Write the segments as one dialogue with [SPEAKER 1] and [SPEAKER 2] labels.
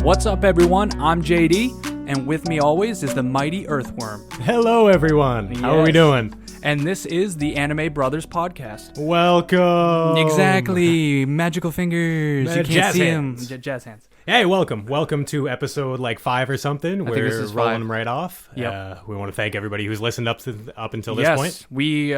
[SPEAKER 1] What's up, everyone? I'm JD, and with me always is the mighty Earthworm.
[SPEAKER 2] Hello, everyone.
[SPEAKER 1] Yes.
[SPEAKER 2] How are we doing?
[SPEAKER 1] And this is the Anime Brothers podcast.
[SPEAKER 2] Welcome.
[SPEAKER 1] Exactly. Magical fingers. You can't
[SPEAKER 2] jazz
[SPEAKER 1] see
[SPEAKER 2] hands.
[SPEAKER 1] them. Jazz hands.
[SPEAKER 2] Hey, welcome. Welcome to episode 5 or something.
[SPEAKER 1] I think this is
[SPEAKER 2] rolling
[SPEAKER 1] 5.
[SPEAKER 2] them right off.
[SPEAKER 1] Yep.
[SPEAKER 2] We want to thank everybody who's listened up until this
[SPEAKER 1] Yes,
[SPEAKER 2] point.
[SPEAKER 1] we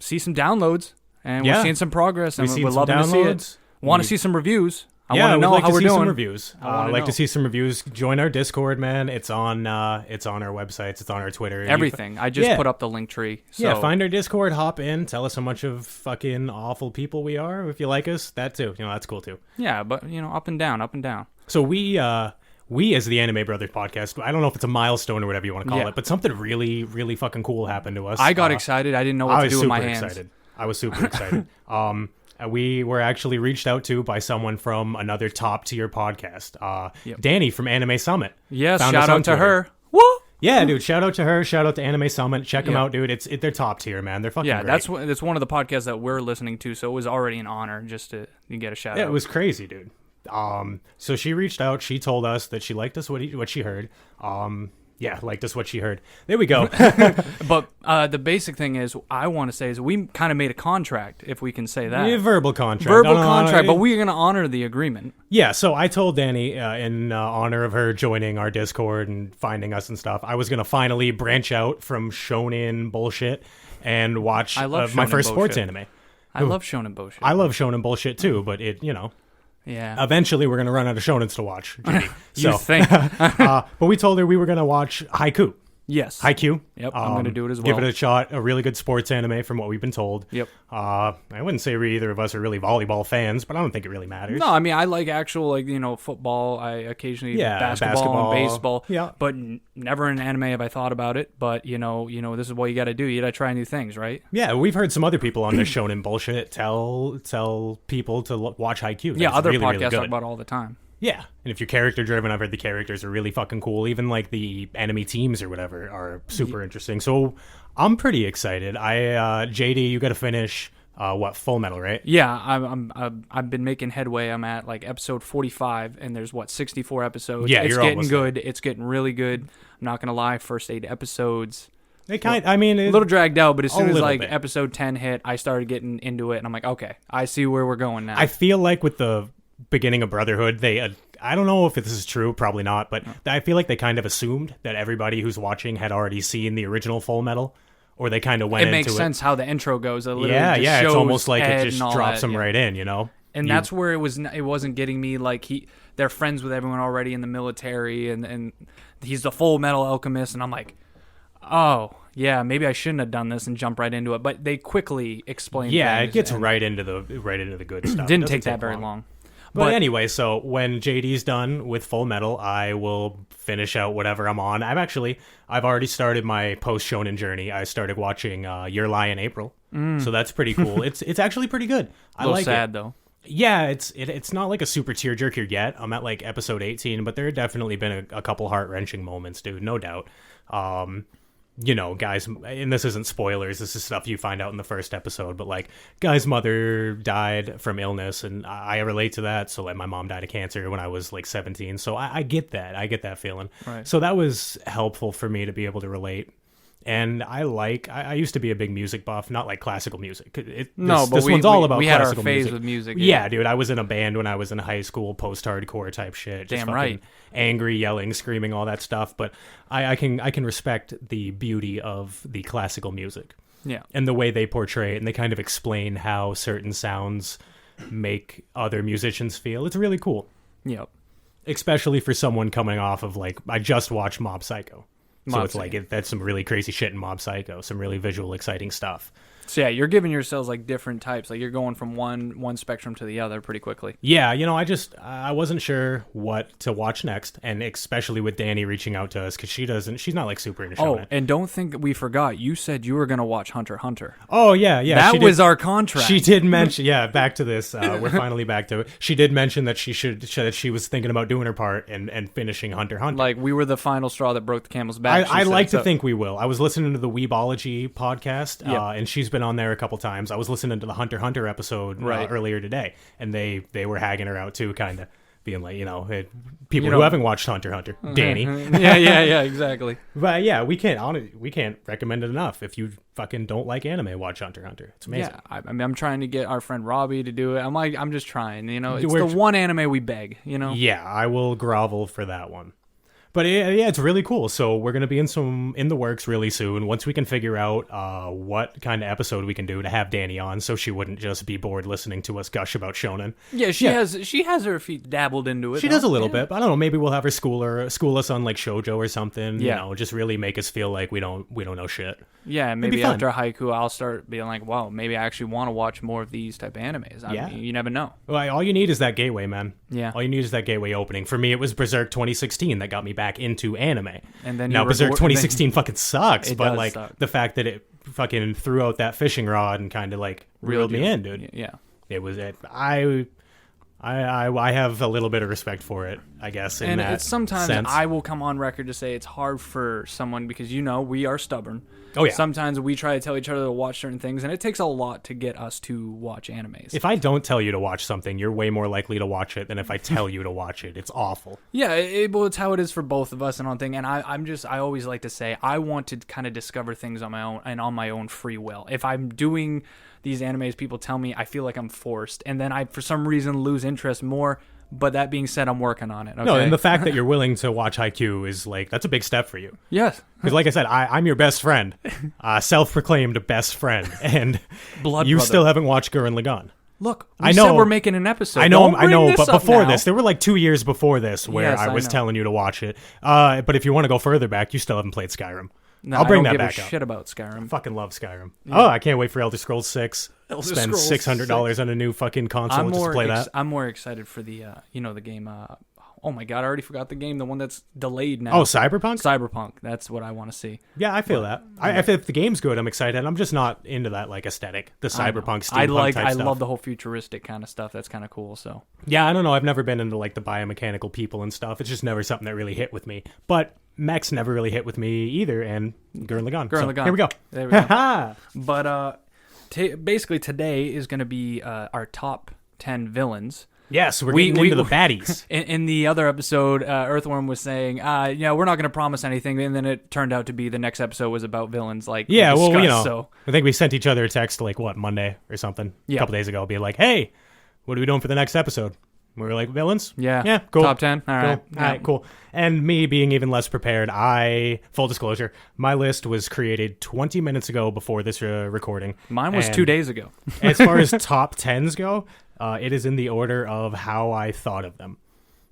[SPEAKER 1] see some downloads, and
[SPEAKER 2] Yeah.
[SPEAKER 1] we're seeing some progress, and
[SPEAKER 2] We've seen
[SPEAKER 1] we're
[SPEAKER 2] some
[SPEAKER 1] loving to see it.
[SPEAKER 2] downloads.
[SPEAKER 1] Want to see some reviews. I
[SPEAKER 2] Yeah,
[SPEAKER 1] want to know
[SPEAKER 2] we'd like
[SPEAKER 1] how
[SPEAKER 2] to
[SPEAKER 1] we're
[SPEAKER 2] see
[SPEAKER 1] doing.
[SPEAKER 2] some reviews.
[SPEAKER 1] I wanna
[SPEAKER 2] like
[SPEAKER 1] know.
[SPEAKER 2] to see some reviews. Join our Discord, man. It's on our websites. It's on our Twitter.
[SPEAKER 1] Everything. I just put up the link tree. So.
[SPEAKER 2] Yeah, find our Discord, hop in, tell us how much of fucking awful people we are. If you like us, that too. That's cool too.
[SPEAKER 1] Yeah, but up and down, up and down.
[SPEAKER 2] So we as the Anime Brothers podcast, I don't know if it's a milestone or whatever you want to call it, but something really, really fucking cool happened to us.
[SPEAKER 1] I got excited. I didn't know what to do with my hands.
[SPEAKER 2] I was super excited. We were actually reached out to by someone from another top tier podcast, Danny from Anime Summit.
[SPEAKER 1] Yes,
[SPEAKER 2] Found
[SPEAKER 1] shout
[SPEAKER 2] us on
[SPEAKER 1] out to
[SPEAKER 2] Twitter.
[SPEAKER 1] her. Woo!
[SPEAKER 2] Yeah, dude, shout out to her. Shout out to Anime Summit. Check them out, dude. They're top tier, man. They're fucking great.
[SPEAKER 1] that's one of the podcasts that we're listening to, so it was already an honor just to get a shout out.
[SPEAKER 2] It was crazy, dude. So she reached out. She told us that she liked us what she heard. Liked us what she heard. There we go.
[SPEAKER 1] But the basic thing is, I want to say is we kind of made a contract, if we can say that.
[SPEAKER 2] Yeah, verbal contract.
[SPEAKER 1] Contract, but we're going to honor the agreement.
[SPEAKER 2] Yeah, so I told Danny, in honor of her joining our Discord and finding us and stuff, I was going to finally branch out from shonen bullshit and watch my first sports anime.
[SPEAKER 1] I love shonen bullshit.
[SPEAKER 2] I love shonen bullshit too, but
[SPEAKER 1] yeah.
[SPEAKER 2] Eventually, we're going to run out of shonens to watch.
[SPEAKER 1] You think.
[SPEAKER 2] But we told her we were going to watch Haikyuu.
[SPEAKER 1] Yes.
[SPEAKER 2] Haikyuu.
[SPEAKER 1] Yep, I'm going to do it as well.
[SPEAKER 2] Give it a shot. A really good sports anime from what we've been told.
[SPEAKER 1] Yep.
[SPEAKER 2] I wouldn't say either of us are really volleyball fans, but I don't think it really matters.
[SPEAKER 1] No, I mean, I like actual, football. I occasionally basketball and baseball.
[SPEAKER 2] Yeah.
[SPEAKER 1] But never in anime have I thought about it. But, this is what you got to do. You got to try new things, right?
[SPEAKER 2] Yeah, we've heard some other people on this shonen bullshit tell people to watch Haikyuu.
[SPEAKER 1] Yeah, other
[SPEAKER 2] really,
[SPEAKER 1] podcasts
[SPEAKER 2] really
[SPEAKER 1] talk about it all the time.
[SPEAKER 2] Yeah, and if you're character driven, I've heard the characters are really fucking cool. Even like the enemy teams or whatever are super interesting. So I'm pretty excited. JD, you got to finish Full Metal, right?
[SPEAKER 1] Yeah, I've been making headway. I'm at episode 45, and there's 64 episodes.
[SPEAKER 2] Yeah,
[SPEAKER 1] it's getting good. It's getting really good. I'm not gonna lie. First 8 episodes.
[SPEAKER 2] A
[SPEAKER 1] little dragged out, but as soon as
[SPEAKER 2] bit.
[SPEAKER 1] episode 10 hit, I started getting into it, and I'm like, okay, I see where we're going now.
[SPEAKER 2] I feel like with the beginning of Brotherhood, I don't know if this is true, probably not, but I feel like they kind of assumed that everybody who's watching had already seen the original Full Metal, or they kind of went into it.
[SPEAKER 1] It makes sense how the intro goes.
[SPEAKER 2] It's almost like
[SPEAKER 1] Ed
[SPEAKER 2] it just drops them right in,
[SPEAKER 1] And that's where it wasn't getting me they're friends with everyone already in the military, and he's the Full Metal Alchemist, and I'm like, oh, yeah, maybe I shouldn't have done this and jump right into it, but they quickly explain things.
[SPEAKER 2] Yeah, it gets right into the good stuff.
[SPEAKER 1] Didn't take that very long.
[SPEAKER 2] But anyway, so when JD's done with Full Metal, I will finish out whatever I'm on. I've already started my post-shonen journey. I started watching Your Lie in April, so that's pretty cool. It's actually pretty good. I like
[SPEAKER 1] sad,
[SPEAKER 2] it.
[SPEAKER 1] though.
[SPEAKER 2] Yeah, it's not like a super tearjerker yet. I'm at episode 18, but there have definitely been a couple heart-wrenching moments, dude, no doubt. Guys, and this isn't spoilers, this is stuff you find out in the first episode, but guy's mother died from illness, and I relate to that. So my mom died of cancer when I was 17, so I get that feeling.
[SPEAKER 1] Right.
[SPEAKER 2] So that was helpful for me to be able to relate. And I used to be a big music buff, not classical music. This one's all about
[SPEAKER 1] we had
[SPEAKER 2] classical
[SPEAKER 1] our phase
[SPEAKER 2] music.
[SPEAKER 1] with music.
[SPEAKER 2] Yeah, dude, I was in a band when I was in high school, post-hardcore type shit. Just
[SPEAKER 1] Damn right.
[SPEAKER 2] Angry, yelling, screaming, all that stuff. But I can respect the beauty of the classical music.
[SPEAKER 1] Yeah.
[SPEAKER 2] And the way they portray it, and they kind of explain how certain sounds make other musicians feel. It's really cool.
[SPEAKER 1] Yep.
[SPEAKER 2] Especially for someone coming off of I just watched Mob Psycho. So it's that's some really crazy shit in Mob Psycho, some really visual, exciting stuff.
[SPEAKER 1] So yeah, you're giving yourselves different types. You're going from one spectrum to the other pretty quickly.
[SPEAKER 2] Yeah, I wasn't sure what to watch next, and especially with Danny reaching out to us because she's not super into shonen.
[SPEAKER 1] Oh, and don't think we forgot. You said you were gonna watch Hunter x Hunter.
[SPEAKER 2] Oh yeah.
[SPEAKER 1] That was our contract.
[SPEAKER 2] She did mention. Yeah, back to this. We're finally back to it. She did mention that she was thinking about doing her part and finishing Hunter x Hunter.
[SPEAKER 1] We were the final straw that broke the camel's back.
[SPEAKER 2] I like to think we will. I was listening to the Weebology podcast, and she's been on there a couple times. I was listening to the Hunter x Hunter episode earlier today, and they were hagging her out too, kind of. being like, people who haven't watched Hunter x Hunter, Danny.
[SPEAKER 1] yeah, exactly.
[SPEAKER 2] But yeah, we can't recommend it enough. If you fucking don't like anime, watch Hunter x Hunter. It's amazing.
[SPEAKER 1] Yeah, I mean, I'm trying to get our friend Robbie to do it. I'm just trying. It's the one anime we beg.
[SPEAKER 2] Yeah, I will grovel for that one. But yeah, it's really cool. So we're gonna be in the works really soon. Once we can figure out what kind of episode we can do to have Danny on, so she wouldn't just be bored listening to us gush about shonen.
[SPEAKER 1] Yeah, she has her feet dabbled into it.
[SPEAKER 2] She does a little bit. But I don't know. Maybe we'll have her school us on like shoujo or something.
[SPEAKER 1] Yeah,
[SPEAKER 2] just really make us feel like we don't know shit.
[SPEAKER 1] Yeah, maybe after Haiku, I'll start being like, wow, maybe I actually want to watch more of these type of animes. I mean, you never know.
[SPEAKER 2] Well, all you need is that gateway, man.
[SPEAKER 1] Yeah.
[SPEAKER 2] All you need is that gateway opening. For me, it was Berserk 2016 that got me back into anime.
[SPEAKER 1] And then
[SPEAKER 2] Berserk 2016 fucking sucks, but like
[SPEAKER 1] suck.
[SPEAKER 2] the fact that it fucking threw out that fishing rod and kind of like reeled me in, dude.
[SPEAKER 1] Yeah.
[SPEAKER 2] It was it. I have a little bit of respect for it, I guess.
[SPEAKER 1] And it's sometimes I will come on record to say it's hard for someone because we are stubborn.
[SPEAKER 2] Oh yeah.
[SPEAKER 1] Sometimes we try to tell each other to watch certain things, and it takes a lot to get us to watch animes.
[SPEAKER 2] If I don't tell you to watch something, you're way more likely to watch it than if I tell you to watch it. It's awful.
[SPEAKER 1] Yeah, it's how it is for both of us and on thing. And I always like to say I want to kind of discover things on my own and on my own free will. If I'm doing these animes, people tell me I feel like I'm forced, and then I for some reason lose interest more. But that being said, I'm working on it. Okay?
[SPEAKER 2] No, and the fact that you're willing to watch Haikyuu is like, that's a big step for you.
[SPEAKER 1] Yes.
[SPEAKER 2] Because like I said, I'm your best friend, self-proclaimed best friend, and
[SPEAKER 1] Blood
[SPEAKER 2] you
[SPEAKER 1] brother.
[SPEAKER 2] still haven't watched Gurren Lagann.
[SPEAKER 1] Look,
[SPEAKER 2] I know
[SPEAKER 1] said we're making an episode.
[SPEAKER 2] I know,
[SPEAKER 1] Don't
[SPEAKER 2] but
[SPEAKER 1] up
[SPEAKER 2] before
[SPEAKER 1] now.
[SPEAKER 2] this, there were like 2 years before this where
[SPEAKER 1] Yes,
[SPEAKER 2] I was
[SPEAKER 1] know.
[SPEAKER 2] telling you to watch it. But if you want to go further back, you still haven't played Skyrim.
[SPEAKER 1] No,
[SPEAKER 2] I'll bring
[SPEAKER 1] I
[SPEAKER 2] that
[SPEAKER 1] don't
[SPEAKER 2] back
[SPEAKER 1] give a
[SPEAKER 2] up.
[SPEAKER 1] shit about Skyrim.
[SPEAKER 2] I fucking love Skyrim. Yeah. Oh, I can't wait for Elder Scrolls 6. Spend
[SPEAKER 1] Scrolls
[SPEAKER 2] $600 on a new fucking console just to play that.
[SPEAKER 1] I'm more excited for the the game. Oh my god, I already forgot the game. The one that's delayed now.
[SPEAKER 2] Oh, Cyberpunk?
[SPEAKER 1] Cyberpunk. That's what I want to see.
[SPEAKER 2] Yeah, I feel that. If the game's good, I'm excited. I'm just not into that like aesthetic, the cyberpunk steampunk type
[SPEAKER 1] I
[SPEAKER 2] stuff.
[SPEAKER 1] love the whole futuristic kind of stuff. That's kind of cool. So
[SPEAKER 2] yeah, I don't know. I've never been into like the biomechanical people and stuff. It's just never something that really hit with me. But mechs never really hit with me either. And Gurren Lagann.
[SPEAKER 1] Lagann.
[SPEAKER 2] Here we go.
[SPEAKER 1] There we go. But basically today is going to be our top 10 villains.
[SPEAKER 2] Yes, we're getting into the baddies.
[SPEAKER 1] In the other episode, Earthworm was saying, we're not going to promise anything, and then it turned out to be the next episode was about villains. Like,
[SPEAKER 2] yeah,
[SPEAKER 1] discussed,
[SPEAKER 2] well,
[SPEAKER 1] so.
[SPEAKER 2] I think we sent each other a text like Monday or something, a couple days ago, being like, "Hey, what are we doing for the next episode?" We were like, "Villains."
[SPEAKER 1] Yeah,
[SPEAKER 2] cool.
[SPEAKER 1] Top 10. All right,
[SPEAKER 2] cool. All right, cool. And me being even less prepared, full disclosure, my list was created 20 minutes ago before this recording.
[SPEAKER 1] Mine was 2 days ago.
[SPEAKER 2] As far as top 10s go, it is in the order of how I thought of them.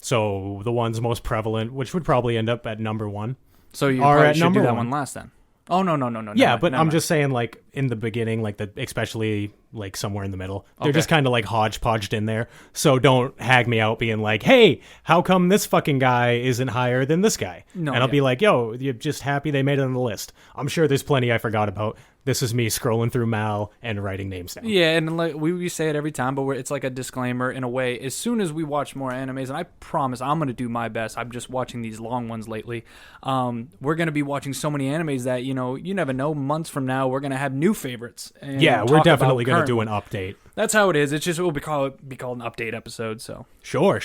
[SPEAKER 2] So the ones most prevalent, which would probably end up at number 1.
[SPEAKER 1] So you
[SPEAKER 2] are
[SPEAKER 1] probably
[SPEAKER 2] at
[SPEAKER 1] should
[SPEAKER 2] number
[SPEAKER 1] do that
[SPEAKER 2] one.
[SPEAKER 1] one last then. Oh, no.
[SPEAKER 2] Yeah, but I'm just saying, like, in the beginning, like, especially, like, somewhere in the middle. They're just kind of, like, hodgepodged in there. So don't hag me out being like, hey, how come this fucking guy isn't higher than this guy?
[SPEAKER 1] No,
[SPEAKER 2] and I'll be like, yo, you're just happy they made it on the list. I'm sure there's plenty I forgot about. This is me scrolling through Mal and writing names down.
[SPEAKER 1] Yeah, and like we say it every time, but it's like a disclaimer in a way. As soon as we watch more animes, and I promise I'm going to do my best. I'm just watching these long ones lately. We're going to be watching so many animes that, you never know. Months from now, we're going to have new favorites. And
[SPEAKER 2] Yeah, we're definitely going to
[SPEAKER 1] current
[SPEAKER 2] do an
[SPEAKER 1] ones.
[SPEAKER 2] update.
[SPEAKER 1] That's how it is. It's just it will be called an update episode. So
[SPEAKER 2] Sure.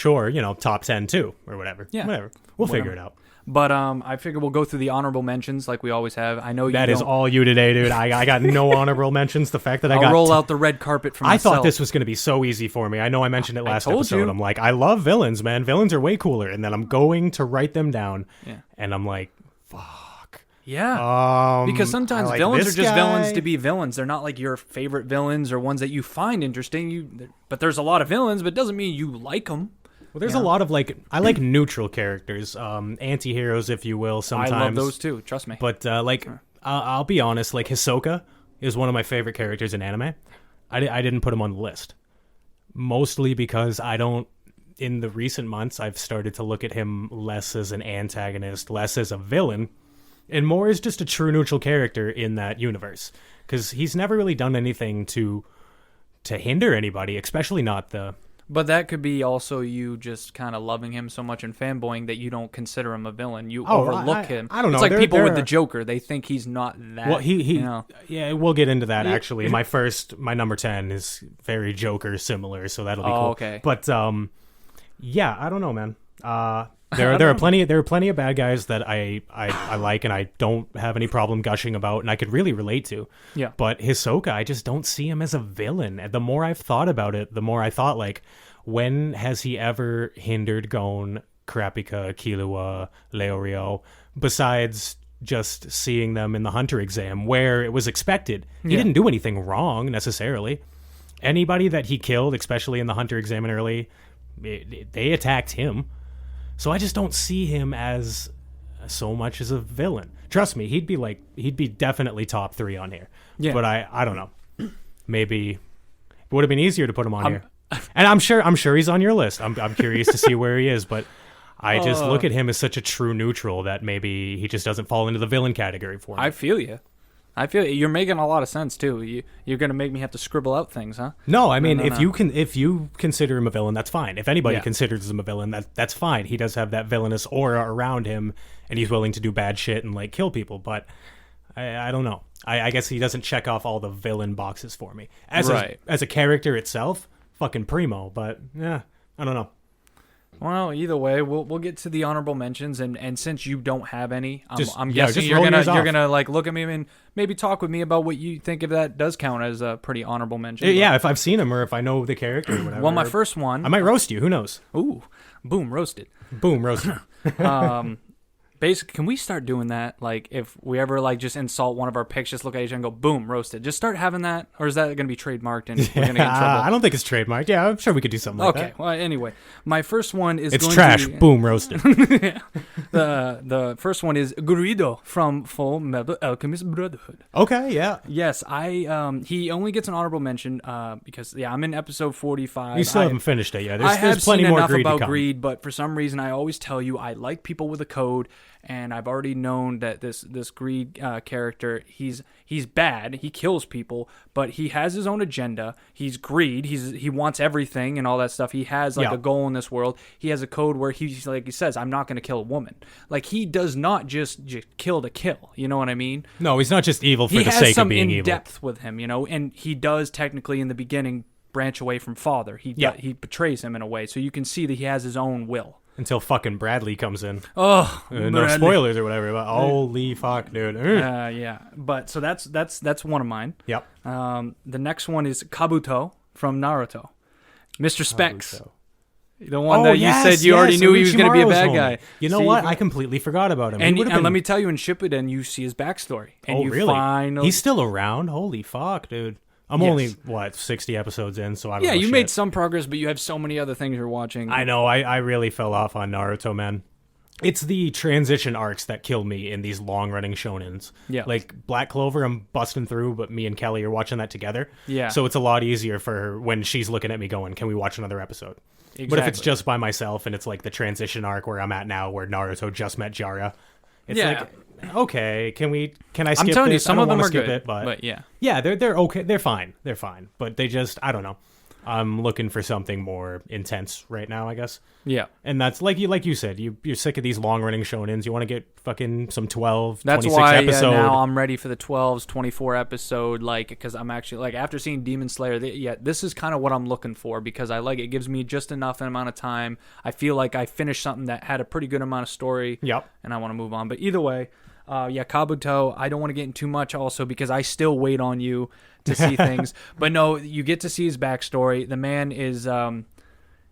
[SPEAKER 2] Top 10 too, or whatever.
[SPEAKER 1] Yeah.
[SPEAKER 2] Whatever. We'll figure it out.
[SPEAKER 1] But I figure we'll go through the honorable mentions like we always have. I know you
[SPEAKER 2] That is all you today, dude. I got no honorable mentions. The fact that
[SPEAKER 1] I'll roll out the red carpet for
[SPEAKER 2] I
[SPEAKER 1] myself.
[SPEAKER 2] thought this was going to be so easy for me. I know I mentioned it last
[SPEAKER 1] told
[SPEAKER 2] episode.
[SPEAKER 1] you.
[SPEAKER 2] I'm like, I love villains, man. Villains are way cooler. And then I'm going to write them down.
[SPEAKER 1] Yeah.
[SPEAKER 2] And I'm like, fuck.
[SPEAKER 1] Yeah. Because sometimes
[SPEAKER 2] I like
[SPEAKER 1] villains
[SPEAKER 2] this
[SPEAKER 1] are just villains
[SPEAKER 2] guy.
[SPEAKER 1] to be villains. They're not like your favorite villains or ones that you find interesting. But there's a lot of villains, but it doesn't mean you like them.
[SPEAKER 2] Well, there's a lot of I like neutral characters, anti-heroes, if you will, sometimes.
[SPEAKER 1] I love those too, trust me.
[SPEAKER 2] But I'll be honest, like Hisoka is one of my favorite characters in anime. I didn't put him on the list. Mostly because in the recent months, I've started to look at him less as an antagonist, less as a villain, and more as just a true neutral character in that universe. Because he's never really done anything to hinder anybody, especially not the...
[SPEAKER 1] But that could be also you just kind of loving him so much and fanboying that you don't consider him a villain. You overlook him.
[SPEAKER 2] I don't know.
[SPEAKER 1] It's like people with the Joker. They think he's not that.
[SPEAKER 2] Well, yeah, we'll get into that, actually. My number 10 is very Joker similar, so that'll be cool.
[SPEAKER 1] Okay.
[SPEAKER 2] But Yeah, I don't know, man. There are plenty of bad guys that I like and I don't have any problem gushing about and I could really relate to.
[SPEAKER 1] Yeah.
[SPEAKER 2] But Hisoka, I just don't see him as a villain. And the more I've thought about it, the more I thought, like, when has he ever hindered Gon, Kurapika, Killua, Leorio, besides just seeing them in the Hunter exam where it was expected? He didn't do anything wrong necessarily. Anybody that he killed, especially in the Hunter exam early, they attacked him. So I just don't see him as so much as a villain. Trust me, he'd be definitely top 3 on here.
[SPEAKER 1] Yeah.
[SPEAKER 2] But I don't know. Maybe it would have been easier to put him on here. And I'm sure he's on your list. I'm curious to see where he is, but I just look at him as such a true neutral that maybe he just doesn't fall into the villain category for me.
[SPEAKER 1] I feel you. You're making a lot of sense too. You're gonna make me have to scribble out things, huh?
[SPEAKER 2] No, I mean, if you consider him a villain, that's fine. If anybody considers him a villain, that's fine. He does have that villainous aura around him, and he's willing to do bad shit and like kill people. But I don't know. I guess he doesn't check off all the villain boxes for me as a character itself. Fucking primo, but yeah, I don't know.
[SPEAKER 1] Well, either way, we'll get to the honorable mentions, and since you don't have any, I'm guessing
[SPEAKER 2] just
[SPEAKER 1] you're
[SPEAKER 2] roll yours
[SPEAKER 1] gonna
[SPEAKER 2] off.
[SPEAKER 1] like look at me and maybe talk with me about what you think if that does count as a pretty honorable mention.
[SPEAKER 2] Yeah, if I've seen him or if I know the character or whatever.
[SPEAKER 1] Well, my first one,
[SPEAKER 2] I might roast you. Who knows?
[SPEAKER 1] Ooh, boom, roasted.
[SPEAKER 2] Boom, roasted.
[SPEAKER 1] Basically, can we start doing that? Like, if we ever like just insult one of our picks, just look at each other and go, "Boom, roasted." Just start having that, or is that going to be trademarked and we're going to get in trouble?
[SPEAKER 2] I don't think it's trademarked. Yeah, I'm sure we could do something like that.
[SPEAKER 1] Okay. Well, anyway, my first one is
[SPEAKER 2] It's
[SPEAKER 1] going
[SPEAKER 2] trash.
[SPEAKER 1] to be,
[SPEAKER 2] Boom, roasted.
[SPEAKER 1] the first one is Guido from Full Metal Alchemist Brotherhood.
[SPEAKER 2] Okay, yeah.
[SPEAKER 1] Yes, he only gets an honorable mention because I'm in episode 45.
[SPEAKER 2] You still haven't finished it yet.
[SPEAKER 1] I have
[SPEAKER 2] there's plenty
[SPEAKER 1] seen
[SPEAKER 2] more
[SPEAKER 1] enough
[SPEAKER 2] greed
[SPEAKER 1] about
[SPEAKER 2] to come.
[SPEAKER 1] greed, but for some reason I always tell you I like people with a code, and I've already known that this greed character, he's bad. He kills people, but he has his own agenda. He's greed. He wants everything and all that stuff. He has like a goal in this world. He has a code where he's like he says, I'm not going to kill a woman. Like he does not just kill to kill. You know what I mean?
[SPEAKER 2] No, he's not just evil for the sake of being evil.
[SPEAKER 1] He has some in-depth with him, and he does technically in the beginning branch away from father. He betrays him in a way, so you can see that he has his own will.
[SPEAKER 2] Until fucking Bradley comes in.
[SPEAKER 1] Oh,
[SPEAKER 2] no spoilers or whatever. But holy fuck, dude.
[SPEAKER 1] Yeah. But so that's one of mine.
[SPEAKER 2] Yep.
[SPEAKER 1] The next one is Kabuto from Naruto, Mr. Specs. The one that you said you already knew he was going to be a bad guy.
[SPEAKER 2] You know what? I completely forgot about him.
[SPEAKER 1] And let me tell you, in Shippuden, you see his backstory. And
[SPEAKER 2] really? He's still around? Holy fuck, dude. I'm only, 60 episodes in, so I don't know.
[SPEAKER 1] Yeah, you made some progress, but you have so many other things you're watching.
[SPEAKER 2] I know. I really fell off on Naruto, man. It's the transition arcs that kill me in these long-running shonens.
[SPEAKER 1] Yeah.
[SPEAKER 2] Like Black Clover, I'm busting through, but me and Kelly are watching that together.
[SPEAKER 1] Yeah.
[SPEAKER 2] So it's a lot easier for her when she's looking at me going, can we watch another episode? Exactly. But if it's just by myself and it's like the transition arc where I'm at now where Naruto just met Jiraiya, it's like... Okay, can I skip
[SPEAKER 1] I'm telling
[SPEAKER 2] this?
[SPEAKER 1] you, some of them are
[SPEAKER 2] skip
[SPEAKER 1] good,
[SPEAKER 2] it, but
[SPEAKER 1] yeah.
[SPEAKER 2] Yeah, they're okay. They're fine. But they just, I don't know. I'm looking for something more intense right now, I guess.
[SPEAKER 1] Yeah.
[SPEAKER 2] And that's like you said, you're sick of these long-running shonens. You want to get fucking some 12,
[SPEAKER 1] that's
[SPEAKER 2] 26
[SPEAKER 1] why,
[SPEAKER 2] episode.
[SPEAKER 1] Now I'm ready for the 12s, 24 episode, because I'm actually, after seeing Demon Slayer, this is kind of what I'm looking for, because I like it. It gives me just enough amount of time. I feel like I finished something that had a pretty good amount of story.
[SPEAKER 2] Yep.
[SPEAKER 1] And I want to move on. But either way, Kabuto, I don't want to get in too much also because I still wait on you to see things. But no, you get to see his backstory. The man is,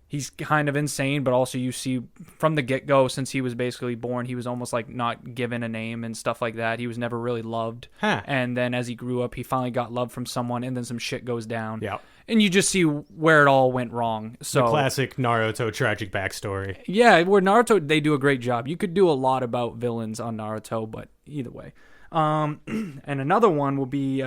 [SPEAKER 1] he's kind of insane, but also you see from the get-go, since he was basically born, he was almost like not given a name and stuff like that. He was never really loved.
[SPEAKER 2] Huh.
[SPEAKER 1] And then as he grew up, he finally got love from someone, and then some shit goes down.
[SPEAKER 2] Yeah.
[SPEAKER 1] And you just see where it all went wrong. So
[SPEAKER 2] the classic Naruto tragic backstory.
[SPEAKER 1] Yeah, where Naruto, they do a great job. You could do a lot about villains on Naruto, but either way. And another one will be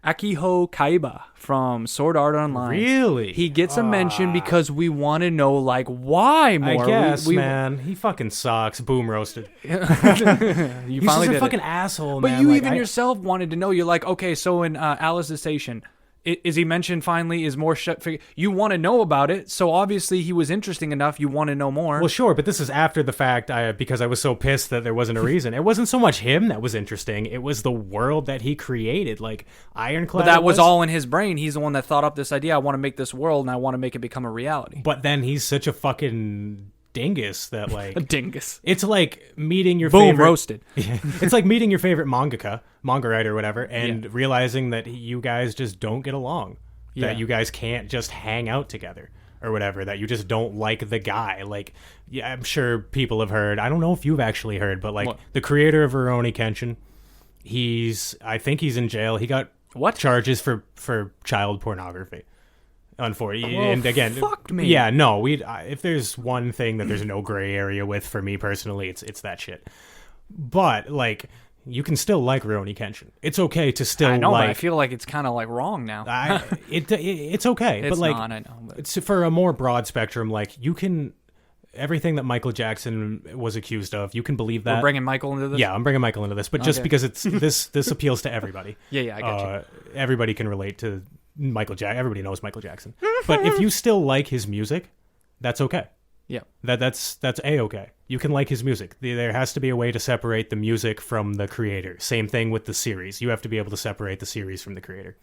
[SPEAKER 1] Akiho Kaiba from Sword Art Online.
[SPEAKER 2] Really?
[SPEAKER 1] He gets a mention because we want to know, why more.
[SPEAKER 2] I guess, man. He fucking sucks. Boom, roasted.
[SPEAKER 1] You
[SPEAKER 2] He's
[SPEAKER 1] finally
[SPEAKER 2] just a
[SPEAKER 1] did
[SPEAKER 2] fucking
[SPEAKER 1] it.
[SPEAKER 2] asshole,
[SPEAKER 1] But
[SPEAKER 2] man.
[SPEAKER 1] you yourself wanted to know. You're like, okay, so in Alice's Station, is he mentioned finally? Is more shit? You want to know about it, so obviously he was interesting enough. You want to know more.
[SPEAKER 2] Well, sure, but this is after the fact. Because I was so pissed that there wasn't a reason. It wasn't so much him that was interesting. It was the world that he created, like Ironclad.
[SPEAKER 1] But that was all in his brain. He's the one that thought up this idea. I want to make this world, and I want to make it become a reality.
[SPEAKER 2] But then he's such a fucking dingus that like
[SPEAKER 1] A dingus.
[SPEAKER 2] it's like meeting your
[SPEAKER 1] Boom,
[SPEAKER 2] favorite
[SPEAKER 1] roasted.
[SPEAKER 2] It's like meeting your favorite manga writer or whatever, and realizing that you guys just don't get along. That you guys can't just hang out together or whatever, that you just don't like the guy. Like, yeah, I'm sure people have heard, I don't know if you've actually heard, but like the creator of Rurouni Kenshin, I think he's in jail. He got charges for child pornography. Unfortunately, and again,
[SPEAKER 1] fuck me.
[SPEAKER 2] Yeah, no, if there's one thing that there's no gray area with for me personally, it's that shit. But like, you can still like Rurouni Kenshin. It's okay to still.
[SPEAKER 1] I know,
[SPEAKER 2] like,
[SPEAKER 1] but I feel like it's kind of like wrong now.
[SPEAKER 2] It's okay,
[SPEAKER 1] It's
[SPEAKER 2] but like,
[SPEAKER 1] not, I know, but
[SPEAKER 2] it's for a more broad spectrum. Like, you can everything that Michael Jackson was accused of, you can believe that.
[SPEAKER 1] We're bringing Michael into this.
[SPEAKER 2] Yeah, I'm bringing Michael into this, but just because it's this appeals to everybody.
[SPEAKER 1] Yeah, I get you.
[SPEAKER 2] Everybody can relate to Michael Jackson. Everybody knows Michael Jackson. But if you still like his music, that's okay.
[SPEAKER 1] Yeah.
[SPEAKER 2] That's A-okay. You can like his music. There has to be a way to separate the music from the creator. Same thing with the series. You have to be able to separate the series from the creator.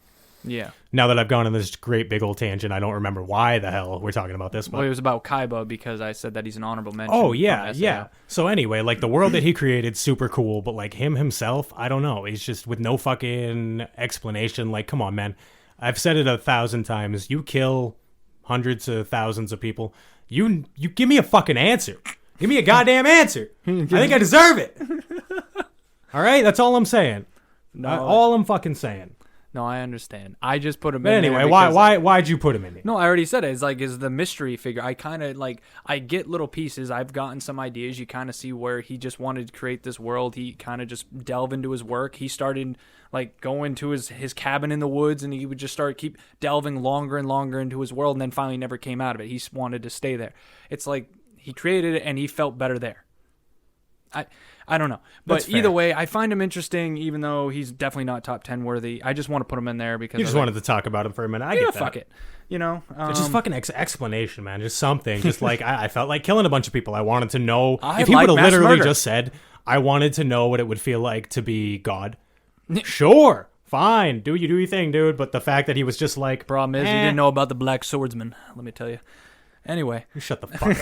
[SPEAKER 1] Yeah.
[SPEAKER 2] Now that I've gone on this great big old tangent, I don't remember why the hell we're talking about this. But...
[SPEAKER 1] Well, it was about Kaiba because I said that he's an honorable mention.
[SPEAKER 2] Oh, yeah. So anyway, like the world that he created, super cool. But like him himself, I don't know. He's just with no fucking explanation. Like, come on, man. I've said it 1,000 times. You kill hundreds of thousands of people. You give me a fucking answer. Give me a goddamn answer. I think I deserve it. All right? That's all I'm saying.
[SPEAKER 1] No.
[SPEAKER 2] All I'm fucking saying.
[SPEAKER 1] No, I understand. I just put him
[SPEAKER 2] But
[SPEAKER 1] in
[SPEAKER 2] anyway,
[SPEAKER 1] there because...
[SPEAKER 2] why'd you put him in here?
[SPEAKER 1] No, I already said it. It's like, is the mystery figure. I kind of like, I get little pieces. I've gotten some ideas. You kind of see where he just wanted to create this world. He kind of just delve into his work. He started like going to his cabin in the woods, and he would just keep delving longer and longer into his world, and then finally never came out of it. He wanted to stay there. It's like he created it and he felt better there. I don't know. But either way, I find him interesting, even though he's definitely not top 10 worthy. I just want to put him in there because...
[SPEAKER 2] You just wanted to talk about him for a minute. I get that.
[SPEAKER 1] Fuck it. You know?
[SPEAKER 2] It's just fucking explanation, man. Just something. Just like, I felt like killing a bunch of people. I wanted to know... If he would have literally just said, I wanted to know what it would feel like to be God. Sure. Fine. Do your thing, dude. But the fact that he was just like...
[SPEAKER 1] Problem is, he didn't know about the Black Swordsman. Let me tell you. Anyway.
[SPEAKER 2] You shut the fuck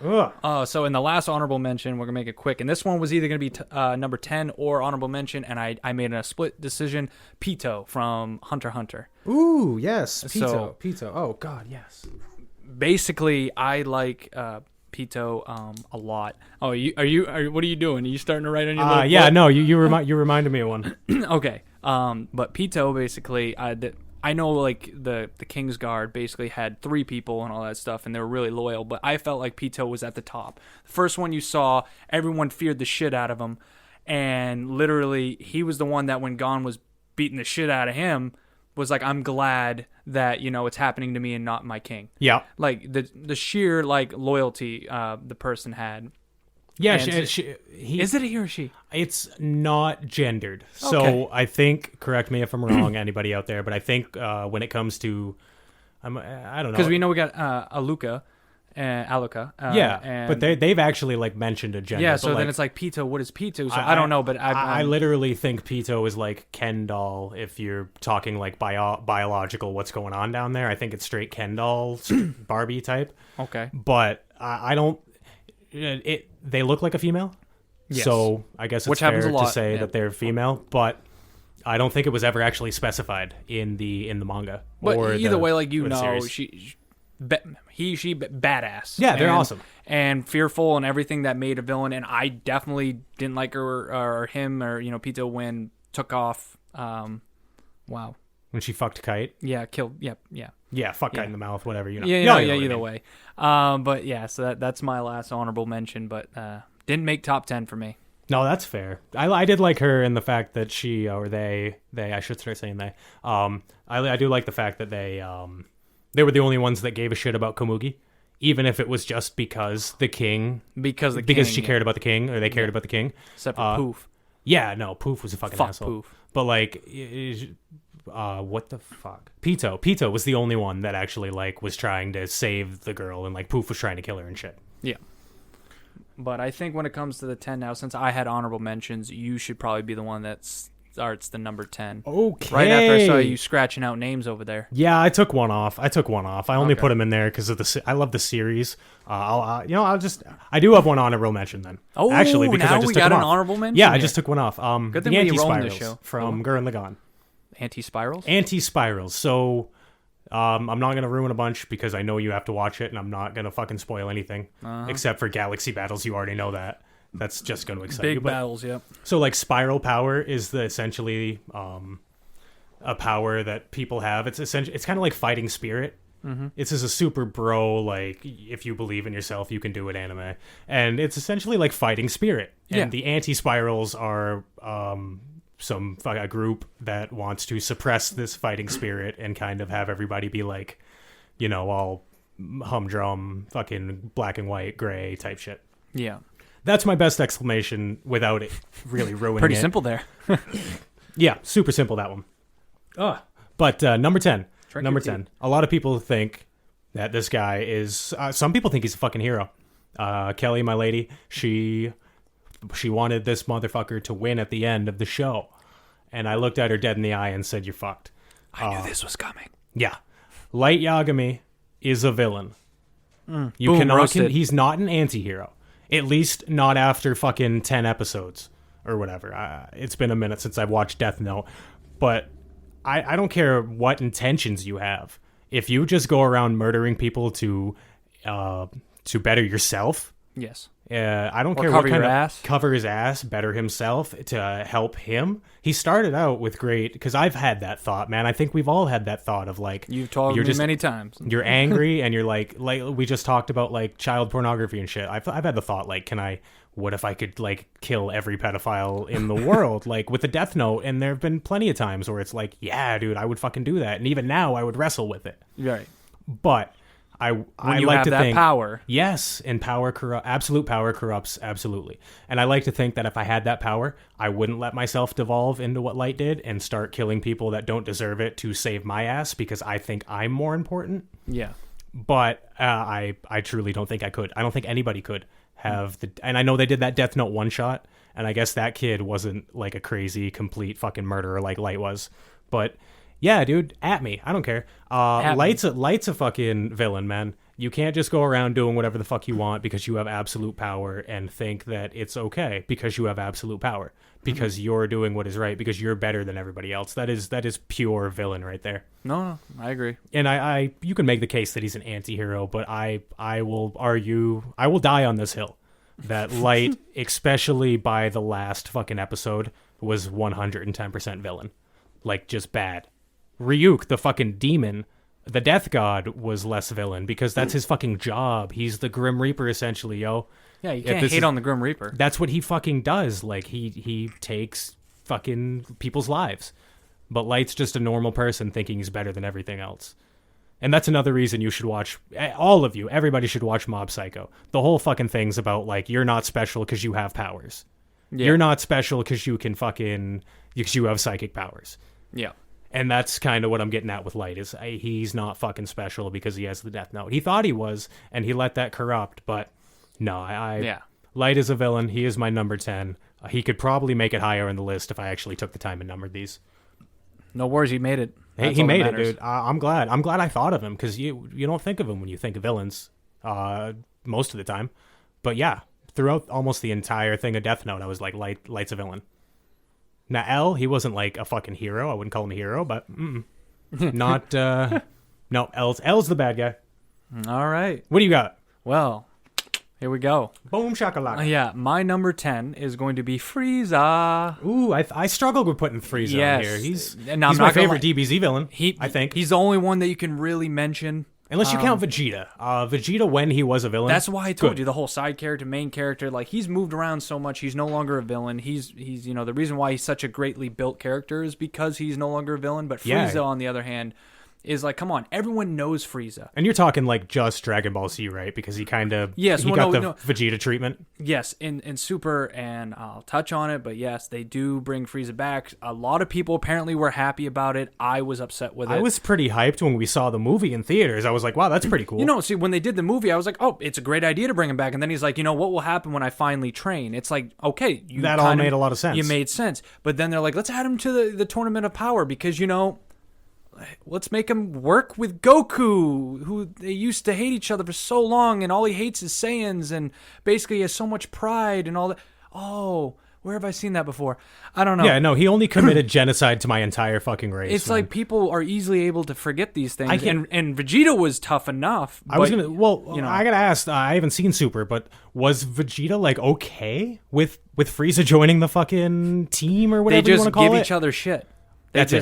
[SPEAKER 2] up.
[SPEAKER 1] So in the last honorable mention, we're going to make it quick. And this one was either going to be number 10 or honorable mention. And I made a split decision. Pito from Hunter x Hunter.
[SPEAKER 2] Ooh, yes.
[SPEAKER 1] Pito.
[SPEAKER 2] Pito. Oh, God, yes.
[SPEAKER 1] Basically, I like Pito a lot. Oh, what are you doing? Are you starting to write on your little
[SPEAKER 2] yeah,
[SPEAKER 1] book?
[SPEAKER 2] no, you reminded me of one.
[SPEAKER 1] Okay. But Pito, basically, I know like the Kingsguard basically had 3 people and all that stuff, and they were really loyal, but I felt like Pito was at the top. The first one you saw, everyone feared the shit out of him, and literally he was the one that when Gon was beating the shit out of him was like, I'm glad that, it's happening to me and not my king.
[SPEAKER 2] Yeah.
[SPEAKER 1] Like the sheer like loyalty the person had.
[SPEAKER 2] Yeah, is it
[SPEAKER 1] a he or she?
[SPEAKER 2] It's not gendered. So I think, correct me if I'm wrong, anybody out there, but I think when it comes to, I don't know.
[SPEAKER 1] Because we know we got Aluka and Aluka.
[SPEAKER 2] But they've actually like mentioned a gender.
[SPEAKER 1] Yeah, so
[SPEAKER 2] like,
[SPEAKER 1] then it's like Pito, what is Pito? So I don't know, but
[SPEAKER 2] I literally think Pito is like Ken doll if you're talking like biological what's going on down there. I think it's straight Ken doll, Barbie type.
[SPEAKER 1] Okay.
[SPEAKER 2] But I don't... They look like a female,
[SPEAKER 1] yes.
[SPEAKER 2] So I guess it's fair to say that they're female, but I don't think it was ever actually specified in the manga.
[SPEAKER 1] But
[SPEAKER 2] or
[SPEAKER 1] either way, like
[SPEAKER 2] series.
[SPEAKER 1] she badass.
[SPEAKER 2] Yeah, they're awesome
[SPEAKER 1] and fearful and everything that made a villain. And I definitely didn't like her or him or Pito when took off. Wow.
[SPEAKER 2] When she fucked Kite.
[SPEAKER 1] Yeah, killed. Yep. Yeah.
[SPEAKER 2] Yeah, fuck Kite in the mouth, whatever,
[SPEAKER 1] Yeah, either way. But yeah, so that's my last honorable mention, but didn't make top 10 for me.
[SPEAKER 2] No, that's fair. I did like her in the fact that she, or they, I should start saying they. I do like the fact that they were the only ones that gave a shit about Komugi, even if it was just because the king. Because she cared about the king, or they cared about the king.
[SPEAKER 1] Except for Poof.
[SPEAKER 2] Yeah, no, Poof was a fucking asshole.
[SPEAKER 1] Poof.
[SPEAKER 2] But like... what the fuck? Pito was the only one that actually like was trying to save the girl, and like Poof was trying to kill her and shit.
[SPEAKER 1] Yeah. But I think when it comes to the 10 now, since I had honorable mentions, you should probably be the one that starts the number 10.
[SPEAKER 2] Okay.
[SPEAKER 1] Right after I saw you scratching out names over there.
[SPEAKER 2] Yeah, I took one off. I only put him in there because of I love the series. I do have one honorable mention then.
[SPEAKER 1] Oh,
[SPEAKER 2] actually, because
[SPEAKER 1] now
[SPEAKER 2] I just
[SPEAKER 1] we
[SPEAKER 2] took
[SPEAKER 1] got
[SPEAKER 2] him
[SPEAKER 1] an
[SPEAKER 2] off.
[SPEAKER 1] honorable mention.
[SPEAKER 2] Yeah,
[SPEAKER 1] here.
[SPEAKER 2] I just took one off.
[SPEAKER 1] Good thing
[SPEAKER 2] the
[SPEAKER 1] we rolling this
[SPEAKER 2] Anti-Spirals
[SPEAKER 1] show
[SPEAKER 2] from Gurren Lagann.
[SPEAKER 1] Anti-spirals.
[SPEAKER 2] Anti-Spirals. So. I'm not going to ruin a bunch because I know you have to watch it, and I'm not going to fucking spoil anything except for galaxy battles. You already know that. That's just going to excite you.
[SPEAKER 1] Big battles, yep.
[SPEAKER 2] So, like, spiral power is essentially a power that people have. It's kind of like fighting spirit. Mm-hmm. It's just a super bro, like, if you believe in yourself, you can do it anime. And it's essentially like fighting spirit. And the anti-spirals are... a group that wants to suppress this fighting spirit and kind of have everybody be like, you know, all humdrum, fucking black and white, gray type shit.
[SPEAKER 1] Yeah.
[SPEAKER 2] That's my best explanation without it really ruining
[SPEAKER 1] Pretty
[SPEAKER 2] it.
[SPEAKER 1] simple there.
[SPEAKER 2] Yeah, super simple, that one. But number 10.
[SPEAKER 1] Drink
[SPEAKER 2] Number
[SPEAKER 1] your
[SPEAKER 2] 10. A lot of people think that this guy is... some people think he's a fucking hero. Kelly, my lady, she wanted this motherfucker to win at the end of the show. And I looked at her dead in the eye and said, "You're fucked."
[SPEAKER 1] I knew this was coming.
[SPEAKER 2] Yeah. Light Yagami is a villain. You
[SPEAKER 1] Boom,
[SPEAKER 2] cannot
[SPEAKER 1] roasted.
[SPEAKER 2] he's not an anti-hero. At least not after fucking 10 episodes or whatever. It's been a minute since I've watched Death Note. But I don't care what intentions you have. If you just go around murdering people to better yourself...
[SPEAKER 1] Yes.
[SPEAKER 2] I don't
[SPEAKER 1] Or
[SPEAKER 2] care
[SPEAKER 1] cover
[SPEAKER 2] what kind
[SPEAKER 1] your
[SPEAKER 2] of
[SPEAKER 1] ass.
[SPEAKER 2] cover his ass, better himself to help him. He started out with great, because I've had that thought, man. I think we've all had that thought of like
[SPEAKER 1] You've told me many times.
[SPEAKER 2] You're angry and you're like we just talked about like child pornography and shit. I've had the thought like, what if I could like kill every pedophile in the world like with a Death Note? And there have been plenty of times where it's like, yeah, dude, I would fucking do that. And even now I would wrestle with it.
[SPEAKER 1] Right.
[SPEAKER 2] But I
[SPEAKER 1] When
[SPEAKER 2] like
[SPEAKER 1] you have
[SPEAKER 2] to
[SPEAKER 1] that
[SPEAKER 2] think
[SPEAKER 1] power.
[SPEAKER 2] yes, and absolute power corrupts absolutely. And I like to think that if I had that power, I wouldn't let myself devolve into what Light did and start killing people that don't deserve it to save my ass because I think I'm more important.
[SPEAKER 1] Yeah.
[SPEAKER 2] But I truly don't think I could. I don't think anybody could have and I know they did that Death Note one shot, and I guess that kid wasn't like a crazy complete fucking murderer like Light was. But yeah, dude, at me. I don't care. Light's a fucking villain, man. You can't just go around doing whatever the fuck you want because you have absolute power and think that it's okay because you have absolute power. Because you're doing what is right, because you're better than everybody else. That is pure villain right there.
[SPEAKER 1] No, I agree.
[SPEAKER 2] And I you can make the case that he's an anti-hero, but I will argue, I will die on this hill, that Light, especially by the last fucking episode, was 110% villain. Like, just bad. Ryuk, the fucking demon, the death god, was less villain because that's his fucking job. He's the Grim Reaper, essentially, yo.
[SPEAKER 1] Yeah, you can't hate on the Grim Reaper.
[SPEAKER 2] That's what he fucking does. Like, he takes fucking people's lives. But Light's just a normal person thinking he's better than everything else. And that's another reason you should watch, all of you, everybody should watch Mob Psycho. The whole fucking thing's about, like, you're not special because you have powers. Yeah. You're not special because you can because you have psychic powers.
[SPEAKER 1] Yeah.
[SPEAKER 2] And that's kind of what I'm getting at with Light, is he's not fucking special because he has the Death Note. He thought he was, and he let that corrupt, but no, Light is a villain. He is my number 10. He could probably make it higher in the list if I actually took the time and numbered these.
[SPEAKER 1] No worries, he made it.
[SPEAKER 2] Hey, he made it, dude. I'm glad. I'm glad I thought of him, because you don't think of him when you think of villains most of the time. But yeah, throughout almost the entire thing of Death Note, I was like, Light's a villain. Now, L, he wasn't like a fucking hero. I wouldn't call him a hero, but not... no, L's the bad guy.
[SPEAKER 1] All right.
[SPEAKER 2] What do you got?
[SPEAKER 1] Well, here we go.
[SPEAKER 2] Boom shakalaka.
[SPEAKER 1] Yeah, my number 10 is going to be Frieza.
[SPEAKER 2] Ooh, I struggled with putting Frieza on here. He's my favorite DBZ villain, I think.
[SPEAKER 1] He's the only one that you can really mention.
[SPEAKER 2] Unless you count Vegeta. Vegeta, when he was a villain.
[SPEAKER 1] That's why I told you, the whole side character, main character, like, he's moved around so much, he's no longer a villain. He's the reason why he's such a greatly built character is because he's no longer a villain. But Frieza, on the other hand, is like, come on, everyone knows Frieza.
[SPEAKER 2] And you're talking like just Dragon Ball Z, right? Because he kind of he got the Vegeta treatment.
[SPEAKER 1] Yes, in Super, and I'll touch on it, but yes, they do bring Frieza back. A lot of people apparently were happy about it. I was upset with it.
[SPEAKER 2] I was pretty hyped when we saw the movie in theaters. I was like, wow, that's pretty cool.
[SPEAKER 1] You know, see, when they did the movie, I was like, oh, it's a great idea to bring him back. And then he's like, you know, what will happen when I finally train? It's like, okay,
[SPEAKER 2] that all made a lot of sense.
[SPEAKER 1] You made sense. But then they're like, let's add him to the Tournament of Power because, you know, let's make him work with Goku, who they used to hate each other for so long, and all he hates is Saiyans, and basically he has so much pride and all that. Oh, where have I seen that before? I don't know.
[SPEAKER 2] Yeah, no, he only committed genocide to my entire fucking race.
[SPEAKER 1] It's like people are easily able to forget these things, and Vegeta was tough enough.
[SPEAKER 2] I gotta ask. I haven't seen Super, but was Vegeta like okay with Frieza joining the fucking team or whatever you want to call it?
[SPEAKER 1] They just give each other shit. That's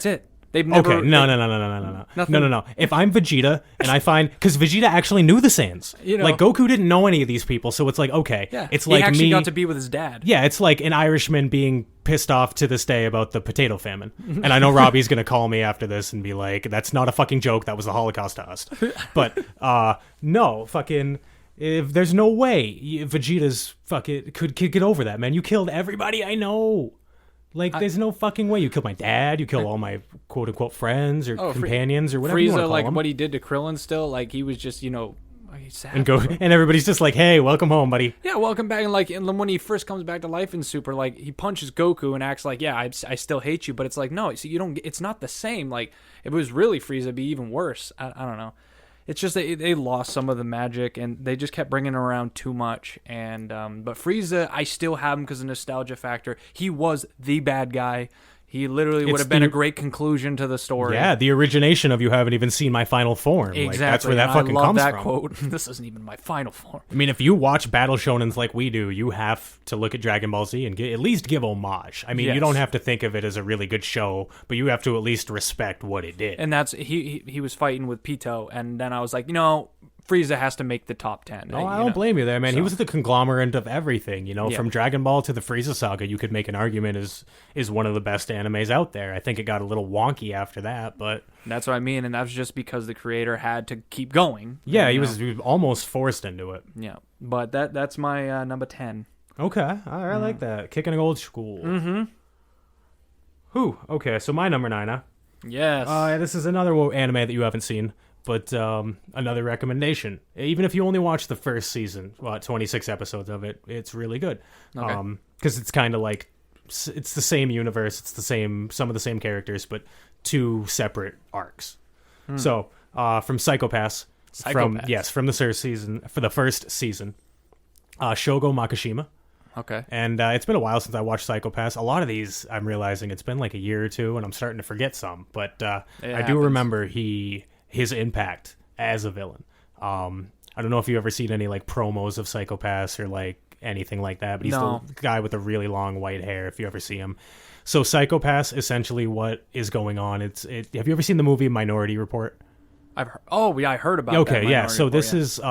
[SPEAKER 1] it. They've
[SPEAKER 2] never.
[SPEAKER 1] Okay,
[SPEAKER 2] no. No. If I'm Vegeta and I find, because Vegeta actually knew the Saiyans, you know, like Goku didn't know any of these people, so it's like, okay,
[SPEAKER 1] yeah,
[SPEAKER 2] it's like
[SPEAKER 1] he actually
[SPEAKER 2] me
[SPEAKER 1] got to be with his dad.
[SPEAKER 2] Yeah, it's like an Irishman being pissed off to this day about the potato famine, and I know Robbie's gonna call me after this and be like, "That's not a fucking joke. That was the Holocaust to us." But no, fucking. If there's no way Vegeta's fucking could get over that, man. You killed everybody I know. Like, there's no fucking way. You killed my dad. You killed all my quote-unquote friends or companions or whatever you want to call them.
[SPEAKER 1] What he did to Krillin still, like, he was just, you know, sad.
[SPEAKER 2] And everybody's just like, hey, welcome home, buddy.
[SPEAKER 1] Yeah, welcome back. And when he first comes back to life in Super, like, he punches Goku and acts like, yeah, I still hate you. But it's like, no, see, it's not the same. Like, if it was really Frieza, it'd be even worse. I don't know. It's just that they lost some of the magic, and they just kept bringing him around too much. And but Frieza, I still have him because of the nostalgia factor. He was the bad guy. He literally would have been a great conclusion to the story.
[SPEAKER 2] Yeah, the origination of you haven't even seen my final form.
[SPEAKER 1] Exactly.
[SPEAKER 2] Like, that's where that fucking comes from.
[SPEAKER 1] I love that quote. This isn't even my final form.
[SPEAKER 2] I mean, if you watch Battle Shonens like we do, you have to look at Dragon Ball Z and at least give homage. I mean, You don't have to think of it as a really good show, but you have to at least respect what it did.
[SPEAKER 1] And that's he was fighting with Pito, and then I was like, you know, Frieza has to make the top 10.
[SPEAKER 2] No, I don't blame you there, man. So, he was the conglomerate of everything, you know, from Dragon Ball to the Frieza saga. You could make an argument is one of the best animes out there. I think it got a little wonky after that, but
[SPEAKER 1] that's what I mean, and that's just because the creator had to keep going.
[SPEAKER 2] Yeah, he was almost forced into it.
[SPEAKER 1] Yeah, but that's my number 10.
[SPEAKER 2] Okay, I like that. Kicking an old school.
[SPEAKER 1] Mm-hmm.
[SPEAKER 2] Whew. Okay, so my number 9, huh?
[SPEAKER 1] Yes.
[SPEAKER 2] This is another anime that you haven't seen. But another recommendation. Even if you only watch the first season, 26 episodes of it, it's really good.
[SPEAKER 1] Okay.
[SPEAKER 2] Because it's kind of like, it's the same universe, it's some of the same characters, but 2 separate arcs. So, from Psycho-Pass. From the first season, Shogo Makishima.
[SPEAKER 1] Okay.
[SPEAKER 2] And it's been a while since I watched Psycho-Pass. A lot of these, I'm realizing it's been like a year or two, and I'm starting to forget some. But I do remember his impact as a villain. I don't know if you've ever seen any like promos of Psycho-Pass or like anything like that, but he's the guy with the really long white hair if you ever see him. So Psycho-Pass, essentially what is going on, have you ever seen the movie Minority Report?
[SPEAKER 1] I've heard, I heard about that.
[SPEAKER 2] Okay, yeah. So this is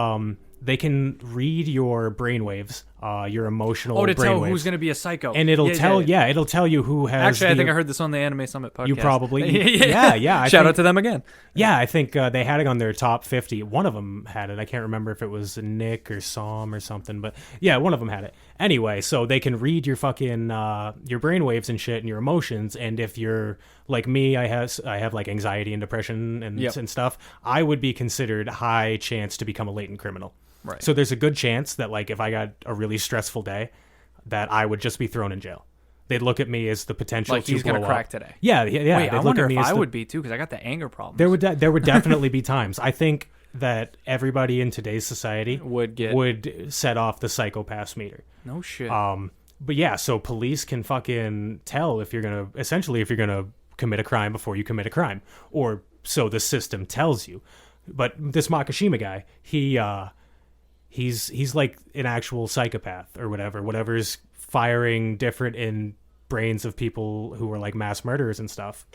[SPEAKER 2] they can read your brainwaves, your emotional brainwaves.
[SPEAKER 1] To tell who's going to be a psycho.
[SPEAKER 2] And it'll it'll tell you who has...
[SPEAKER 1] Actually, I think I heard this on the Anime Summit podcast.
[SPEAKER 2] You probably... yeah.
[SPEAKER 1] Shout out to them again.
[SPEAKER 2] Yeah, I think they had it on their top 50. One of them had it. I can't remember if it was Nick or Som or something, but yeah, one of them had it. Anyway, so they can read your fucking... your brainwaves and shit and your emotions, and if you're like me, I have like anxiety and depression and stuff, I would be considered high chance to become a latent criminal.
[SPEAKER 1] Right.
[SPEAKER 2] So there's a good chance that like if I got a really stressful day, that I would just be thrown in jail. They'd look at me as the potential
[SPEAKER 1] to he's going to crack today.
[SPEAKER 2] Yeah.
[SPEAKER 1] Wait, I wonder if I would be too, because I got the anger problem.
[SPEAKER 2] There would definitely be times. I think that everybody in today's society would set off the Psycho-Pass meter.
[SPEAKER 1] No shit.
[SPEAKER 2] But yeah, so police can fucking tell if you're gonna commit a crime before you commit a crime, or so the system tells you. But this Makishima guy, he's like an actual psychopath or whatever's firing different in brains of people who are like mass murderers and stuff.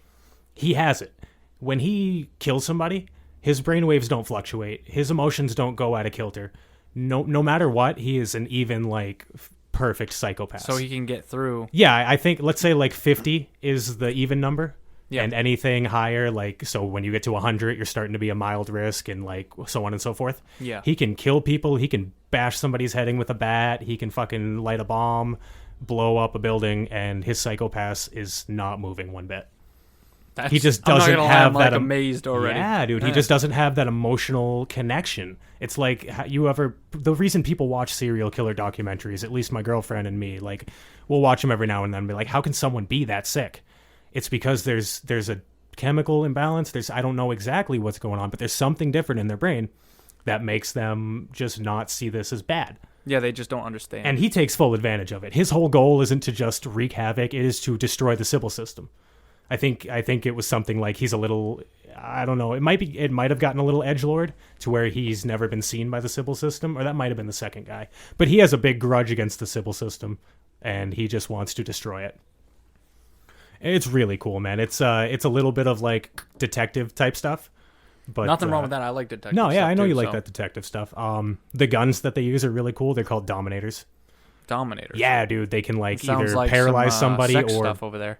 [SPEAKER 2] He has it. When he kills somebody, his brainwaves don't fluctuate. His emotions don't go out of kilter. No matter what, he is an even like perfect psychopath.
[SPEAKER 1] So he can get through.
[SPEAKER 2] Yeah, I think let's say like 50 is the even number.
[SPEAKER 1] Yeah.
[SPEAKER 2] And anything higher, like, so when you get to 100, you're starting to be a mild risk, and like so on and so forth.
[SPEAKER 1] Yeah.
[SPEAKER 2] He can kill people. He can bash somebody's head in with a bat. He can fucking light a bomb, blow up a building, and his psychopath is not moving one bit. He just doesn't have that.
[SPEAKER 1] I'm amazed already.
[SPEAKER 2] Yeah, dude. He just doesn't have that emotional connection. It's like the reason people watch serial killer documentaries, at least my girlfriend and me, like, we'll watch them every now and then and be like, how can someone be that sick? It's because there's a chemical imbalance. I don't know exactly what's going on, but there's something different in their brain that makes them just not see this as bad.
[SPEAKER 1] Yeah, they just don't understand.
[SPEAKER 2] And he takes full advantage of it. His whole goal isn't to just wreak havoc. It is to destroy the civil system. I think it was something like he's a little, I don't know, it might have gotten a little edgelord to where he's never been seen by the civil system, or that might have been the second guy. But he has a big grudge against the civil system, and he just wants to destroy it. It's really cool, man. It's a little bit of like detective type stuff. But
[SPEAKER 1] nothing wrong with that. I like detective
[SPEAKER 2] No, yeah,
[SPEAKER 1] stuff
[SPEAKER 2] I know
[SPEAKER 1] too,
[SPEAKER 2] you like that detective stuff. The guns that they use are really cool. They're called Dominators.
[SPEAKER 1] Dominators.
[SPEAKER 2] Yeah, dude, they can like either
[SPEAKER 1] like
[SPEAKER 2] paralyze somebody
[SPEAKER 1] sex
[SPEAKER 2] or
[SPEAKER 1] stuff over there.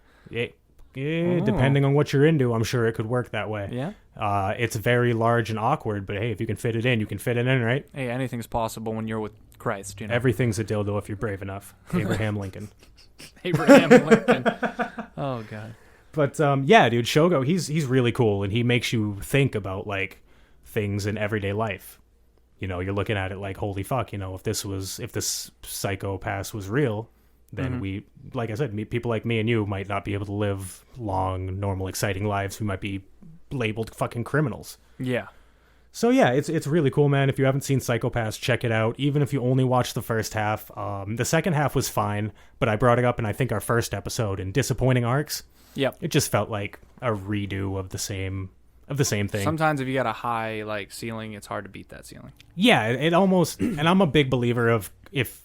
[SPEAKER 2] Depending on what you're into, I'm sure it could work that way.
[SPEAKER 1] Yeah.
[SPEAKER 2] It's very large and awkward, but hey, if you can fit it in, you can fit it in, right?
[SPEAKER 1] Hey, anything's possible when you're with Christ, you know.
[SPEAKER 2] Everything's a dildo if you're brave enough. Abraham Lincoln.
[SPEAKER 1] Abraham Lincoln. Oh god.
[SPEAKER 2] But yeah, dude, Shogo, he's really cool, and he makes you think about like things in everyday life. You know, you're looking at it like, holy fuck, you know, if this psychopath was real, then we, like I said, people like me and you might not be able to live long, normal, exciting lives. We might be labeled fucking criminals.
[SPEAKER 1] Yeah.
[SPEAKER 2] So yeah, it's really cool, man. If you haven't seen Psychopaths, check it out. Even if you only watched the first half, the second half was fine, but I brought it up in I think our first episode in disappointing arcs.
[SPEAKER 1] Yep.
[SPEAKER 2] It just felt like a redo of the same thing.
[SPEAKER 1] Sometimes if you got a high like ceiling, it's hard to beat that ceiling.
[SPEAKER 2] Yeah, it almost, and I'm a big believer of if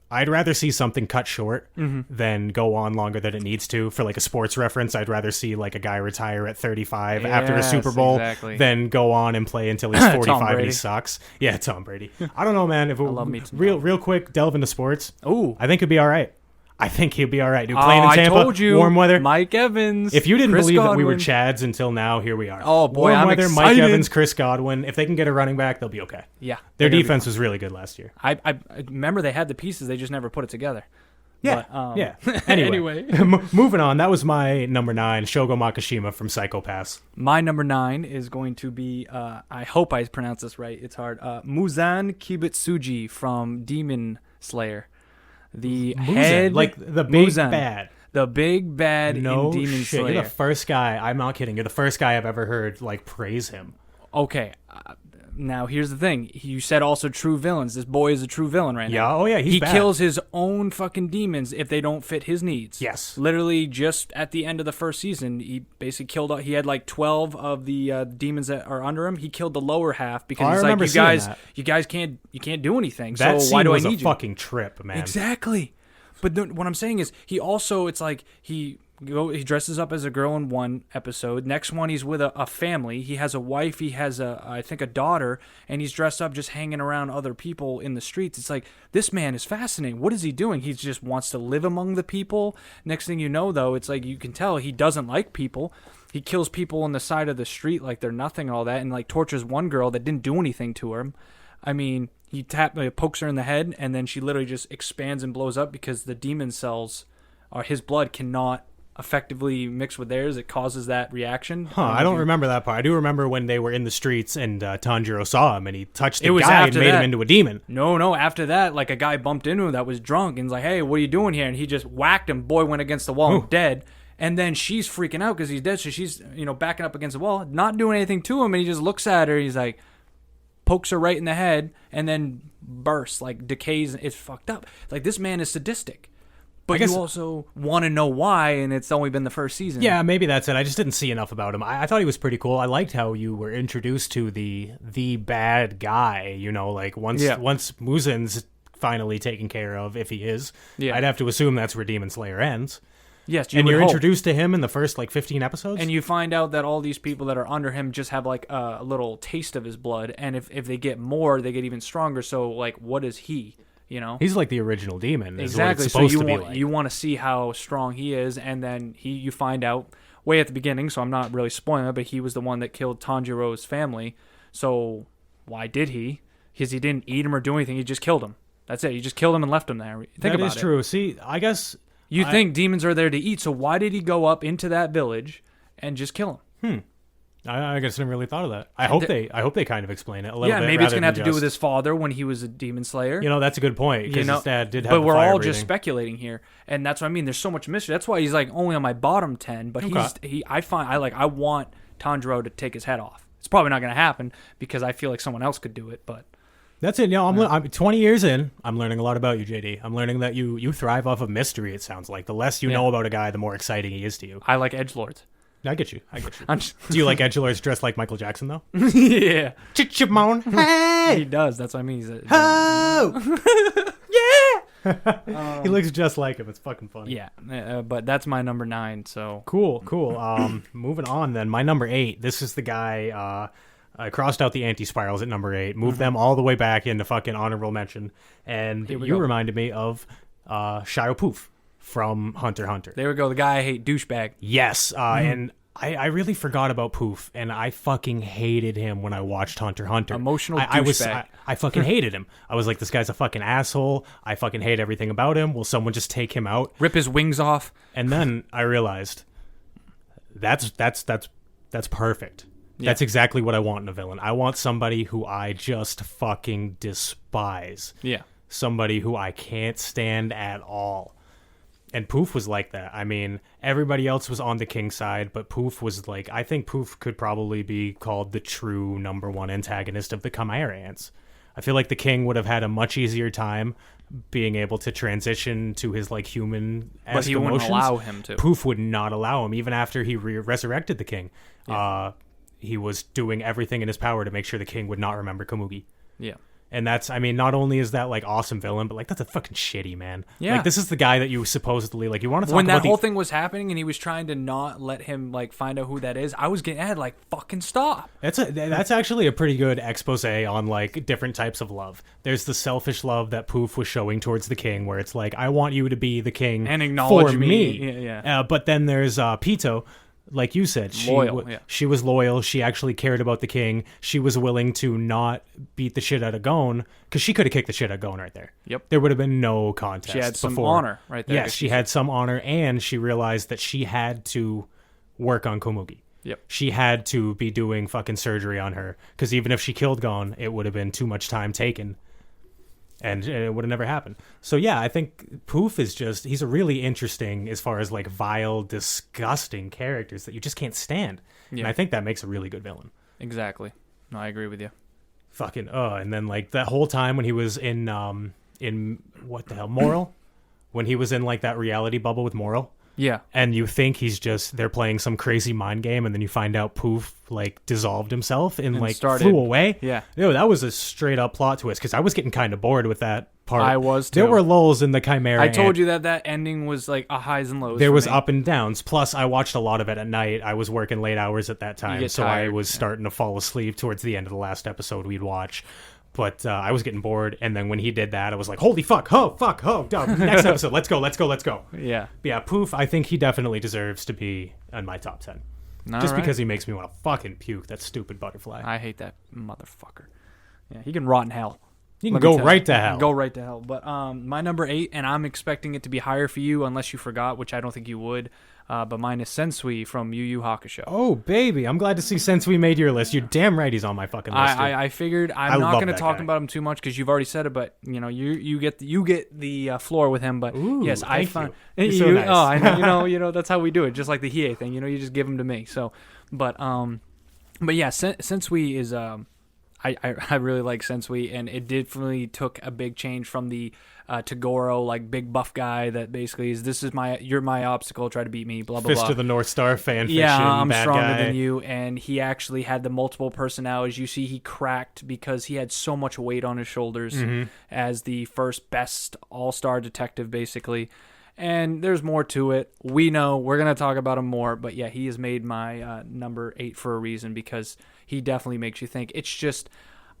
[SPEAKER 2] I'd rather see something cut short than go on longer than it needs to. For like a sports reference, I'd rather see like a guy retire at 35 after a Super Bowl than go on and play until he's 45 and he sucks. Yeah, Tom Brady. I don't know, man. If it, real quick, delve into sports.
[SPEAKER 1] Oh,
[SPEAKER 2] I think it'd be all right. I think he'd be all right, dude. Playing in Tampa,
[SPEAKER 1] I told you,
[SPEAKER 2] warm weather.
[SPEAKER 1] Mike Evans.
[SPEAKER 2] If you didn't
[SPEAKER 1] Chris
[SPEAKER 2] believe
[SPEAKER 1] Godwin.
[SPEAKER 2] that we were Chads until now, here we are.
[SPEAKER 1] Oh boy,
[SPEAKER 2] warm
[SPEAKER 1] I'm
[SPEAKER 2] weather.
[SPEAKER 1] excited.
[SPEAKER 2] Mike Evans, Chris Godwin. If they can get a running back, they'll be okay.
[SPEAKER 1] Yeah,
[SPEAKER 2] their defense was really good last year.
[SPEAKER 1] I remember they had the pieces, they just never put it together.
[SPEAKER 2] Yeah,
[SPEAKER 1] but,
[SPEAKER 2] yeah. Anyway. Moving on. That was my number 9, Shogo Makishima from Psychopaths.
[SPEAKER 1] My number 9 is going to be, I hope I pronounce this right. It's hard. Muzan Kibutsuji from Demon Slayer. The
[SPEAKER 2] Muzan,
[SPEAKER 1] head,
[SPEAKER 2] like the big
[SPEAKER 1] Muzan,
[SPEAKER 2] bad.
[SPEAKER 1] The big bad
[SPEAKER 2] no
[SPEAKER 1] in Demon
[SPEAKER 2] shit.
[SPEAKER 1] Slayer.
[SPEAKER 2] You're the first guy. I'm not kidding. You're the first guy I've ever heard like praise him.
[SPEAKER 1] Okay. Now, here's the thing. You said also true villains. This boy is a true villain right now.
[SPEAKER 2] Yeah, oh yeah,
[SPEAKER 1] he
[SPEAKER 2] bad.
[SPEAKER 1] kills his own fucking demons if they don't fit his needs.
[SPEAKER 2] Yes.
[SPEAKER 1] Literally, just at the end of the first season, he basically killed. He had like 12 of the demons that are under him. He killed the lower half because he's like, you guys can't do anything.
[SPEAKER 2] That
[SPEAKER 1] so why do I need you?
[SPEAKER 2] That was a fucking trip, man.
[SPEAKER 1] Exactly. But what I'm saying is, he also, it's like he dresses up as a girl in one episode. Next one, he's with a family. He has a wife. He has I think a daughter, and he's dressed up just hanging around other people in the streets. It's like, this man is fascinating. What is he doing? He just wants to live among the people. Next thing you know, though, it's like you can tell he doesn't like people. He kills people on the side of the street like they're nothing and all that, and like tortures one girl that didn't do anything to him. I mean, he pokes her in the head, and then she literally just expands and blows up because the demon cells, or his blood, cannot effectively mix with theirs. It causes that reaction.
[SPEAKER 2] I don't remember that part. I do remember when they were in the streets and Tanjiro saw him and he touched the guy and made him into a demon.
[SPEAKER 1] No, after that, like a guy bumped into him that was drunk and was like, hey, what are you doing here? And he just whacked him. Boy went against the wall and dead. And then she's freaking out because he's dead, so she's backing up against the wall, not doing anything to him, and he just looks at her, he's like, pokes her right in the head, and then bursts, like decays. It's fucked up. Like, this man is sadistic. But you also want to know why, and it's only been the first season.
[SPEAKER 2] Yeah, maybe that's it. I just didn't see enough about him. I thought he was pretty cool. I liked how you were introduced to the bad guy. Like once Muzan's finally taken care of, if he is, I'd have to assume that's where Demon Slayer ends.
[SPEAKER 1] Yes,
[SPEAKER 2] you're introduced to him in the first 15 episodes,
[SPEAKER 1] and you find out that all these people that are under him just have like a little taste of his blood, and if they get more, they get even stronger. So like, what is he?
[SPEAKER 2] He's like the original demon.
[SPEAKER 1] Exactly.
[SPEAKER 2] So
[SPEAKER 1] you want to see how strong he is, and then you find out way at the beginning, so I'm not really spoiling it, but he was the one that killed Tanjiro's family. So why did he? Because he didn't eat him or do anything. He just killed him. That's it. He just killed him and left him there. Think about it.
[SPEAKER 2] That is true. See, I guess...
[SPEAKER 1] You think demons are there to eat, so why did he go up into that village and just kill him?
[SPEAKER 2] I guess I never really thought of that. I hope they kind of explain it a little bit.
[SPEAKER 1] Yeah, maybe it's going to have to do with his father when he was a demon slayer.
[SPEAKER 2] That's a good point, because his dad did have
[SPEAKER 1] But
[SPEAKER 2] the
[SPEAKER 1] we're
[SPEAKER 2] fire
[SPEAKER 1] all
[SPEAKER 2] breathing.
[SPEAKER 1] just speculating here, and that's what I mean. There's so much mystery. That's why he's like only on my bottom 10, but I want Tanjiro to take his head off. It's probably not going to happen because I feel like someone else could do it, but...
[SPEAKER 2] That's it. I'm 20 years in. I'm learning a lot about you, JD. I'm learning that you thrive off of mystery, it sounds like. The less you know about a guy, the more exciting he is to you.
[SPEAKER 1] I like edgelords.
[SPEAKER 2] I get you. Do you like edgelords dressed like Michael Jackson, though?
[SPEAKER 1] Yeah.
[SPEAKER 2] Chimon. Hey!
[SPEAKER 1] He does. That's what I mean. He's
[SPEAKER 2] Yeah! He looks just like him. It's fucking funny.
[SPEAKER 1] Yeah. But that's my number 9, so...
[SPEAKER 2] Cool. Moving on, then. My number 8. This is the guy... I crossed out the anti-spirals at number 8, moved them all the way back into fucking honorable mention, and you reminded me of Shio Poof from Hunter x Hunter.
[SPEAKER 1] There we go, the guy I hate, douchebag.
[SPEAKER 2] Yes, and I really forgot about Poof, and I fucking hated him when I watched Hunter x Hunter.
[SPEAKER 1] Emotional douchebag.
[SPEAKER 2] I fucking hated him. I was like, this guy's a fucking asshole. I fucking hate everything about him. Will someone just take him out?
[SPEAKER 1] Rip his wings off?
[SPEAKER 2] And then I realized that's perfect. Yeah. That's exactly what I want in a villain. I want somebody who I just fucking despise.
[SPEAKER 1] Yeah.
[SPEAKER 2] Somebody who I can't stand at all. And Poof was like that. I mean, everybody else was on the king side, but Poof was like... I think Poof could probably be called the true number 1 antagonist of the Chimera Ants. I feel like the king would have had a much easier time being able to transition to his like human-esque
[SPEAKER 1] But he
[SPEAKER 2] emotions.
[SPEAKER 1] wouldn't allow him to.
[SPEAKER 2] Poof would not allow him, even after he resurrected the king. Yeah. He was doing everything in his power to make sure the king would not remember Komugi.
[SPEAKER 1] Yeah.
[SPEAKER 2] And that's, I mean, not only is that, like, awesome villain, but, like, that's a fucking shitty, man.
[SPEAKER 1] Yeah.
[SPEAKER 2] Like, this is the guy that you supposedly, like, you want to talk
[SPEAKER 1] when
[SPEAKER 2] about...
[SPEAKER 1] that whole thing was happening and he was trying to not let him, like, find out who that is, I was getting at, like, fucking stop.
[SPEAKER 2] That's actually a pretty good expose on, like, different types of love. There's the selfish love that Poof was showing towards the king, where it's like, I want you to be the king
[SPEAKER 1] and acknowledge
[SPEAKER 2] for me.
[SPEAKER 1] Yeah.
[SPEAKER 2] But then there's Pito. Like you said, she was loyal. She actually cared about the king. She was willing to not beat the shit out of Gon, because she could have kicked the shit out of Gon right there.
[SPEAKER 1] Yep.
[SPEAKER 2] There would have been no contest.
[SPEAKER 1] She had some honor right there.
[SPEAKER 2] Yes, she had some honor, and she realized that she had to work on Komugi.
[SPEAKER 1] Yep.
[SPEAKER 2] She had to be doing fucking surgery on her, because even if she killed Gon, it would have been too much time taken. And it would have never happened. So yeah, I think Poof is he's a really interesting, as far as like vile, disgusting characters that you just can't stand. Yeah. And I think that makes a really good villain.
[SPEAKER 1] Exactly. No, I agree with you.
[SPEAKER 2] Fucking, and then like that whole time when he was in what the hell, Moral? When he was in like that reality bubble with Moral.
[SPEAKER 1] Yeah.
[SPEAKER 2] And you think they're playing some crazy mind game, and then you find out Poof like dissolved himself and like flew away.
[SPEAKER 1] Yeah.
[SPEAKER 2] That was a straight up plot twist, because I was getting kind of bored with that part.
[SPEAKER 1] I was too.
[SPEAKER 2] There were lulls in the Chimera.
[SPEAKER 1] I told you that ending was like a highs and lows.
[SPEAKER 2] There was up and downs. Plus, I watched a lot of it at night. I was working late hours at that time, so tired. I was starting to fall asleep towards the end of the last episode we'd watch. But I was getting bored, and then when he did that, I was like, holy fuck, next episode, let's go.
[SPEAKER 1] Yeah.
[SPEAKER 2] But yeah, Poof, I think he definitely deserves to be in my top 10. Because he makes me want to fucking puke, that stupid butterfly.
[SPEAKER 1] I hate that motherfucker. Yeah, he can rot in hell.
[SPEAKER 2] He can go right to hell.
[SPEAKER 1] Go right to hell. But my number 8, and I'm expecting it to be higher for you, unless you forgot, which I don't think you would. But mine is Sensui from Yu Yu Hakusho.
[SPEAKER 2] Oh, baby. I'm glad to see Sensui made your list. You're damn right he's on my fucking list.
[SPEAKER 1] I figured I'm not going to talk about him too much, because you've already said it, but you get the floor with him. But
[SPEAKER 2] ooh,
[SPEAKER 1] yes, I find
[SPEAKER 2] you. So nice.
[SPEAKER 1] Oh, I know, that's how we do it, just like the Hiei thing. You just give him to me. So, but yeah, Sensui is I really like Sensui, and it definitely took a big change from the Toguro, like big buff guy that basically is you're my obstacle, try to beat me, blah blah
[SPEAKER 2] Fist
[SPEAKER 1] blah.
[SPEAKER 2] of the North Star fan fiction.
[SPEAKER 1] Yeah, I'm
[SPEAKER 2] bad
[SPEAKER 1] stronger
[SPEAKER 2] guy.
[SPEAKER 1] than you, and he actually had the multiple personalities. You see, he cracked because he had so much weight on his shoulders as the first best all-star detective, basically. And there's more to it. We know we're gonna talk about him more, but yeah, he has made my number 8 for a reason, because he definitely makes you think. It's just,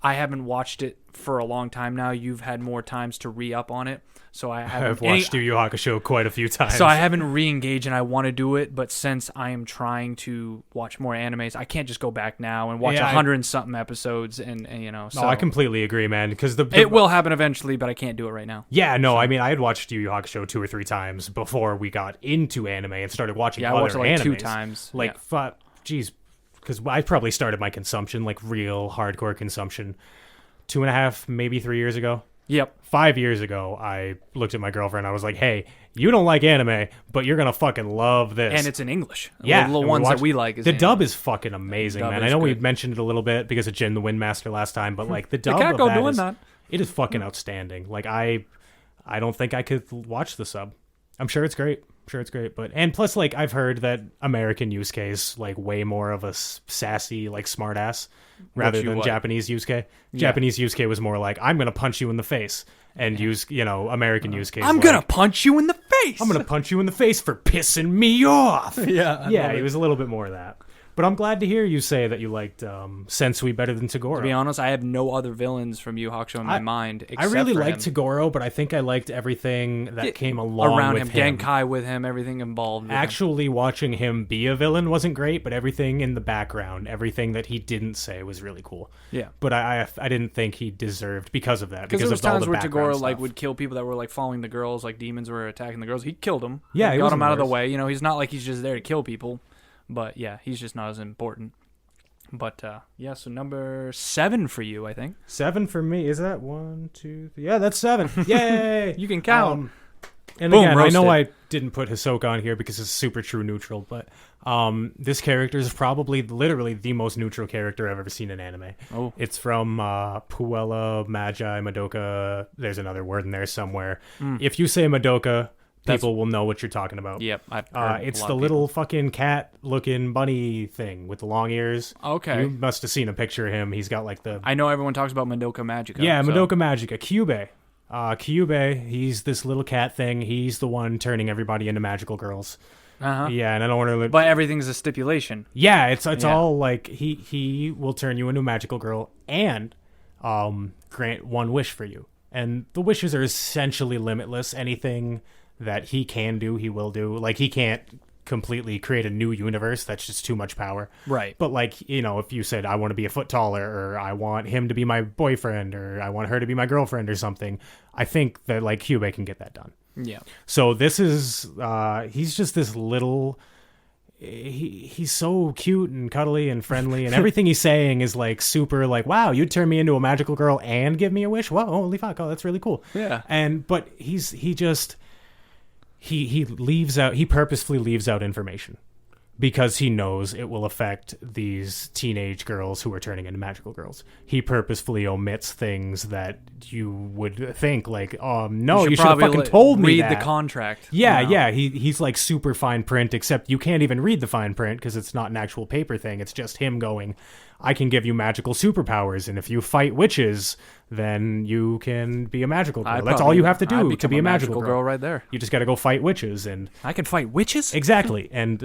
[SPEAKER 1] I haven't watched it for a long time now. You've had more times to re-up on it, so I haven't.
[SPEAKER 2] I've watched Yu Yu Hakusho quite a few times.
[SPEAKER 1] So I haven't re-engaged, and I want to do it, but since I am trying to watch more animes, I can't just go back now and watch 100 and something episodes, and you know. So
[SPEAKER 2] I completely agree, man. Because
[SPEAKER 1] it will happen eventually, but I can't do it right now.
[SPEAKER 2] Yeah, no, I mean, I had watched Yu Yu Hakusho 2 or 3 times before we got into anime and started watching other
[SPEAKER 1] I watched it like
[SPEAKER 2] animes.
[SPEAKER 1] 2 times.
[SPEAKER 2] Like, geez, because I probably started my consumption, like real hardcore consumption, 2.5, maybe 3 years ago.
[SPEAKER 1] Yep.
[SPEAKER 2] 5 years ago, I looked at my girlfriend. I was like, "Hey, you don't like anime, but you're gonna fucking love this."
[SPEAKER 1] And it's in English.
[SPEAKER 2] Yeah,
[SPEAKER 1] the ones that we like.
[SPEAKER 2] The dub is fucking amazing, man. I know we mentioned it a little bit because of Jin the Windmaster last time, but like the dub of that it is fucking outstanding. Like I don't think I could watch the sub. I'm sure it's great. But and plus, like I've heard that American Yusuke is like way more of a sassy, like smartass rather than Japanese Yusuke. Yeah. Japanese Yusuke was more like, I'm gonna punch you in the face, and American Yusuke.
[SPEAKER 1] I'm gonna punch you in the face.
[SPEAKER 2] I'm gonna punch you in the face for pissing me off.
[SPEAKER 1] Yeah,
[SPEAKER 2] he was a little bit more of that. But I'm glad to hear you say that you liked Sensui better than Toguro.
[SPEAKER 1] To be honest, I have no other villains from Yu Yu Hakusho in my mind.
[SPEAKER 2] I really liked Toguro, but I think I liked everything that came along
[SPEAKER 1] around
[SPEAKER 2] with
[SPEAKER 1] him. Genkai with him, everything involved.
[SPEAKER 2] Actually, watching him be a villain wasn't great, but everything in the background, everything that he didn't say was really cool.
[SPEAKER 1] Yeah.
[SPEAKER 2] But I didn't think he deserved because of that.
[SPEAKER 1] Because there was
[SPEAKER 2] of all
[SPEAKER 1] times
[SPEAKER 2] the
[SPEAKER 1] where Toguro
[SPEAKER 2] stuff.
[SPEAKER 1] like would kill people that were like following the girls, like demons were attacking the girls. He killed them.
[SPEAKER 2] Yeah,
[SPEAKER 1] he got them out of the way. You know, he's not like he's just there to kill people. But yeah, he's just not as important. But so number 7 for you, I think.
[SPEAKER 2] 7 for me. Is that 1, 2, 3? Yeah, that's 7. Yay!
[SPEAKER 1] You can count.
[SPEAKER 2] And
[SPEAKER 1] Boom,
[SPEAKER 2] again,
[SPEAKER 1] roasted.
[SPEAKER 2] I know I didn't put Hisoka on here because it's super true neutral, but this character is probably literally the most neutral character I've ever seen in anime.
[SPEAKER 1] Oh.
[SPEAKER 2] It's from Puella, Magi, Madoka. There's another word in there somewhere. If you say Madoka, people will know what you're talking about.
[SPEAKER 1] Yep. I've heard
[SPEAKER 2] it's
[SPEAKER 1] a lot
[SPEAKER 2] the
[SPEAKER 1] of
[SPEAKER 2] little fucking cat-looking bunny thing with the long ears.
[SPEAKER 1] Okay.
[SPEAKER 2] You must have seen a picture of him. He's got like the...
[SPEAKER 1] I know everyone talks about Madoka Magica.
[SPEAKER 2] Yeah, Madoka Magica. Kyubey. Kyubey, he's this little cat thing. He's the one turning everybody into magical girls.
[SPEAKER 1] Uh-huh.
[SPEAKER 2] Yeah, and I don't want to...
[SPEAKER 1] But everything's a stipulation.
[SPEAKER 2] Yeah, it's all like he will turn you into a magical girl and grant one wish for you. And the wishes are essentially limitless. Anything that he can do, he will do. Like, he can't completely create a new universe. That's just too much power.
[SPEAKER 1] Right.
[SPEAKER 2] But, like, you know, if you said, I want to be a foot taller, or I want him to be my boyfriend, or I want her to be my girlfriend or something, I think that, like, Kyubey can get that done.
[SPEAKER 1] Yeah.
[SPEAKER 2] So this is, he's just this little... He's so cute and cuddly and friendly, and everything he's saying is like super like, wow, you'd turn me into a magical girl and give me a wish? Wow, holy fuck, oh, that's really cool.
[SPEAKER 1] Yeah.
[SPEAKER 2] But he purposefully leaves out information because he knows it will affect these teenage girls who are turning into magical girls. He purposefully omits things that you would think like, no, you should have fucking told me that.
[SPEAKER 1] Read the contract.
[SPEAKER 2] Yeah. He's like super fine print, except you can't even read the fine print because it's not an actual paper thing. It's just him going, I can give you magical superpowers, and if you fight witches, then you can be a magical girl. That's all you have to do to be a magical girl
[SPEAKER 1] right there.
[SPEAKER 2] You just got to go fight witches, and
[SPEAKER 1] I can fight witches?
[SPEAKER 2] Exactly. And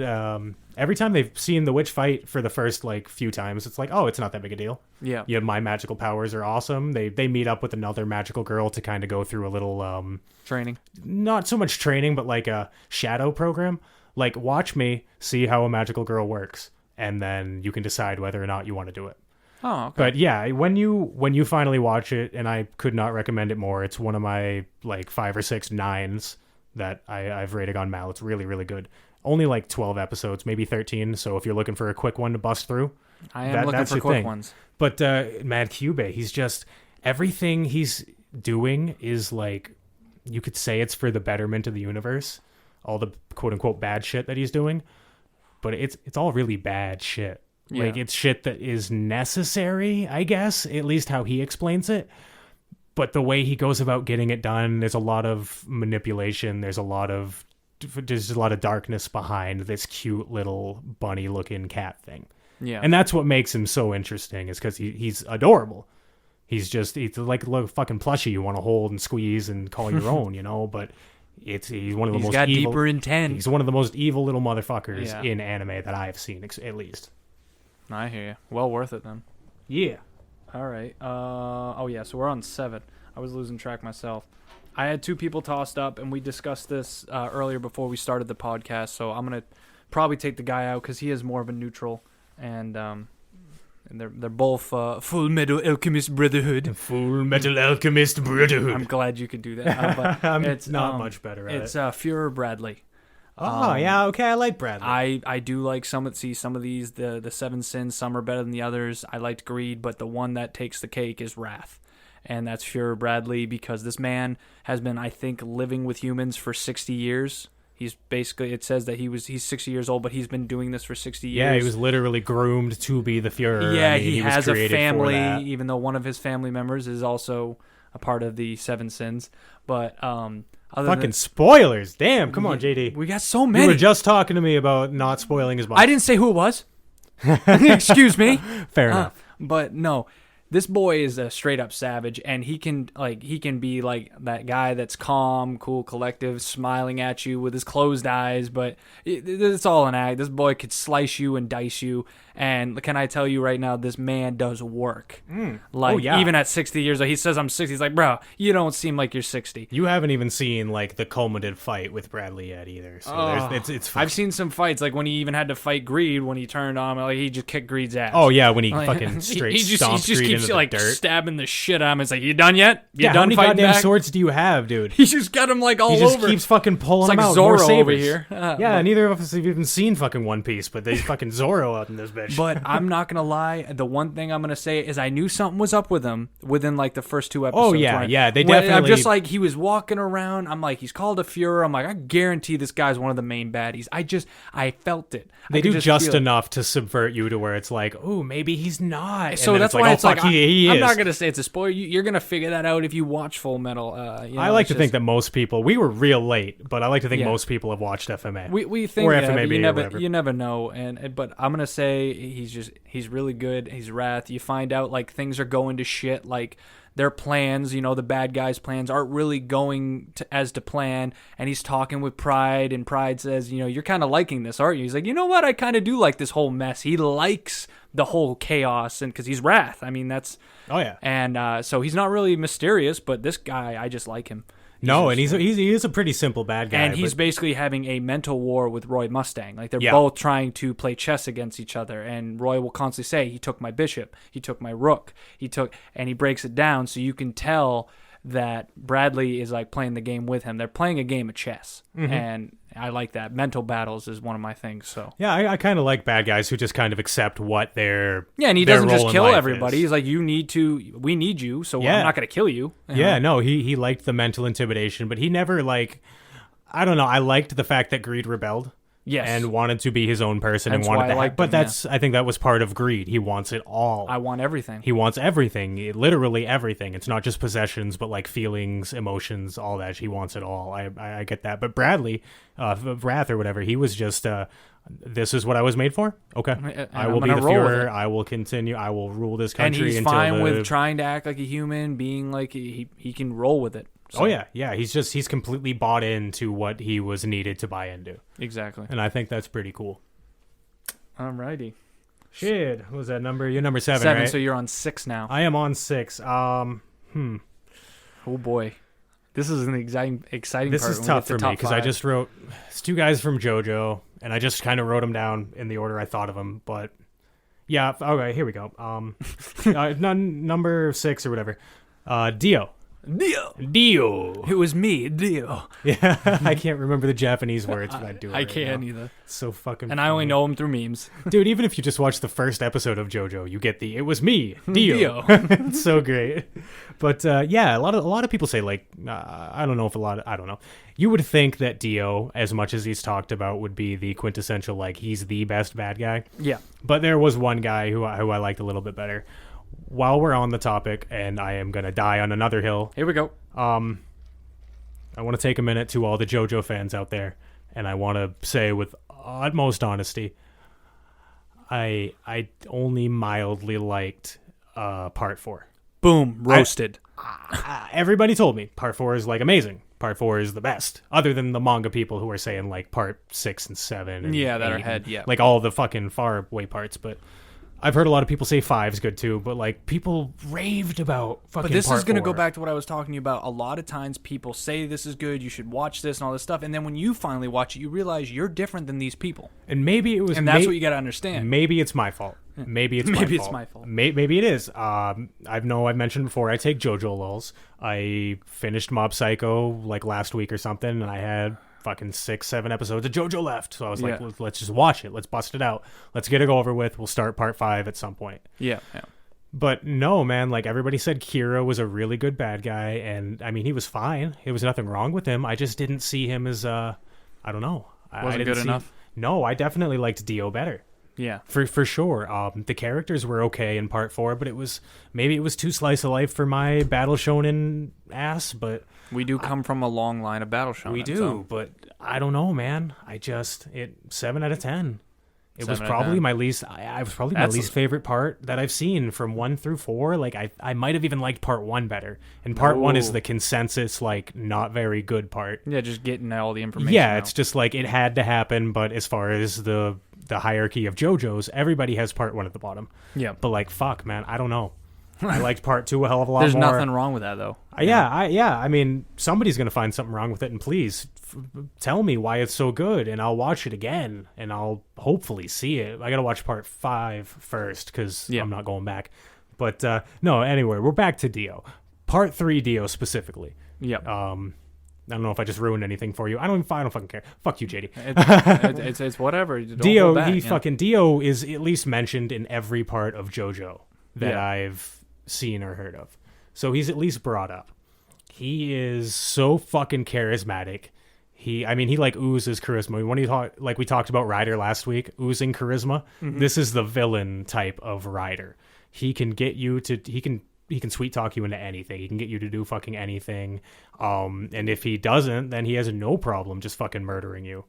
[SPEAKER 2] every time they've seen the witch fight for the first like few times, it's like, oh, it's not that big a deal.
[SPEAKER 1] Yeah.
[SPEAKER 2] My magical powers are awesome. They meet up with another magical girl to kind of go through a little
[SPEAKER 1] training.
[SPEAKER 2] Not so much training, but like a shadow program. Like, watch me see how a magical girl works, and then you can decide whether or not you want to do it.
[SPEAKER 1] Oh, okay.
[SPEAKER 2] But yeah, when you finally watch it, and I could not recommend it more, it's one of my like 5 or 6 9s that I've rated on Mal. It's really, really good. Only like 12 episodes, maybe 13. So if you're looking for a quick one to bust through,
[SPEAKER 1] I am looking for quick ones.
[SPEAKER 2] But Mad Kyubey, he's just, everything he's doing is like, you could say it's for the betterment of the universe. All the quote unquote bad shit that he's doing, but it's all really bad shit. Yeah. Like, it's shit that is necessary, I guess, at least how he explains it. But the way he goes about getting it done, there's a lot of manipulation. There's a lot of darkness behind this cute little bunny-looking cat thing.
[SPEAKER 1] Yeah,
[SPEAKER 2] and that's what makes him so interesting, is because he's adorable. He's like a little fucking plushie you want to hold and squeeze and call your own, you know. But he's one of the most evil. He's got deeper intent. He's one of the most evil little motherfuckers in anime that I have seen, at least.
[SPEAKER 1] I hear you. Well worth it then.
[SPEAKER 2] Yeah.
[SPEAKER 1] All right. Oh yeah. So we're on 7. I was losing track myself. I had 2 people tossed up, and we discussed this earlier before we started the podcast. So I'm gonna probably take the guy out because he is more of a neutral, and they're both Full Metal Alchemist Brotherhood.
[SPEAKER 2] Full Metal Alchemist Brotherhood.
[SPEAKER 1] I'm glad you could do that. But
[SPEAKER 2] it's not much better at
[SPEAKER 1] it's
[SPEAKER 2] it.
[SPEAKER 1] Führer Bradley.
[SPEAKER 2] Yeah, okay, I like Bradley.
[SPEAKER 1] I do like some of these. The 7 sins, some are better than the others. I liked Greed, but the one that takes the cake is Wrath. And that's Führer Bradley, because this man has been, I think, living with humans for 60 years. He's basically, it says that he's 60 years old, but he's been doing this for 60 years.
[SPEAKER 2] Yeah, he was literally groomed to be the Führer.
[SPEAKER 1] Yeah,
[SPEAKER 2] I mean,
[SPEAKER 1] he has a family,
[SPEAKER 2] for
[SPEAKER 1] even though one of his family members is also a part of the 7 sins. But
[SPEAKER 2] fucking spoilers. Damn, come on, JD.
[SPEAKER 1] We got so many.
[SPEAKER 2] You were just talking to me about not spoiling his body.
[SPEAKER 1] I didn't say who it was. Excuse me.
[SPEAKER 2] Fair enough.
[SPEAKER 1] But no, this boy is a straight up savage, and he can be like that guy that's calm, cool, collective, smiling at you with his closed eyes, but it's all an act. This boy could slice you and dice you, and can I tell you right now, this man does work. Even at 60 years old, he says I'm 60. He's like, bro, you don't seem like you're 60.
[SPEAKER 2] You haven't even seen like the culminative fight with Bradley yet either. So it's
[SPEAKER 1] I've seen some fights, like when he even had to fight Greed when he turned on him, like he just kicked Greed's ass.
[SPEAKER 2] Oh yeah, when he fucking straight stomps Greed
[SPEAKER 1] keeps
[SPEAKER 2] into
[SPEAKER 1] like
[SPEAKER 2] the dirt.
[SPEAKER 1] stabbing the shit out of him. It's like, you done yet? You
[SPEAKER 2] How
[SPEAKER 1] done
[SPEAKER 2] many
[SPEAKER 1] fighting
[SPEAKER 2] goddamn
[SPEAKER 1] back?
[SPEAKER 2] swords do you have, dude?
[SPEAKER 1] He's just got him like all over.
[SPEAKER 2] He just keeps fucking pulling
[SPEAKER 1] it's
[SPEAKER 2] them
[SPEAKER 1] like
[SPEAKER 2] out. More
[SPEAKER 1] Zorro
[SPEAKER 2] sabers.
[SPEAKER 1] over here.
[SPEAKER 2] Yeah, neither of us have even seen fucking One Piece, but they fucking Zorro out in this bitch.
[SPEAKER 1] But I'm not gonna lie. The one thing I'm gonna say is I knew something was up with him within like the first 2 episodes.
[SPEAKER 2] Oh yeah, they definitely.
[SPEAKER 1] I'm just like, he was walking around. I'm like, he's called a Führer. I'm like, I guarantee this guy's one of the main baddies. I felt it.
[SPEAKER 2] They do just enough to subvert you to where it's like, oh, maybe he's not.
[SPEAKER 1] So that's why it's like,
[SPEAKER 2] he is.
[SPEAKER 1] I'm not gonna say it's a spoiler. You're gonna figure that out if you watch Full Metal.
[SPEAKER 2] I like to think that most people. We were real late, but I like to think most people have watched FMA.
[SPEAKER 1] We think,
[SPEAKER 2] or
[SPEAKER 1] yeah,
[SPEAKER 2] FMA.
[SPEAKER 1] you never know. But I'm gonna say he's really good. He's Wrath. You find out like things are going to shit. Like their plans, the bad guys' plans aren't really going as to plan. And he's talking with Pride, and Pride says, you're kind of liking this, aren't you? He's like, you know what? I kind of do like this whole mess. He likes the whole chaos, and because he's Wrath. I mean, that's.
[SPEAKER 2] Oh yeah.
[SPEAKER 1] And so he's not really mysterious, but this guy, I just like him.
[SPEAKER 2] He is a pretty simple bad guy.
[SPEAKER 1] And he's basically having a mental war with Roy Mustang. Like, they're both trying to play chess against each other. And Roy will constantly say, he took my bishop, he took my rook, and he breaks it down so you can tell that Bradley is like playing the game with him. They're playing a game of chess. And I like that. Mental battles is one of my things. So
[SPEAKER 2] yeah, I kind of like bad guys who just kind of accept what their
[SPEAKER 1] and he doesn't just kill everybody. He's like, we need you, so I'm not going to kill you.
[SPEAKER 2] Yeah, no, he liked the mental intimidation, but he never I don't know. I liked the fact that Greed rebelled.
[SPEAKER 1] Yes.
[SPEAKER 2] And wanted to be his own person.
[SPEAKER 1] That's
[SPEAKER 2] and wanted
[SPEAKER 1] why I like
[SPEAKER 2] but
[SPEAKER 1] them,
[SPEAKER 2] I think that was part of Greed. He wants it all.
[SPEAKER 1] I want everything.
[SPEAKER 2] He wants everything, literally everything. It's not just possessions, but like feelings, emotions, all that. He wants it all. I get that. But Bradley, Wrath or whatever, he was just, this is what I was made for. Okay, I will be the Führer. I will continue. I will rule this country.
[SPEAKER 1] And he's fine with trying to act like a human, being like he can roll with it. So.
[SPEAKER 2] Oh yeah. He's completely bought into what he was needed to buy into.
[SPEAKER 1] Exactly.
[SPEAKER 2] And I think that's pretty cool.
[SPEAKER 1] Alrighty.
[SPEAKER 2] Shit. What was that number? You're number 7, right?
[SPEAKER 1] So you're on 6 now.
[SPEAKER 2] I am on 6.
[SPEAKER 1] Oh boy. This is an exciting
[SPEAKER 2] This
[SPEAKER 1] part.
[SPEAKER 2] Is tough for me because I just wrote it's 2 guys from JoJo, and I just kind of wrote them down in the order I thought of them. But yeah, okay, here we go. Number 6 or whatever. Dio.
[SPEAKER 1] It was me, Dio.
[SPEAKER 2] Yeah, I can't remember the Japanese words, but I do.
[SPEAKER 1] I can't either.
[SPEAKER 2] It's so fucking.
[SPEAKER 1] And funny. I only know them through memes,
[SPEAKER 2] dude. Even if you just watch the first episode of JoJo, you get it was me, Dio. It's so great. But yeah, a lot of people say I don't know if I don't know. You would think that Dio, as much as he's talked about, would be the quintessential he's the best bad guy.
[SPEAKER 1] Yeah.
[SPEAKER 2] But there was one guy who I liked a little bit better. While we're on the topic, and I am going to die on another hill.
[SPEAKER 1] Here we go.
[SPEAKER 2] I want to take a minute to all the JoJo fans out there, and I want to say with utmost honesty, I only mildly liked Part 4.
[SPEAKER 1] Boom, roasted.
[SPEAKER 2] Everybody told me Part 4 is amazing. Part 4 is the best, other than the manga people who are saying Part 6 and 7. And
[SPEAKER 1] that
[SPEAKER 2] 8
[SPEAKER 1] are ahead, yeah.
[SPEAKER 2] All the fucking far away parts, but... I've heard a lot of people say 5's good too, but like people raved about fucking.
[SPEAKER 1] But this
[SPEAKER 2] part
[SPEAKER 1] is going to
[SPEAKER 2] 4.
[SPEAKER 1] go back to what I was talking to you about. A lot of times people say this is good, you should watch this and all this stuff, and then when you finally watch it, you realize you're different than these people.
[SPEAKER 2] And maybe it was,
[SPEAKER 1] and that's what you got to understand.
[SPEAKER 2] Maybe it's my fault. Maybe it's my fault. Maybe it is. I mentioned before I take JoJo lulls. I finished Mob Psycho like last week or something, and I had fucking 6-7 episodes of JoJo left. So I was like, let's just watch it. Let's bust it out. Let's get it over with. We'll start part 5 at some point.
[SPEAKER 1] Yeah.
[SPEAKER 2] But no, man, like everybody said Kira was a really good bad guy, and I mean, he was fine. There was nothing wrong with him. I just didn't see him as I don't know.
[SPEAKER 1] Wasn't good enough?
[SPEAKER 2] No, I definitely liked Dio better.
[SPEAKER 1] Yeah.
[SPEAKER 2] For sure. The characters were okay in part 4, but it was too slice of life for my battle shonen ass, but
[SPEAKER 1] we do come from a long line of battle shonen.
[SPEAKER 2] We do, but I don't know, man. 7 out of 10. It was probably my least favorite part that I've seen from 1 through 4. Like I might have even liked part 1 better. And part 1 is the consensus, like, not very good part.
[SPEAKER 1] Yeah, just getting all the information.
[SPEAKER 2] Yeah, it's just like it had to happen, but as far as the hierarchy of JoJo's, everybody has part 1 at the bottom.
[SPEAKER 1] Yeah.
[SPEAKER 2] But like, fuck, man, I don't know. I liked part 2 a hell of a lot
[SPEAKER 1] There's
[SPEAKER 2] more.
[SPEAKER 1] nothing wrong with that, though.
[SPEAKER 2] I mean, somebody's gonna find something wrong with it, and please tell me why it's so good, and I'll watch it again, and I'll hopefully see it. I gotta watch part 5 first because I'm not going back. But no, anyway, we're back to Dio. Part 3 Dio specifically.
[SPEAKER 1] Yep.
[SPEAKER 2] I don't know if I just ruined anything for you. I don't fucking care. Fuck you, JD.
[SPEAKER 1] It's whatever.
[SPEAKER 2] Dio, Dio is at least mentioned in every part of JoJo that I've seen or heard of. So he's at least brought up. He is so fucking charismatic. He like oozes charisma. When we talked about Ryder last week, oozing charisma. Mm-hmm. This is the villain type of Ryder. He can get you to. He can sweet talk you into anything. He can get you to do fucking anything. And if he doesn't, then he has no problem just fucking murdering you.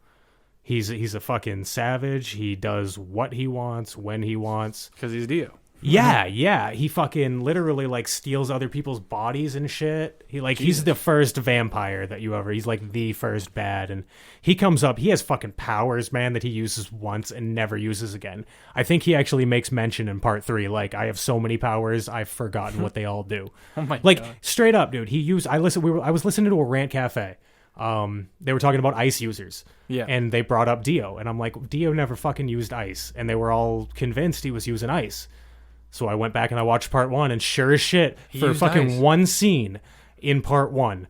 [SPEAKER 2] He's a fucking savage. He does what he wants when he wants.
[SPEAKER 1] Because he's Dio.
[SPEAKER 2] Yeah. He fucking literally like steals other people's bodies and shit. He's the first vampire that you ever. He's like the first bad, and he comes up. He has fucking powers, man, that he uses once and never uses again. I think he actually makes mention in part 3. Like, I have so many powers, I've forgotten what they all do.
[SPEAKER 1] Oh my god!
[SPEAKER 2] Straight up, dude. I was listening to a rant cafe. They were talking about ice users.
[SPEAKER 1] Yeah.
[SPEAKER 2] And they brought up Dio, and I'm like, Dio never fucking used ice, and they were all convinced he was using ice. So I went back and I watched part 1, and sure as shit, for fucking one scene in part 1,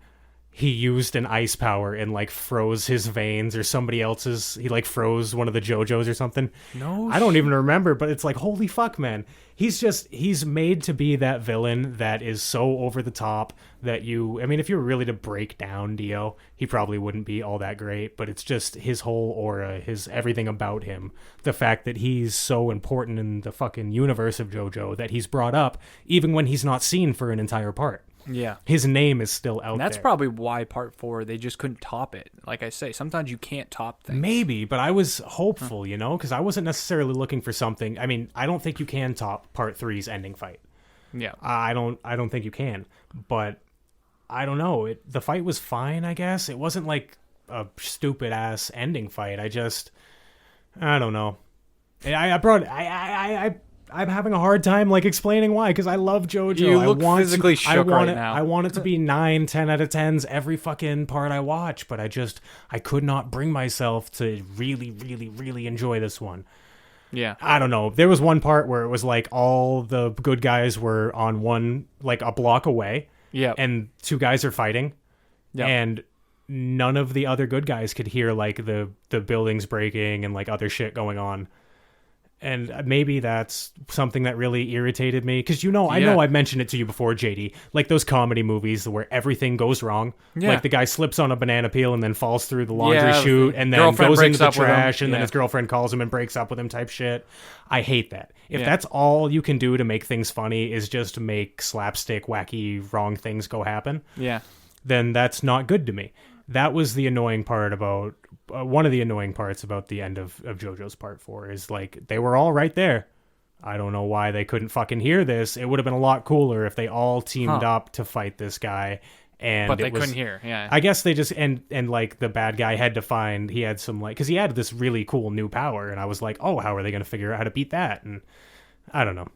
[SPEAKER 2] he used an ice power and like froze his veins, or somebody else's. He like froze one of the JoJo's or something.
[SPEAKER 1] No,
[SPEAKER 2] I don't even remember, but it's like, holy fuck, man. He's made to be that villain that is so over the top that if you were really to break down Dio, he probably wouldn't be all that great, but it's just his whole aura, his everything about him. The fact that he's so important in the fucking universe of JoJo that he's brought up even when he's not seen for an entire part.
[SPEAKER 1] Yeah.
[SPEAKER 2] His name is still out there.
[SPEAKER 1] That's probably why part 4, they just couldn't top it. Like I say, sometimes you can't top things.
[SPEAKER 2] Maybe, but I was hopeful, because I wasn't necessarily looking for something. I mean, I don't think you can top part 3's ending fight.
[SPEAKER 1] Yeah.
[SPEAKER 2] I don't think you can. But I don't know. The fight was fine, I guess. It wasn't like a stupid ass ending fight. I don't know. I'm having a hard time like explaining why, because I love JoJo.
[SPEAKER 1] You look physically shook right now.
[SPEAKER 2] I want it to be 9, 10 out of 10s every fucking part I watch, but I could not bring myself to really, really, really enjoy this one.
[SPEAKER 1] Yeah.
[SPEAKER 2] I don't know. There was one part where it was like all the good guys were on one, like a block away.
[SPEAKER 1] Yeah.
[SPEAKER 2] And 2 guys are fighting.
[SPEAKER 1] Yeah.
[SPEAKER 2] And none of the other good guys could hear like the buildings breaking and like other shit going on. And maybe that's something that really irritated me. Because, I know I've mentioned it to you before, JD. Like those comedy movies where everything goes wrong. Yeah. Like the guy slips on a banana peel and then falls through the laundry chute and then goes into the trash and then his girlfriend calls him and breaks up with him type shit. I hate that. If that's all you can do to make things funny is just make slapstick, wacky, wrong things go happen, then that's not good to me. That was the annoying part about... one of the annoying parts about the end of JoJo's part 4 is like they were all right there. I don't know why they couldn't fucking hear this. It would have been a lot cooler if they all teamed up to fight this guy. But
[SPEAKER 1] they couldn't hear. Yeah,
[SPEAKER 2] I guess they just and like the bad guy had to find. He had some like because he had this really cool new power, and I was like, oh, how are they going to figure out how to beat that? And I don't know.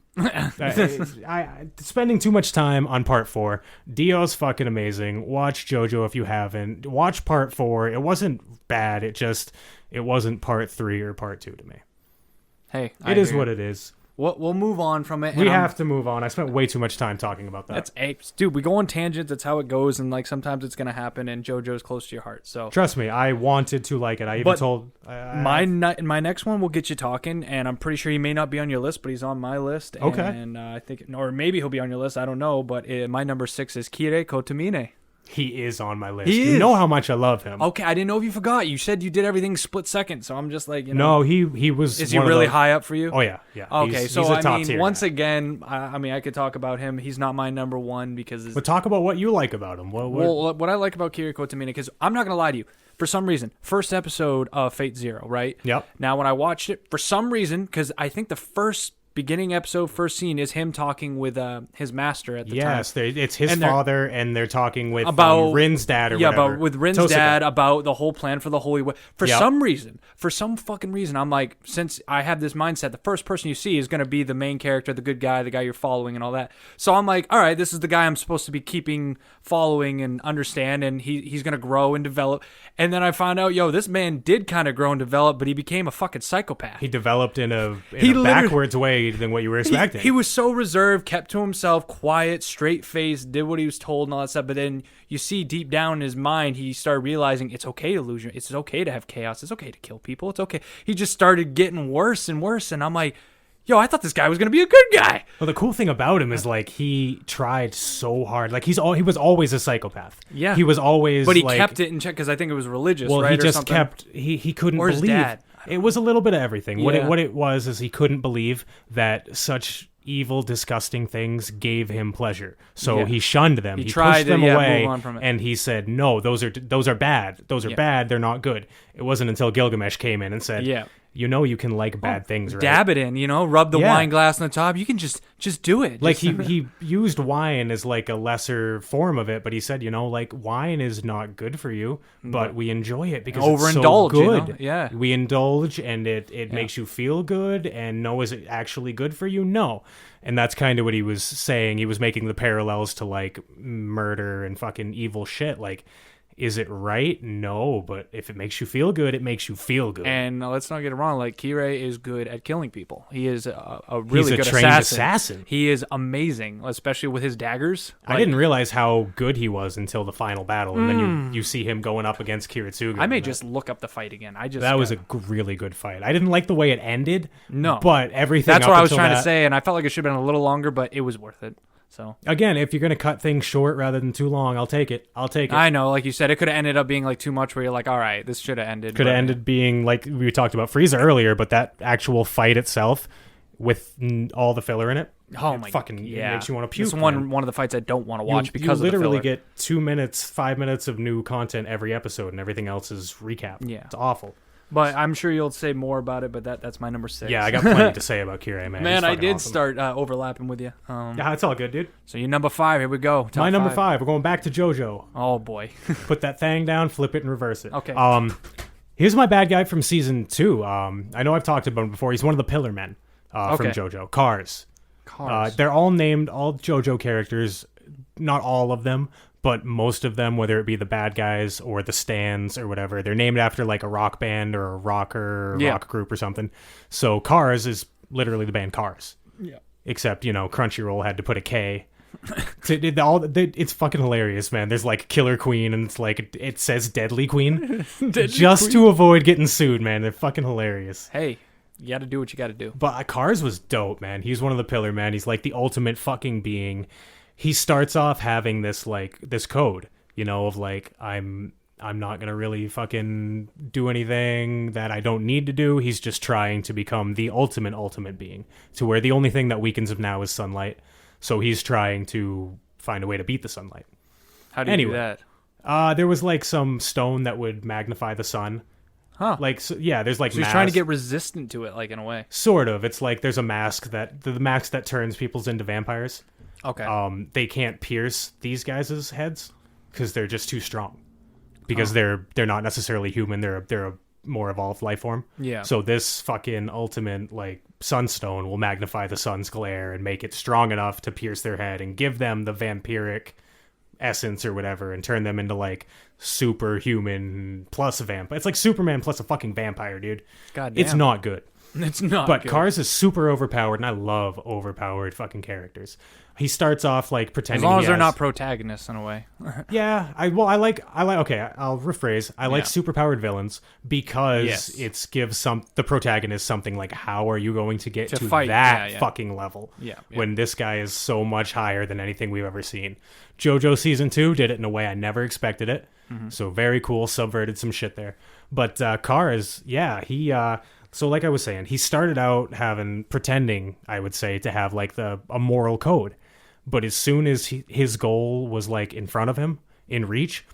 [SPEAKER 2] Spending too much time on part 4. Dio's fucking amazing. Watch JoJo if you haven't. Watch part 4. It wasn't bad. It wasn't part 3 or part 2 to me.
[SPEAKER 1] Hey,
[SPEAKER 2] it is what it is.
[SPEAKER 1] We'll move on from it.
[SPEAKER 2] We have to move on. I spent way too much time talking about that.
[SPEAKER 1] That's apes. Dude, we go on tangents. That's how it goes. And like sometimes it's going to happen. And JoJo's close to your heart. So
[SPEAKER 2] trust me, I wanted to like it. I even told...
[SPEAKER 1] my next one will get you talking. And I'm pretty sure he may not be on your list, but he's on my list.
[SPEAKER 2] Okay.
[SPEAKER 1] And I think... Or maybe he'll be on your list. I don't know. But my number 6 is Kirei Kotomine.
[SPEAKER 2] He is on my list. You know how much I love him.
[SPEAKER 1] Okay, I didn't know if you forgot. You said you did everything split second, so I'm just like, you know.
[SPEAKER 2] No, he was.
[SPEAKER 1] Is he really high up for you?
[SPEAKER 2] Oh yeah.
[SPEAKER 1] Okay,
[SPEAKER 2] he's
[SPEAKER 1] so
[SPEAKER 2] a top
[SPEAKER 1] I mean,
[SPEAKER 2] tier
[SPEAKER 1] once
[SPEAKER 2] guy.
[SPEAKER 1] again, I could talk about him. He's not my number 1 because.
[SPEAKER 2] But talk about what you like about him.
[SPEAKER 1] What I like about Kirei Kotomine, because I'm not gonna lie to you. For some reason, first episode of Fate Zero, right?
[SPEAKER 2] Yep.
[SPEAKER 1] Now, when I watched it, for some reason, because I think the first beginning episode, first scene is him talking with his master at the time.
[SPEAKER 2] Yes, it's his father, and they're talking with
[SPEAKER 1] about
[SPEAKER 2] Rin's dad or whatever.
[SPEAKER 1] But with Rin's dad about the whole plan for the Holy Way. For some fucking reason, I'm like, since I have this mindset, the first person you see is going to be the main character, the good guy, the guy you're following and all that. So I'm like, all right, this is the guy I'm supposed to be following and understand, and he's going to grow and develop. And then I found out, this man did kind of grow and develop, but he became a fucking psychopath.
[SPEAKER 2] He developed in a backwards way than what you were expecting.
[SPEAKER 1] He was so reserved, kept to himself, quiet, straight-faced, did what he was told and all that stuff. But then you see deep down in his mind, he started realizing it's okay to lose. It's okay to have chaos. It's okay to kill people. It's okay. He just started getting worse and worse. And I'm like, I thought this guy was going to be a good guy.
[SPEAKER 2] Well, the cool thing about him is like he tried so hard. Like he was always a psychopath.
[SPEAKER 1] Yeah,
[SPEAKER 2] he was always.
[SPEAKER 1] But he kept it in check because I think it was religious.
[SPEAKER 2] Well,
[SPEAKER 1] right?
[SPEAKER 2] he just
[SPEAKER 1] something.
[SPEAKER 2] kept. He couldn't
[SPEAKER 1] or his
[SPEAKER 2] believe.
[SPEAKER 1] Dad.
[SPEAKER 2] It was a little bit of everything.
[SPEAKER 1] Yeah.
[SPEAKER 2] What it was is he couldn't believe that such evil, disgusting things gave him pleasure. So he shunned them. He
[SPEAKER 1] tried
[SPEAKER 2] pushed them
[SPEAKER 1] to
[SPEAKER 2] away,
[SPEAKER 1] move on from it.
[SPEAKER 2] and he said, "No, those are bad. Those are bad. They're not good." It wasn't until Gilgamesh came in and said, you can like bad things, right?
[SPEAKER 1] Dab it in, rub the wine glass on the top. You can just do it.
[SPEAKER 2] Like he used wine as like a lesser form of it, but he said, like wine is not good for you, but we enjoy it because it's so good.
[SPEAKER 1] Yeah.
[SPEAKER 2] We indulge and it makes you feel good, and no, is it actually good for you? No. And that's kind of what he was saying. He was making the parallels to like murder and fucking evil shit. Like, is it right? No, but if it makes you feel good, it makes you feel good.
[SPEAKER 1] And let's not get it wrong. Like, Kirei is good at killing people. He is a really good
[SPEAKER 2] trained assassin.
[SPEAKER 1] He is amazing, especially with his daggers.
[SPEAKER 2] I didn't realize how good he was until the final battle, and then you see him going up against Kiritsugu.
[SPEAKER 1] I may just look up the fight again.
[SPEAKER 2] That was a really good fight. I didn't like the way it ended.
[SPEAKER 1] No,
[SPEAKER 2] but everything.
[SPEAKER 1] That's what I was trying to say, and I felt like it should have been a little longer, but it was worth it. So
[SPEAKER 2] again, if you're gonna cut things short rather than too long, I'll take it.
[SPEAKER 1] I know, like you said, it could have ended up being like too much. Where you're like, all right, this should have ended.
[SPEAKER 2] Could have ended being like we talked about Frieza earlier, but that actual fight itself with all the filler in it.
[SPEAKER 1] Oh my
[SPEAKER 2] fucking
[SPEAKER 1] God.
[SPEAKER 2] It makes you want to puke.
[SPEAKER 1] It's one of the fights I don't want to watch because
[SPEAKER 2] you literally
[SPEAKER 1] of the filler.
[SPEAKER 2] get 2 minutes, 5 minutes of new content every episode, and everything else is recap.
[SPEAKER 1] Yeah,
[SPEAKER 2] it's awful.
[SPEAKER 1] But I'm sure you'll say more about it. But that's my number 6.
[SPEAKER 2] Yeah, I got plenty to say about Kirei, man.
[SPEAKER 1] Man, I did
[SPEAKER 2] awesome.
[SPEAKER 1] start overlapping with you.
[SPEAKER 2] Yeah, it's all good, dude.
[SPEAKER 1] So you're number 5. Here we go. Top
[SPEAKER 2] My number 5. We're going back to JoJo.
[SPEAKER 1] Oh boy.
[SPEAKER 2] Put that thing down, flip it, and reverse it.
[SPEAKER 1] Okay.
[SPEAKER 2] Here's my bad guy from season 2. I know I've talked about him before. He's one of the Pillar Men from JoJo. Cars. They're all named, all JoJo characters. Not all of them, but most of them, whether it be the bad guys or the stands or whatever, they're named after like a rock band or a rocker or rock group or something. So Cars is literally the band Cars.
[SPEAKER 1] Yeah.
[SPEAKER 2] Except, Crunchyroll had to put a K. It's fucking hilarious, man. There's like Killer Queen, and it's like it says Deadly Queen to avoid getting sued, man. They're fucking hilarious.
[SPEAKER 1] Hey, you got to do what you got to do.
[SPEAKER 2] But Cars was dope, man. He's one of the Pillar Men. He's like the ultimate fucking being. He starts off having this code, of like I'm not gonna really fucking do anything that I don't need to do. He's just trying to become the ultimate being, to where the only thing that weakens him now is sunlight. So he's trying to find a way to beat the sunlight.
[SPEAKER 1] How do you do that?
[SPEAKER 2] There was like some stone that would magnify the sun.
[SPEAKER 1] Huh.
[SPEAKER 2] Like, so, yeah, there's like
[SPEAKER 1] so he's
[SPEAKER 2] mask.
[SPEAKER 1] trying to get resistant to it, like in a way.
[SPEAKER 2] Sort of. It's like there's a mask the mask that turns people's into vampires.
[SPEAKER 1] Okay.
[SPEAKER 2] They can't pierce these guys' heads because they're just too strong. Because they're not necessarily human. They're a more evolved life form.
[SPEAKER 1] Yeah.
[SPEAKER 2] So this fucking ultimate like sunstone will magnify the sun's glare and make it strong enough to pierce their head and give them the vampiric essence or whatever and turn them into like superhuman plus a vampire. It's like Superman plus a fucking vampire, dude.
[SPEAKER 1] God damn.
[SPEAKER 2] It's not good.
[SPEAKER 1] It's not
[SPEAKER 2] But
[SPEAKER 1] good.
[SPEAKER 2] Kars is super overpowered, and I love overpowered fucking characters. He starts off like pretending
[SPEAKER 1] as long
[SPEAKER 2] he
[SPEAKER 1] as they're
[SPEAKER 2] has-
[SPEAKER 1] not protagonists in a way.
[SPEAKER 2] Yeah, I like okay, I'll rephrase. I like superpowered villains because it gives the protagonist something like, how are you going to get to
[SPEAKER 1] fight.
[SPEAKER 2] that
[SPEAKER 1] Yeah.
[SPEAKER 2] fucking level?
[SPEAKER 1] Yeah.
[SPEAKER 2] When this guy is so much higher than anything we've ever seen. JoJo season 2 did it in a way I never expected it. So very cool, subverted some shit there. But Kars, yeah, he so like I was saying, he started out pretending, I would say, to have like a moral code. But as soon as his goal was like in front of him, in reach,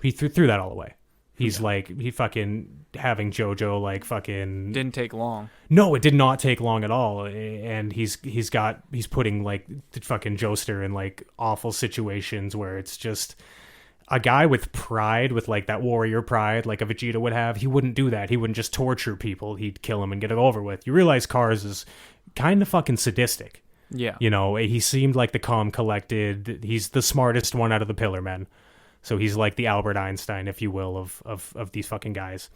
[SPEAKER 2] he threw that all away. He's like, he fucking having JoJo like fucking...
[SPEAKER 1] Didn't take long.
[SPEAKER 2] No, it did not take long at all. And he's putting like the fucking Joestar in like awful situations where it's just... A guy with pride, with like that warrior pride, like a Vegeta would have, he wouldn't do that. He wouldn't just torture people. He'd kill them and get it over with. You realize Kars is kind of fucking sadistic.
[SPEAKER 1] Yeah.
[SPEAKER 2] You know, he seemed like the calm, collected. He's the smartest one out of the Pillar Men. So he's like the Albert Einstein, if you will, of these fucking guys.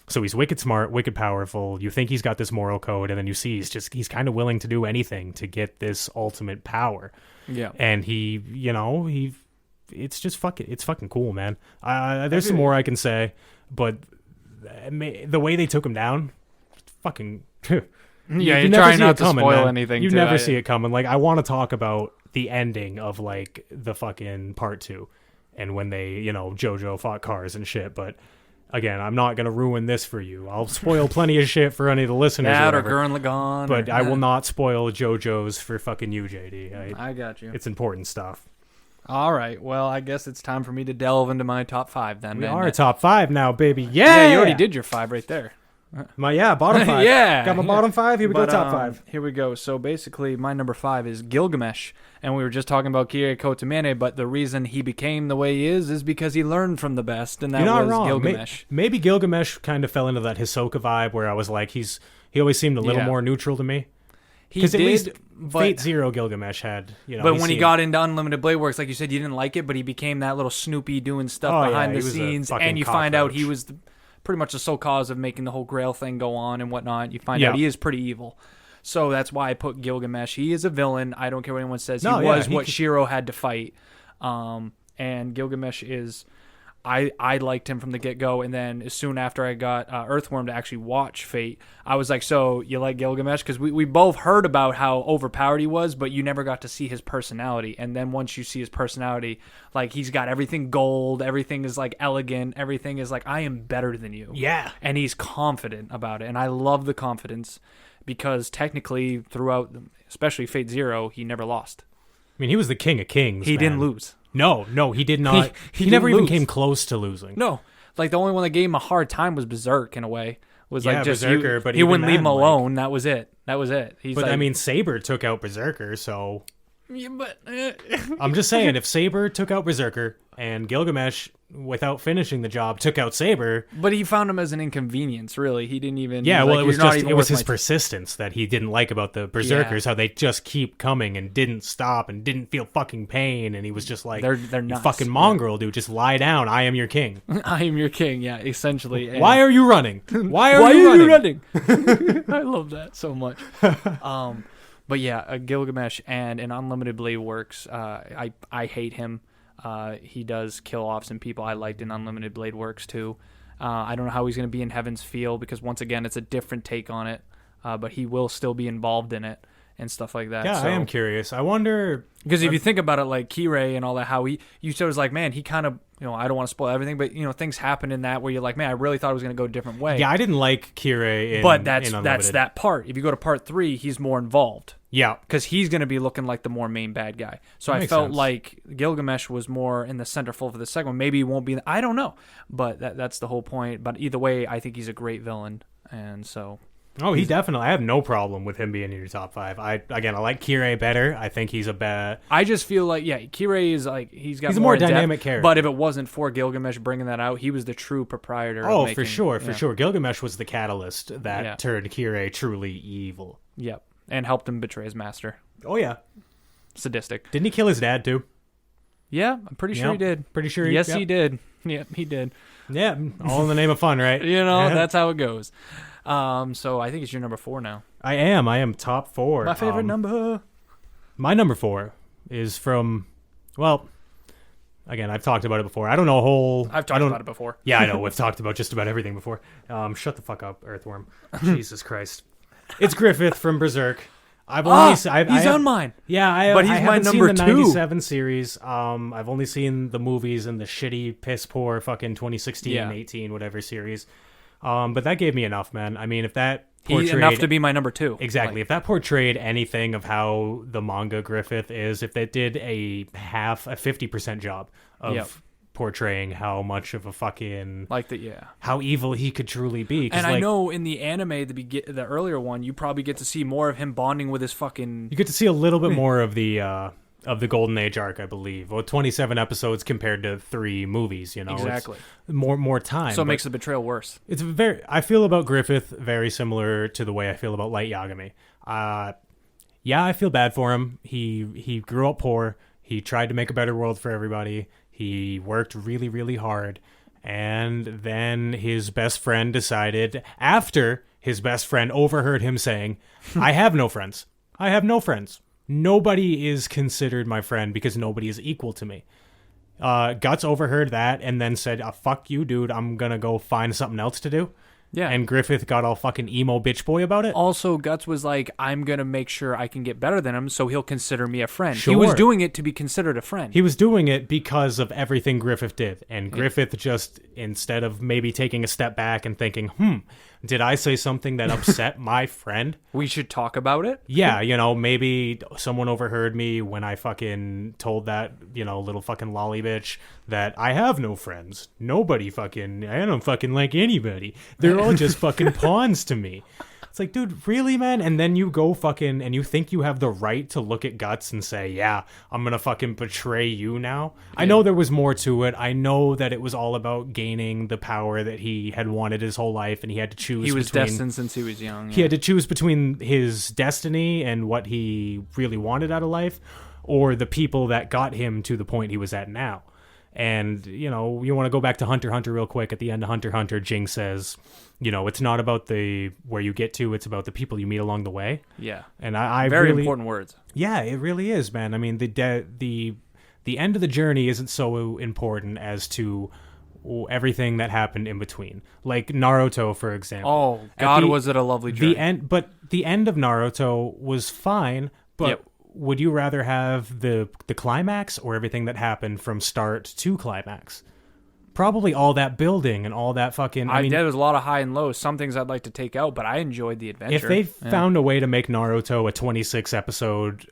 [SPEAKER 2] So he's wicked smart, wicked powerful. You think he's got this moral code, and then you see he's kind of willing to do anything to get this ultimate power.
[SPEAKER 1] Yeah.
[SPEAKER 2] And it's just fucking cool, man. There's some more I can say, but the way they took him down, fucking...
[SPEAKER 1] Yeah,
[SPEAKER 2] you
[SPEAKER 1] you're
[SPEAKER 2] never
[SPEAKER 1] trying
[SPEAKER 2] see
[SPEAKER 1] not
[SPEAKER 2] it
[SPEAKER 1] to
[SPEAKER 2] coming,
[SPEAKER 1] spoil
[SPEAKER 2] man.
[SPEAKER 1] anything.
[SPEAKER 2] You never see it coming. Like, I want to talk about the ending of, like, the fucking part 2, and when they, JoJo fought Kars and shit, but... Again, I'm not going to ruin this for you. I'll spoil plenty of shit for any of the listeners.
[SPEAKER 1] That or Gurren Lagann.
[SPEAKER 2] But I will not spoil JoJo's for fucking you, JD.
[SPEAKER 1] I got you.
[SPEAKER 2] It's important stuff.
[SPEAKER 1] All right. Well, I guess it's time for me to delve into my top 5 then.
[SPEAKER 2] We
[SPEAKER 1] isn't
[SPEAKER 2] are
[SPEAKER 1] it?
[SPEAKER 2] top 5 now, baby.
[SPEAKER 1] Yeah, you already did your 5 right there.
[SPEAKER 2] Bottom 5.
[SPEAKER 1] Yeah.
[SPEAKER 2] Got my bottom 5. Here we go, top 5.
[SPEAKER 1] Here we go. So basically, my number 5 is Gilgamesh. And we were just talking about Kirei Kotomane, but the reason he became the way he is because he learned from the best, and that
[SPEAKER 2] You're not
[SPEAKER 1] was
[SPEAKER 2] wrong.
[SPEAKER 1] Gilgamesh.
[SPEAKER 2] Maybe Gilgamesh kind of fell into that Hisoka vibe where I was like, he always seemed a little more neutral to me. Because at least Fate Zero Gilgamesh had,
[SPEAKER 1] But when he got into Unlimited Blade Works, like you said, you didn't like it, but he became that little Snoopy doing stuff behind the scenes, and you find out he was pretty much the sole cause of making the whole Grail thing go on and whatnot. You find out he is pretty evil. So that's why I put Gilgamesh. He is a villain. I don't care what anyone says. He was what Shiro had to fight. And Gilgamesh is... I liked him from the get-go, and then as soon after I got Earthworm to actually watch Fate, I was like, so you like Gilgamesh? Because we both heard about how overpowered he was, but you never got to see his personality. And then once you see his personality, like, he's got everything gold, everything is, like, elegant, everything is like, I am better than you.
[SPEAKER 2] Yeah.
[SPEAKER 1] And he's confident about it, and I love the confidence, because technically throughout, especially Fate Zero, he never lost.
[SPEAKER 2] I mean, he was the king of kings.
[SPEAKER 1] He didn't lose.
[SPEAKER 2] No, he did not. He never even came close to losing.
[SPEAKER 1] No, like the only one that gave him a hard time was Berserk in a way. Was like just
[SPEAKER 2] Berserker, but
[SPEAKER 1] he wouldn't leave him
[SPEAKER 2] then,
[SPEAKER 1] alone. That was it. He's
[SPEAKER 2] but
[SPEAKER 1] like,
[SPEAKER 2] I mean, Saber took out Berserker, so
[SPEAKER 1] yeah, but
[SPEAKER 2] I'm just saying, if Saber took out Berserker and Gilgamesh, without finishing the job, took out Saber,
[SPEAKER 1] but he found him as an inconvenience. Really, he didn't even.
[SPEAKER 2] Yeah, well,
[SPEAKER 1] like,
[SPEAKER 2] it was his persistence that he didn't like about the Berserkers, how they just keep coming and didn't stop and didn't feel fucking pain, and he was just like,
[SPEAKER 1] they're
[SPEAKER 2] you
[SPEAKER 1] nuts.
[SPEAKER 2] fucking mongrel, dude, just lie down. I am your king.
[SPEAKER 1] I am your king. Yeah, essentially. And
[SPEAKER 2] why are you running? Why are you running?
[SPEAKER 1] I love that so much. But yeah, Gilgamesh and in Unlimited Blade Works, I hate him. He does kill off some people I liked in Unlimited Blade Works too. I don't know how he's going to be in Heaven's Feel, because once again, it's a different take on it. But he will still be involved in it and stuff like that.
[SPEAKER 2] Yeah,
[SPEAKER 1] so,
[SPEAKER 2] I am curious. I wonder,
[SPEAKER 1] because if you think about it, like Kirei and all that, how you said it was like, man, he kind of, I don't want to spoil everything, but things happen in that where you're like, man, I really thought it was going to go a different way.
[SPEAKER 2] Yeah, I didn't like Kirei
[SPEAKER 1] but that's that part. If you go to part 3, he's more involved.
[SPEAKER 2] Yeah,
[SPEAKER 1] because he's going to be looking like the more main bad guy. So I felt like Gilgamesh was more in the centerfold for the second one. Maybe he won't be. I don't know, but that's the whole point. But either way, I think he's a great villain, and so.
[SPEAKER 2] Oh, he definitely. I have no problem with him being in your top 5. I like Kirei better. I think he's a bad.
[SPEAKER 1] I just feel like Kirei is like he's
[SPEAKER 2] a more dynamic character.
[SPEAKER 1] But if it wasn't for Gilgamesh bringing that out, he was the true proprietor.
[SPEAKER 2] Oh, for sure. Gilgamesh was the catalyst that turned Kirei truly evil.
[SPEAKER 1] Yep. And helped him betray his master.
[SPEAKER 2] Oh yeah.
[SPEAKER 1] Sadistic.
[SPEAKER 2] Didn't he kill his dad too?
[SPEAKER 1] Yeah, I'm pretty sure he did.
[SPEAKER 2] Pretty sure.
[SPEAKER 1] Yes, he did. Yeah, he did.
[SPEAKER 2] Yeah, all in the name of fun, right?
[SPEAKER 1] That's how it goes. So I think it's your number 4 now.
[SPEAKER 2] I am top 4.
[SPEAKER 1] My favorite number.
[SPEAKER 2] My number 4 is from, well, again, I've talked about it before. I don't know a whole...
[SPEAKER 1] I've talked about it before.
[SPEAKER 2] Yeah, I know. We've talked about just about everything before. Shut the fuck up, Earthworm. Jesus Christ. It's Griffith from Berserk. I've only
[SPEAKER 1] he's on mine.
[SPEAKER 2] Yeah,
[SPEAKER 1] but he's
[SPEAKER 2] I
[SPEAKER 1] my
[SPEAKER 2] haven't
[SPEAKER 1] number
[SPEAKER 2] seen the
[SPEAKER 1] 2.
[SPEAKER 2] 97 series. I've only seen the movies and the shitty, piss poor fucking 2016, 18, whatever series. But that gave me enough, man. I mean, if that portrayed...
[SPEAKER 1] enough to be my number 2.
[SPEAKER 2] Exactly. If that portrayed anything of how the manga Griffith is, if it did a 50% job of portraying how much of a fucking... how evil he could truly be.
[SPEAKER 1] And I know in the anime, the earlier one, you probably get to see more of him bonding with his fucking...
[SPEAKER 2] You get to see a little bit more of the Golden Age arc, I believe. Well, 27 episodes compared to 3 movies, you know.
[SPEAKER 1] Exactly.
[SPEAKER 2] It's more time.
[SPEAKER 1] So it makes the betrayal worse.
[SPEAKER 2] I feel about Griffith very similar to the way I feel about Light Yagami. Yeah, I feel bad for him. He grew up poor. He tried to make a better world for everybody. He worked really, really hard. And then his best friend decided, after his best friend overheard him saying, I have no friends. I have no friends. Nobody is considered my friend because nobody is equal to me. Guts overheard that and then said, fuck you, dude. I'm going to go find something else to do. Yeah. And Griffith got all fucking emo bitch boy about it.
[SPEAKER 1] Also, Guts was like, I'm going to make sure I can get better than him so he'll consider me a friend.
[SPEAKER 2] Sure.
[SPEAKER 1] He was doing it to be considered a friend.
[SPEAKER 2] He was doing it because of everything Griffith did. And Griffith just, instead of maybe taking a step back and thinking, did I say something that upset my friend?
[SPEAKER 1] We should talk about it?
[SPEAKER 2] Yeah, maybe someone overheard me when I fucking told that, little fucking lolly bitch that I have no friends. Nobody fucking, I don't fucking like anybody. They're all just fucking pawns to me. It's like, dude, really, man? And then you go fucking, and you think you have the right to look at Guts and say, yeah, I'm gonna fucking betray you now? Yeah. I know there was more to it. I know that it was all about gaining the power that he had wanted his whole life, and he had to choose.
[SPEAKER 1] He was destined since he was young.
[SPEAKER 2] He had to choose between his destiny and what he really wanted out of life, or the people that got him to the point he was at now. And, you want to go back to Hunter x Hunter real quick. At the end of Hunter x Hunter, Jing says, it's not about where you get to, it's about the people you meet along the way.
[SPEAKER 1] Yeah.
[SPEAKER 2] And I
[SPEAKER 1] very
[SPEAKER 2] really,
[SPEAKER 1] important words.
[SPEAKER 2] Yeah, it really is, man. I mean, the end of the journey isn't so important as to everything that happened in between. Like Naruto, for example.
[SPEAKER 1] Oh, God, was it a lovely journey.
[SPEAKER 2] The end of Naruto was fine, but... Yep. Would you rather have the climax or everything that happened from start to climax? Probably all that building and all that fucking... I mean,
[SPEAKER 1] there was a lot of high and lows. Some things I'd like to take out, but I enjoyed the adventure.
[SPEAKER 2] If they found a way to make Naruto a 26-episode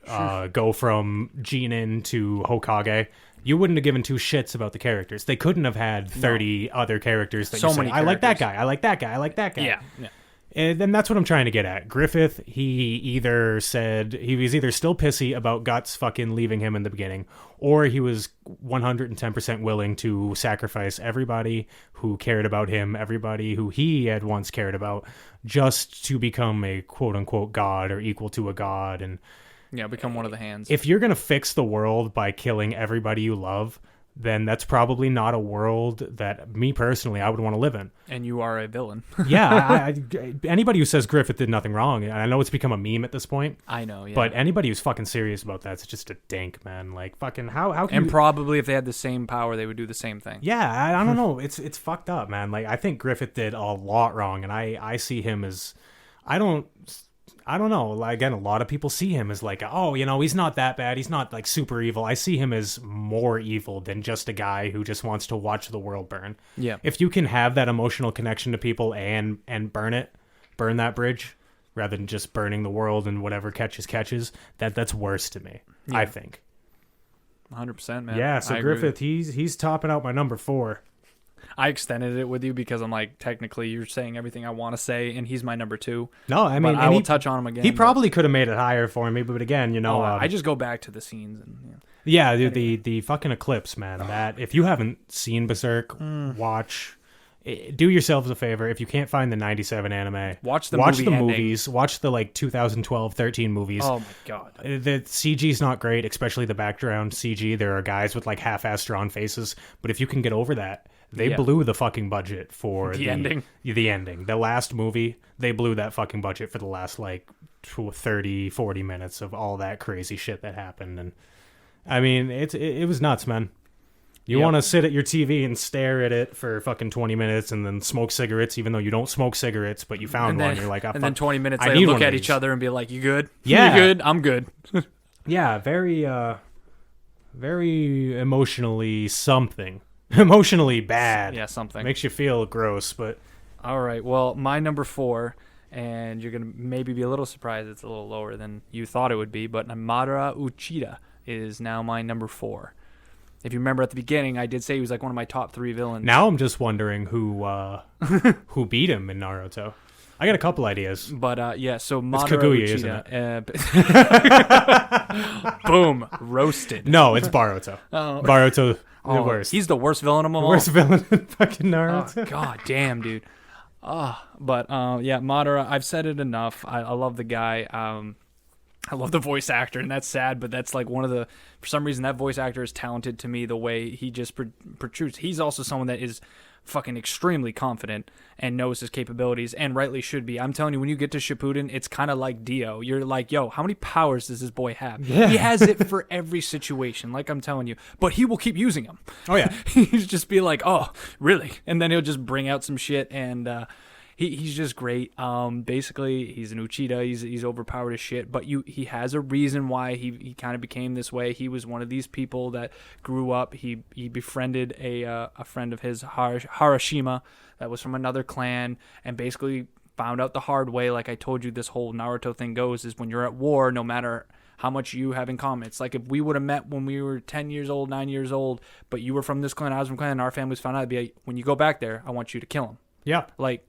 [SPEAKER 2] go from Jinin to Hokage, you wouldn't have given 2 shits about the characters. They couldn't have had 30 other characters that you say, I like that guy, I like that guy, I like that guy.
[SPEAKER 1] Yeah.
[SPEAKER 2] And then that's what I'm trying to get at. Griffith, he was either still pissy about Guts fucking leaving him in the beginning, or he was 110% willing to sacrifice everybody who cared about him, everybody who he had once cared about, just to become a quote-unquote god or equal to a god. And
[SPEAKER 1] become one of the hands.
[SPEAKER 2] If you're going to fix the world by killing everybody you love, then that's probably not a world that me personally I would want to live in.
[SPEAKER 1] And you are a villain.
[SPEAKER 2] Yeah, anybody who says Griffith did nothing wrong, and I know it's become a meme at this point.
[SPEAKER 1] I know, yeah.
[SPEAKER 2] But anybody who's fucking serious about that is just a dink, man. Like, fucking, how can
[SPEAKER 1] probably if they had the same power, they would do the same thing.
[SPEAKER 2] Yeah, I don't know. It's fucked up, man. Like, I think Griffith did a lot wrong, and I see him as... I don't know. Again, a lot of people see him as like, oh, he's not that bad. He's not like super evil. I see him as more evil than just a guy who just wants to watch the world burn.
[SPEAKER 1] Yeah.
[SPEAKER 2] If you can have that emotional connection to people and burn that bridge, rather than just burning the world and whatever catches, that's worse to me. Yeah. I think.
[SPEAKER 1] 100%, man.
[SPEAKER 2] Yeah. So Griffith, he's topping out my number 4.
[SPEAKER 1] I extended it with you because I'm like, technically you're saying everything I want to say, and he's my number 2.
[SPEAKER 2] No, I mean,
[SPEAKER 1] I will touch on him again.
[SPEAKER 2] He probably could have made it higher for me, but again,
[SPEAKER 1] I just go back to the scenes and
[SPEAKER 2] yeah, the fucking eclipse, man. That if you haven't seen Berserk, watch. Do yourselves a favor. If you can't find the 97 anime,
[SPEAKER 1] Watch the
[SPEAKER 2] movies. Watch the like 2012-13 movies.
[SPEAKER 1] Oh my god.
[SPEAKER 2] The CG's not great, especially the background CG. There are guys with like half-assed drawn faces. But if you can get over that, they blew the fucking budget for
[SPEAKER 1] the ending.
[SPEAKER 2] The ending. The last movie, they blew that fucking budget for the last like 30, 40 minutes of all that crazy shit that happened. And I mean, it was nuts, man. You want to sit at your TV and stare at it for fucking 20 minutes and then smoke cigarettes, even though you don't smoke cigarettes, but you found one. You're like,
[SPEAKER 1] and then 20 minutes later, look at each other and be like, "You good?
[SPEAKER 2] Yeah,
[SPEAKER 1] you good? I'm good."
[SPEAKER 2] Yeah, very emotionally something, emotionally bad.
[SPEAKER 1] Yeah, something
[SPEAKER 2] makes you feel gross. But
[SPEAKER 1] all right, well, my number 4, and you're gonna maybe be a little surprised it's a little lower than you thought it would be, but Madara Uchida is now my number 4. If you remember at the beginning, I did say he was like one of my top 3 villains.
[SPEAKER 2] Now I'm just wondering who beat him in Naruto. I got a couple ideas.
[SPEAKER 1] But yeah, so Madara
[SPEAKER 2] it's Kaguya,
[SPEAKER 1] isn't it? Boom, roasted.
[SPEAKER 2] No, it's Baruto. Baruto, the worst.
[SPEAKER 1] He's the worst villain of them all.
[SPEAKER 2] Worst villain in fucking Naruto.
[SPEAKER 1] Oh, god damn, dude. But yeah, Madara, I've said it enough. I love the guy. I love the voice actor, and that's sad, but that's like one of the, for some reason, that voice actor is talented to me the way he just protrudes. He's also someone that is fucking extremely confident and knows his capabilities, and rightly should be. I'm telling you, when you get to Shippuden, it's kind of like Dio. You're like, yo, how many powers does this boy have? Yeah. He has it for every situation, like I'm telling you, but he will keep using them.
[SPEAKER 2] Oh, yeah.
[SPEAKER 1] He's just be like, oh, really? And then he'll just bring out some shit, and he's just great. Basically, he's an Uchida. He's overpowered as shit. But he has a reason why he kind of became this way. He was one of these people that grew up. He befriended a friend of his, Harashima, that was from another clan, and basically found out the hard way. Like I told you, this whole Naruto thing goes is when you're at war, no matter how much you have in common. It's like if we would have met when we were 10 years old, 9 years old, but you were from this clan, I was from clan, and our families found out, it'd be like, when you go back there, I want you to kill him.
[SPEAKER 2] Yeah.
[SPEAKER 1] Like,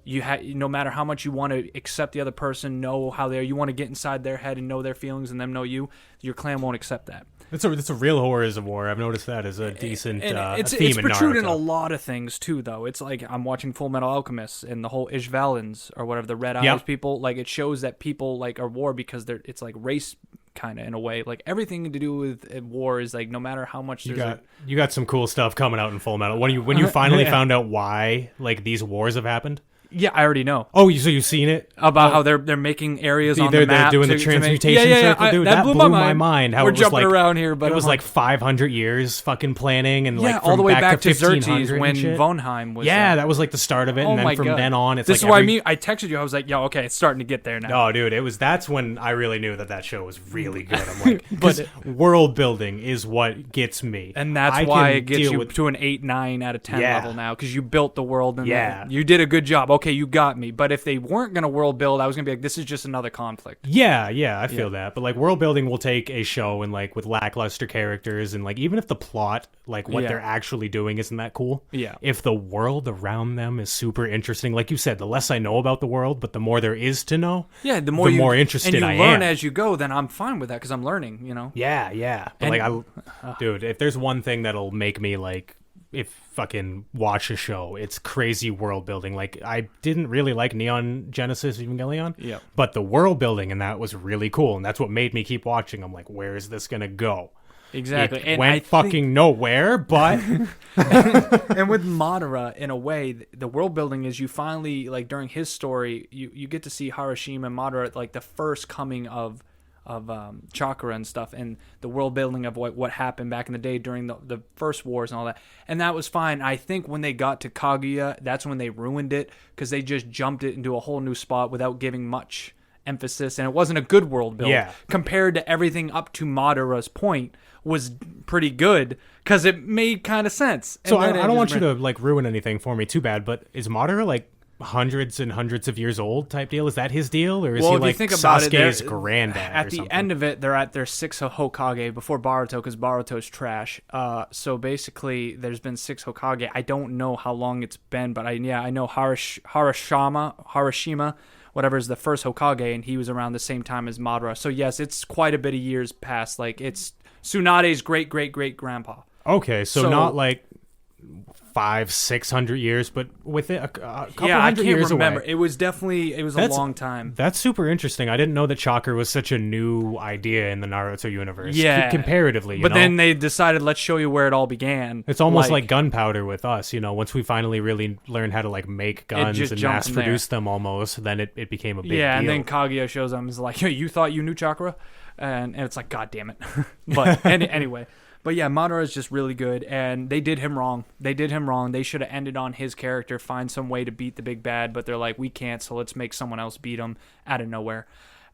[SPEAKER 1] no matter how much you want to accept the other person, know how they are, you want to get inside their head and know their feelings and them know you, your clan won't accept that.
[SPEAKER 2] It's a real horrors of war. I've noticed that as a decent theme
[SPEAKER 1] it's
[SPEAKER 2] in Naruto.
[SPEAKER 1] It's in a lot of things too, though. It's like I'm watching Full Metal Alchemist and the whole Ishvalans or whatever, the Red Eyes people. Like it shows that people like are war because it's like race kind of in a way. Like everything to do with war is like no matter how much
[SPEAKER 2] you got some cool stuff coming out in Full Metal. When you finally found out why like these wars have happened.
[SPEAKER 1] Yeah, I already know.
[SPEAKER 2] Oh, so you've seen it?
[SPEAKER 1] About how they're making areas on the map.
[SPEAKER 2] They're doing the transmutation circle. Dude, that blew my mind. How
[SPEAKER 1] we're
[SPEAKER 2] it was
[SPEAKER 1] jumping
[SPEAKER 2] like,
[SPEAKER 1] around here, but
[SPEAKER 2] it was like 500 years fucking planning and like from
[SPEAKER 1] all the way back to
[SPEAKER 2] 1500
[SPEAKER 1] Xerxes when Vonheim was.
[SPEAKER 2] Yeah, that was like the start of it, and then from then on, it's
[SPEAKER 1] this
[SPEAKER 2] like
[SPEAKER 1] is why I texted you. I was like, yo, okay, it's starting to get there now.
[SPEAKER 2] Oh, dude, that's when I really knew that show was really good. I'm like, but world building is what gets me,
[SPEAKER 1] and that's why it gets you to an 8, 9 out of 10 level now because you built the world and you did a good job. Okay, you got me. But if they weren't going to world build, I was going to be like, this is just another conflict.
[SPEAKER 2] Yeah, I feel that. But like world building will take a show and like with lackluster characters and like even if the plot, like what they're actually doing isn't that cool.
[SPEAKER 1] Yeah.
[SPEAKER 2] If the world around them is super interesting, like you said, the less I know about the world, but the more there is to know.
[SPEAKER 1] Yeah, the more interested
[SPEAKER 2] I am.
[SPEAKER 1] And you learn as you go, then I'm fine with that because I'm learning, you know?
[SPEAKER 2] Yeah. But dude, if there's one thing that'll make me like fucking watch a show, it's crazy world building. Like I didn't really like Neon Genesis Evangelion, but the world building in that was really cool, and that's what made me keep watching. I'm like, where is this gonna go?
[SPEAKER 1] Exactly.
[SPEAKER 2] It went nowhere, but
[SPEAKER 1] and with Madara, in a way, the world building is you finally like during his story, you get to see Harashima and Madara like the first coming of chakra and stuff, and the world building of what happened back in the day during the first wars and all that, and that was fine. I think when they got to Kaguya, that's when they ruined it because they just jumped it into a whole new spot without giving much emphasis, and it wasn't a good world build compared to everything up to Madara's point was pretty good because it made kind of sense.
[SPEAKER 2] So I don't want you to like ruin anything for me, too bad, but is Madara like hundreds and hundreds of years old type deal? Is that his deal, or is he like Sasuke's granddad?
[SPEAKER 1] At the end of it, they're at their 6th Hokage before Boruto because Boruto's trash. So basically, there's been 6 Hokage. I don't know how long it's been, but I know Harashima, whatever, is the first Hokage, and he was around the same time as Madara. So yes, it's quite a bit of years past. Like it's Tsunade's great grandpa.
[SPEAKER 2] Okay, so not like 500-600 years, but with it a couple
[SPEAKER 1] Yeah, I
[SPEAKER 2] hundred
[SPEAKER 1] can't
[SPEAKER 2] years
[SPEAKER 1] remember.
[SPEAKER 2] away.
[SPEAKER 1] It was a long time.
[SPEAKER 2] That's super interesting. I didn't know that chakra was such a new idea in the Naruto universe.
[SPEAKER 1] Yeah.
[SPEAKER 2] Comparatively,
[SPEAKER 1] But
[SPEAKER 2] you know?
[SPEAKER 1] then they decided, let's show you where it all began.
[SPEAKER 2] It's almost like gunpowder with us, you know. Once we finally really learned how to like make guns
[SPEAKER 1] just
[SPEAKER 2] and
[SPEAKER 1] jumped
[SPEAKER 2] mass
[SPEAKER 1] in there.
[SPEAKER 2] produce them, almost, then it became a big deal.
[SPEAKER 1] and then Kaguya shows up and is like, you thought you knew chakra? And it's like, God damn it. But anyway. But yeah, Madara is just really good, and they did him wrong. They should have ended on his character, find some way to beat the big bad, but they're like, we can't, so let's make someone else beat him out of nowhere.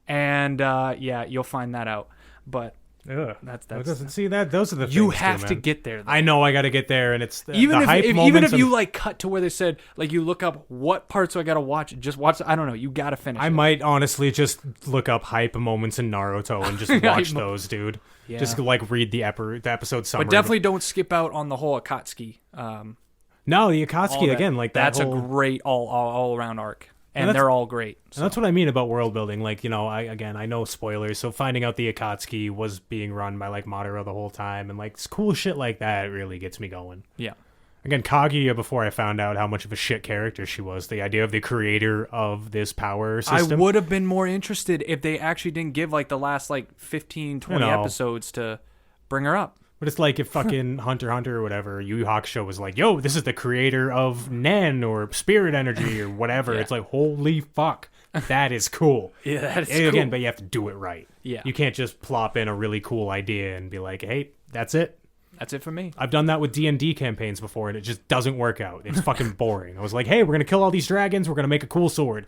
[SPEAKER 1] And yeah, you'll find that out. But
[SPEAKER 2] Ugh.
[SPEAKER 1] that's
[SPEAKER 2] See that those are the
[SPEAKER 1] you
[SPEAKER 2] things
[SPEAKER 1] have
[SPEAKER 2] too,
[SPEAKER 1] to
[SPEAKER 2] man.
[SPEAKER 1] get there. Though.
[SPEAKER 2] I know I got to get there, and it's the
[SPEAKER 1] Even
[SPEAKER 2] hype
[SPEAKER 1] even if
[SPEAKER 2] moments
[SPEAKER 1] you like cut to where they said like you look up what parts do I gotta watch, just watch. I don't know. You gotta finish.
[SPEAKER 2] I might honestly just look up hype moments in Naruto and just watch those, dude.
[SPEAKER 1] Yeah.
[SPEAKER 2] Just like read the episode summary.
[SPEAKER 1] But definitely don't skip out on the whole Akatsuki.
[SPEAKER 2] No, the Akatsuki again, like
[SPEAKER 1] that's
[SPEAKER 2] whole...
[SPEAKER 1] a great all around arc, and they're all great. So.
[SPEAKER 2] And that's what I mean about world building. Like, you know, I know spoilers, so finding out the Akatsuki was being run by like Madara the whole time, and like cool shit like that really gets me going.
[SPEAKER 1] Yeah.
[SPEAKER 2] Again, Kaguya, before I found out how much of a shit character she was, the idea of the creator of this power system.
[SPEAKER 1] I would have been more interested if they actually didn't give like the last like 15, 20 episodes to bring her up.
[SPEAKER 2] But it's like if fucking Hunter x Hunter or whatever, Yu Yu Hakusho was like, yo, this is the creator of Nen or Spirit Energy or whatever.
[SPEAKER 1] Yeah.
[SPEAKER 2] It's like, holy fuck, that is cool.
[SPEAKER 1] Yeah, that is
[SPEAKER 2] Again,
[SPEAKER 1] cool.
[SPEAKER 2] but you have to do it right.
[SPEAKER 1] Yeah.
[SPEAKER 2] You can't just plop in a really cool idea and be like, hey, that's it.
[SPEAKER 1] That's it for me.
[SPEAKER 2] I've done that with D&D campaigns before, and it just doesn't work out. It's fucking boring. I was like, hey, we're going to kill all these dragons. We're going to make a cool sword.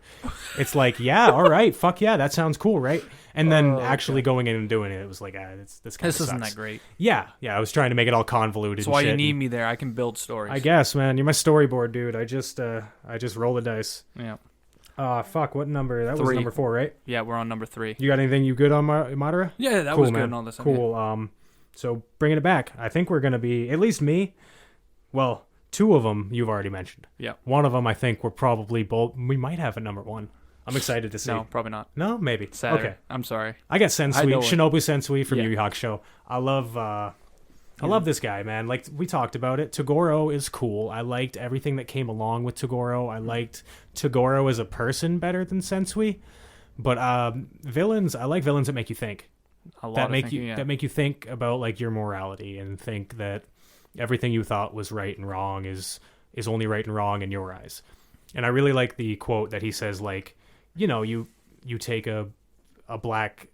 [SPEAKER 2] It's like, yeah, all right. Fuck yeah, that sounds cool, right? And then actually going in and doing it, it was like, this kind of
[SPEAKER 1] This isn't that great.
[SPEAKER 2] Yeah, I was trying to make it all convoluted.
[SPEAKER 1] That's
[SPEAKER 2] and
[SPEAKER 1] why
[SPEAKER 2] shit,
[SPEAKER 1] you need
[SPEAKER 2] and
[SPEAKER 1] me there. I can build stories.
[SPEAKER 2] I guess, man. You're my storyboard, dude. I just roll the dice.
[SPEAKER 1] Yeah.
[SPEAKER 2] Fuck, what number? That was
[SPEAKER 1] 3.
[SPEAKER 2] number 4, right?
[SPEAKER 1] Yeah, we're on number 3.
[SPEAKER 2] You got anything you good on Madara?
[SPEAKER 1] Yeah, that
[SPEAKER 2] Cool,
[SPEAKER 1] was good
[SPEAKER 2] man.
[SPEAKER 1] and all this.
[SPEAKER 2] Cool. So bringing it back, I think we're going to be, at least me, well, 2 of them you've already mentioned.
[SPEAKER 1] Yeah.
[SPEAKER 2] One of them I think we're probably both, we might have at number 1. I'm excited to see.
[SPEAKER 1] No, probably not.
[SPEAKER 2] No? Maybe.
[SPEAKER 1] Sad.
[SPEAKER 2] Okay.
[SPEAKER 1] I'm sorry.
[SPEAKER 2] I got Sensui,
[SPEAKER 1] know it.
[SPEAKER 2] Shinobu Sensui from
[SPEAKER 1] Yeah.
[SPEAKER 2] Yu Yu Hakusho. I love this guy, man. Like, we talked about it. Toguro is cool. I liked everything that came along with Toguro. I liked Toguro as a person better than Sensui. But villains, I like villains that make you think. That make you think about like your morality and think that everything you thought was right and wrong is only right and wrong in your eyes. And I really like the quote that he says, like, you know, you take a black.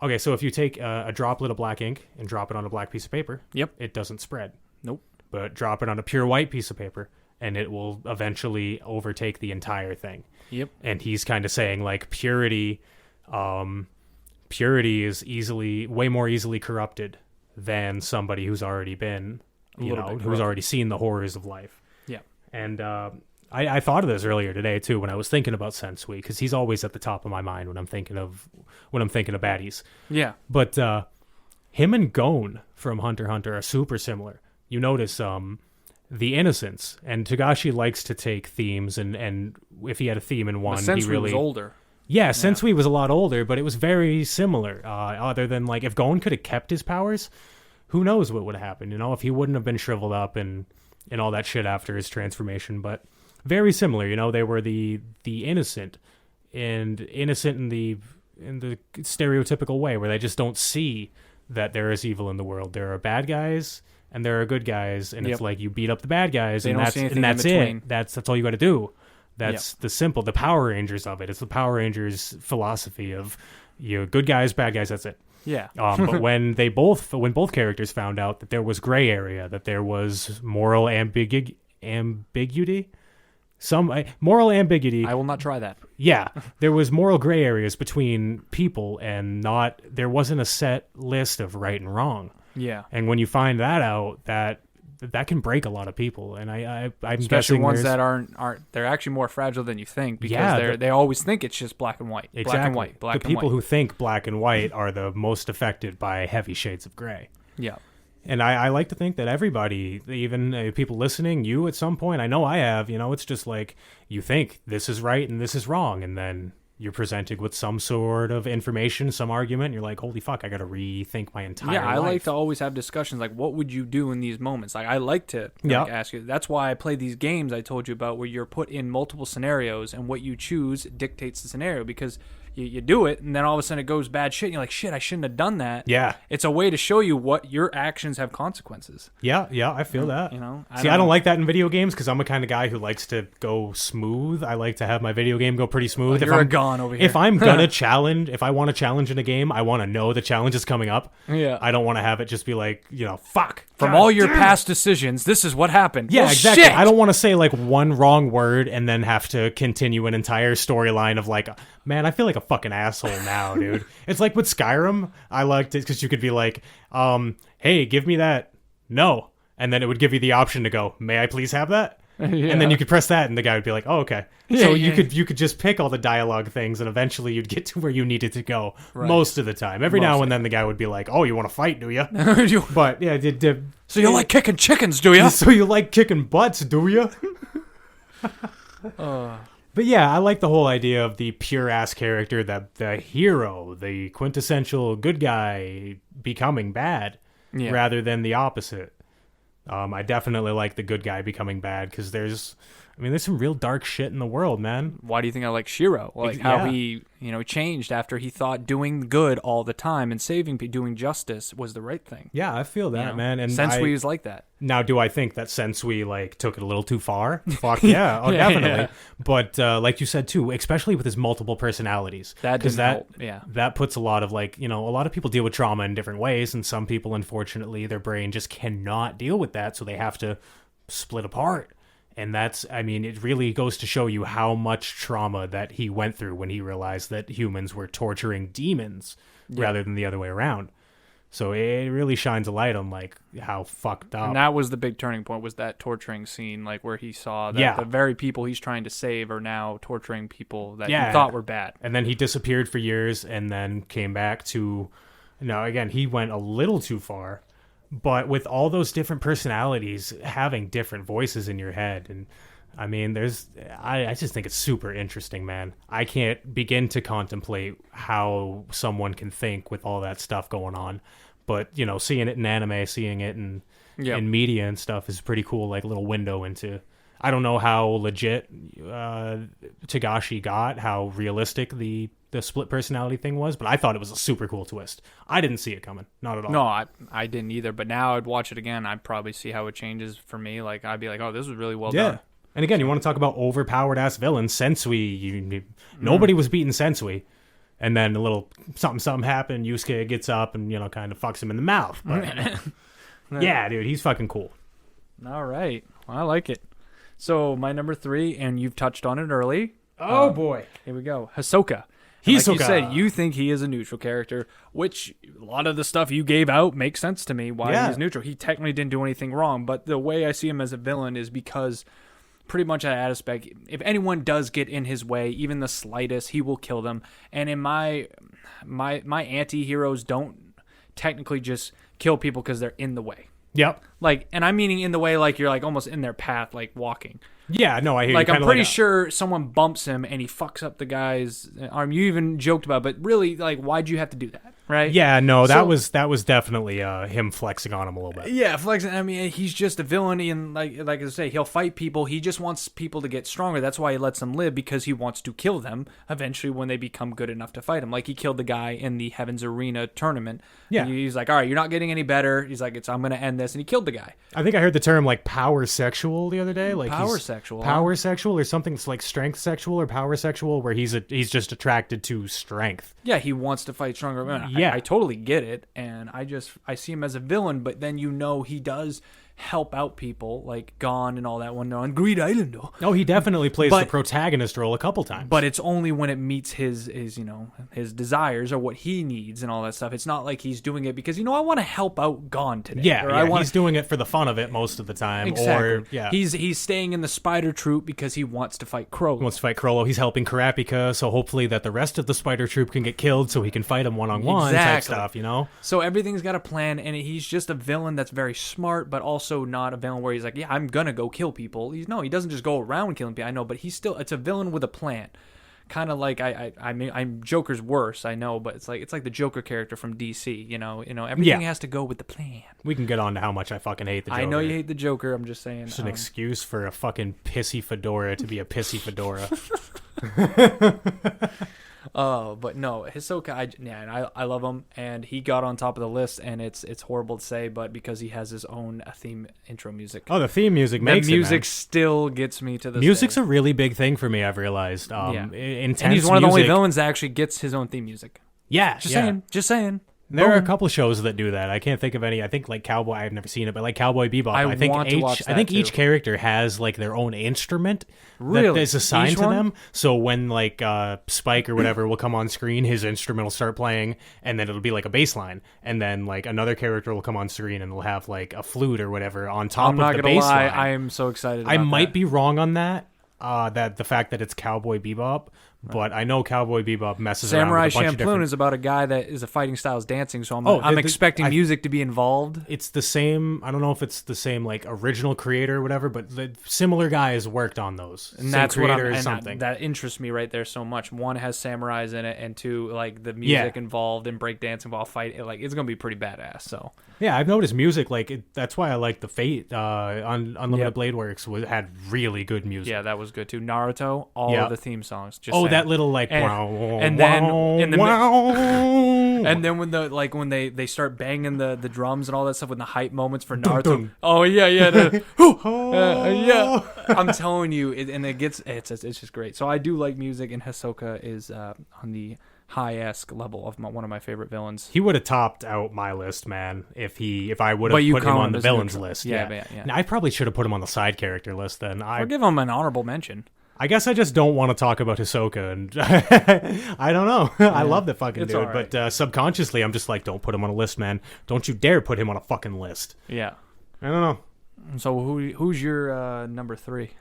[SPEAKER 2] Okay, so if you take a droplet of black ink and drop it on a black piece of paper,
[SPEAKER 1] Yep.
[SPEAKER 2] it doesn't spread.
[SPEAKER 1] Nope.
[SPEAKER 2] But drop it on a pure white piece of paper, and it will eventually overtake the entire thing.
[SPEAKER 1] Yep.
[SPEAKER 2] And he's kind of saying like purity is way more easily corrupted than somebody who's already been, who's already seen the horrors of life.
[SPEAKER 1] Yeah.
[SPEAKER 2] And I thought of this earlier today too when I was thinking about Sensui, because he's always at the top of my mind when I'm thinking of baddies.
[SPEAKER 1] Yeah.
[SPEAKER 2] But him and Gon from Hunter x Hunter are super similar. You notice the innocence, and Togashi likes to take themes, and if he had a theme in one,
[SPEAKER 1] But
[SPEAKER 2] he really
[SPEAKER 1] was older.
[SPEAKER 2] Yeah, Sensui was a lot older, but it was very similar. Other than like if Gon could have kept his powers, who knows what would have happened? You know, if he wouldn't have been shriveled up and all that shit after his transformation. But very similar. You know, they were the innocent in the stereotypical way where they just don't see that there is evil in the world. There are bad guys and there are good guys, and it's like you beat up the bad guys, and that's it. That's all you got to do. That's the Power Rangers of it. It's the Power Rangers philosophy of good guys, bad guys. That's it.
[SPEAKER 1] Yeah.
[SPEAKER 2] But when both characters found out that there was gray area, that there was moral ambiguity, moral ambiguity.
[SPEAKER 1] I will not try that.
[SPEAKER 2] Yeah, there was moral gray areas between people, and there wasn't a set list of right and wrong.
[SPEAKER 1] Yeah.
[SPEAKER 2] And when you find that out, that can break a lot of people. And I'm
[SPEAKER 1] especially
[SPEAKER 2] guessing
[SPEAKER 1] ones that aren't they're actually more fragile than you think, because they always think it's just black and white.
[SPEAKER 2] Exactly.
[SPEAKER 1] Black and white. Black and white.
[SPEAKER 2] The people who think black and white are the most affected by heavy shades of gray.
[SPEAKER 1] Yeah.
[SPEAKER 2] And I like to think that everybody, even people listening, you at some point, I know I have, it's just like you think this is right and this is wrong, and then you're presented with some sort of information, some argument. You're like, holy fuck, I got to rethink my entire life.
[SPEAKER 1] Yeah, I like to always have discussions like, what would you do in these moments? Like, I like to ask you. That's why I play these games I told you about where you're put in multiple scenarios and what you choose dictates the scenario, because you do it and then all of a sudden it goes bad shit and you're like, shit, I shouldn't have done that.
[SPEAKER 2] Yeah.
[SPEAKER 1] It's a way to show you what your actions have consequences.
[SPEAKER 2] Yeah, I feel that.
[SPEAKER 1] You know?
[SPEAKER 2] I don't like that in video games because I'm a kind of guy who likes to go smooth. I like to have my video game go pretty smooth.
[SPEAKER 1] You're a gone over here.
[SPEAKER 2] If I'm gonna challenge, if I want to challenge in a game, I want to know the challenge is coming up.
[SPEAKER 1] Yeah.
[SPEAKER 2] I don't want to have it just be like, fuck.
[SPEAKER 1] From
[SPEAKER 2] God
[SPEAKER 1] all your
[SPEAKER 2] damn
[SPEAKER 1] past decisions, this is what happened.
[SPEAKER 2] Yeah,
[SPEAKER 1] well,
[SPEAKER 2] exactly.
[SPEAKER 1] Shit.
[SPEAKER 2] I don't want to say like one wrong word and then have to continue an entire storyline of like, man, I feel like a fucking asshole now, dude. It's like with Skyrim. I liked it because you could be like, hey, give me that. No. And then it would give you the option to go, may I please have that? Yeah. And then you could press that and the guy would be like, oh, okay. So you could just pick all the dialogue things and eventually you'd get to where you needed to go most of the time. Every now and then the guy would be like, oh, you want to fight, do you? But yeah,
[SPEAKER 1] so you like kicking chickens, do you?
[SPEAKER 2] So you like kicking butts, do you? But yeah, I like the whole idea of the pure ass character, that the hero, the quintessential good guy becoming bad rather than the opposite. I definitely like the good guy becoming bad because there's some real dark shit in the world, man.
[SPEAKER 1] Why do you think I like Shiro? Like how he, changed after he thought doing good all the time and doing justice was the right thing.
[SPEAKER 2] Yeah, I feel that, man. And
[SPEAKER 1] Sensui is like that.
[SPEAKER 2] Now, do I think that Sensui took it a little too far? Fuck yeah, definitely. Yeah. But like you said too, especially with his multiple personalities,
[SPEAKER 1] that
[SPEAKER 2] puts a lot of a lot of people deal with trauma in different ways, and some people, unfortunately, their brain just cannot deal with that, so they have to split apart. And it really goes to show you how much trauma that he went through when he realized that humans were torturing demons rather than the other way around. So it really shines a light on how fucked up.
[SPEAKER 1] And that was the big turning point, was that torturing scene, where he saw that the very people he's trying to save are now torturing people that he thought were bad.
[SPEAKER 2] And then he disappeared for years and then came back to, again, he went a little too far. But with all those different personalities having different voices in your head, and I just think it's super interesting, man. I can't begin to contemplate how someone can think with all that stuff going on. But, seeing it in anime, seeing it in media and stuff is pretty cool, little window into... I don't know how legit Tagashi got, how realistic the split personality thing was, but I thought it was a super cool twist. I didn't see it coming. Not at all.
[SPEAKER 1] No, I didn't either, but now I'd watch it again. I'd probably see how it changes for me. I'd be like, oh, this was really well done.
[SPEAKER 2] And again, you want to talk about overpowered-ass villains. Sensui, nobody was beating Sensui. And then a little something happened. Yusuke gets up and, kind of fucks him in the mouth. But, yeah, dude, he's fucking cool.
[SPEAKER 1] All right. Well, I like it. So my number 3, and you've touched on it early.
[SPEAKER 2] Oh, boy.
[SPEAKER 1] Here we go. Hisoka. Like you said, you think he is a neutral character, which a lot of the stuff you gave out makes sense to me why he's neutral. He technically didn't do anything wrong, but the way I see him as a villain is because pretty much at that aspect, if anyone does get in his way, even the slightest, he will kill them. And in my anti-heroes don't technically just kill people because they're in the way.
[SPEAKER 2] Yep.
[SPEAKER 1] And I'm meaning in the way, you're almost in their path, walking.
[SPEAKER 2] Yeah, no, I hear you.
[SPEAKER 1] I'm pretty sure someone bumps him and he fucks up the guy's arm. You even joked about it, but really, why'd you have to do that, right?
[SPEAKER 2] Yeah, no, that was definitely him flexing on him a little bit.
[SPEAKER 1] Yeah, flexing. He's just a villain, and like I say, he'll fight people. He just wants people to get stronger. That's why he lets them live, because he wants to kill them eventually when they become good enough to fight him. He killed the guy in the Heaven's Arena tournament. Yeah, he's like, all right, you're not getting any better. He's like, I'm going to end this, and he killed the guy.
[SPEAKER 2] I think I heard the term power sexual the other day. Power sexual or something. It's strength sexual or power sexual, where he's just attracted to strength.
[SPEAKER 1] Yeah, he wants to fight stronger men. Yeah, I totally get it, and I see him as a villain, but then he does help out people like Gon and all that one on Greed Island.
[SPEAKER 2] Oh, he definitely plays the protagonist role a couple times.
[SPEAKER 1] But it's only when it meets his desires or what he needs and all that stuff. It's not like he's doing it because I want to help out Gon today.
[SPEAKER 2] Yeah, he's doing it for the fun of it most of the time.
[SPEAKER 1] Exactly.
[SPEAKER 2] Or
[SPEAKER 1] he's staying in the spider troop because he wants to fight Crollo.
[SPEAKER 2] He wants to fight Crollo. He's helping Kurapika, so hopefully that the rest of the spider troop can get killed so he can fight him one-on-one type stuff,
[SPEAKER 1] So everything's got a plan, and he's just a villain that's very smart, but also not a villain where he's like, yeah, I'm gonna go kill people. He doesn't just go around killing people. I know, but it's a villain with a plan. kind of like I mean I'm Joker's worse, I know, but it's like the Joker character from DC. Everything has to go with the plan.
[SPEAKER 2] We can get on to how much I fucking hate the Joker.
[SPEAKER 1] I know you hate the Joker. I'm just saying.
[SPEAKER 2] It's an excuse for a fucking pissy fedora to be a pissy fedora.
[SPEAKER 1] But no, Hisoka, I love him, and he got on top of the list, and it's horrible to say, but because he has his own theme intro music.
[SPEAKER 2] Oh, the theme music makes
[SPEAKER 1] that music
[SPEAKER 2] it,
[SPEAKER 1] still gets me to this
[SPEAKER 2] music's
[SPEAKER 1] day.
[SPEAKER 2] a really big thing for me, I've realized. Intense
[SPEAKER 1] and he's one of the only
[SPEAKER 2] music.
[SPEAKER 1] villains that actually gets his own theme music.
[SPEAKER 2] Yeah,
[SPEAKER 1] Just saying.
[SPEAKER 2] There are a couple shows that do that. I can't think of any. I think like Cowboy. I've never seen it, but like Cowboy Bebop. I think each character has like their own instrument that is assigned to them. So when like Spike or whatever will come on screen, his instrument will start playing, and then it'll be like a bass line, and then like another character will come on screen and they'll have like a flute or whatever on top of the bass line.
[SPEAKER 1] I am so excited.
[SPEAKER 2] I might be wrong on that. That the fact that it's Cowboy Bebop. But I know Cowboy Bebop messes around with a bunch
[SPEAKER 1] Samurai
[SPEAKER 2] of
[SPEAKER 1] Champloo
[SPEAKER 2] different...
[SPEAKER 1] is about a guy that is a fighting styles dancing, so I'm expecting music to be involved.
[SPEAKER 2] It's the same. I don't know if it's the same like original creator or whatever, but the similar guys worked on those.
[SPEAKER 1] And that's what that interests me right there so much. One has samurais in it, and two, like the music involved and breakdancing while fighting. Like it's gonna be pretty badass. So
[SPEAKER 2] yeah, I've noticed music that's why I like the Fate Unlimited Blade Works had really good music.
[SPEAKER 1] Yeah, that was good too. Naruto, all of the theme songs.
[SPEAKER 2] That little like
[SPEAKER 1] and then in the and then when they start banging the drums and all that stuff with the hype moments for Naruto. Dun, dun. Oh yeah, yeah. I'm telling you, it's just great. So I do like music, and Hisoka is on the high-esque level of one of my favorite villains.
[SPEAKER 2] He would have topped out my list, man, if I would have put him on the villains list. Yeah. Now, I probably should have put him on the side character list then.
[SPEAKER 1] I'll give him an honorable mention.
[SPEAKER 2] I guess I just don't want to talk about Hisoka, and I don't know. I love the fucking dude, right. But subconsciously I'm just like, don't put him on a list, man. Don't you dare put him on a fucking list.
[SPEAKER 1] Yeah.
[SPEAKER 2] I don't know.
[SPEAKER 1] So who's your number 3?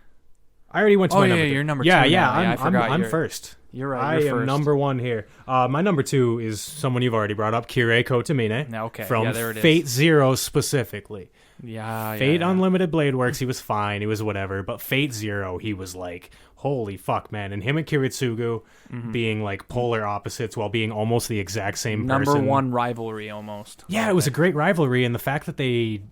[SPEAKER 2] I already went to my number 3.
[SPEAKER 1] You're number 2.
[SPEAKER 2] Yeah, I'm first.
[SPEAKER 1] You're right.
[SPEAKER 2] I am number 1 here. My number 2 is someone you've already brought up, Kirei Kotomine.
[SPEAKER 1] Okay.
[SPEAKER 2] From
[SPEAKER 1] there it is.
[SPEAKER 2] Fate Zero specifically.
[SPEAKER 1] Fate
[SPEAKER 2] Unlimited Blade Works, he was fine, he was whatever, but Fate Zero, he was like, holy fuck, man. And him and Kiritsugu being like polar opposites while being almost the exact same person.
[SPEAKER 1] Number 1 rivalry almost.
[SPEAKER 2] Yeah, it was a great rivalry, and the fact that they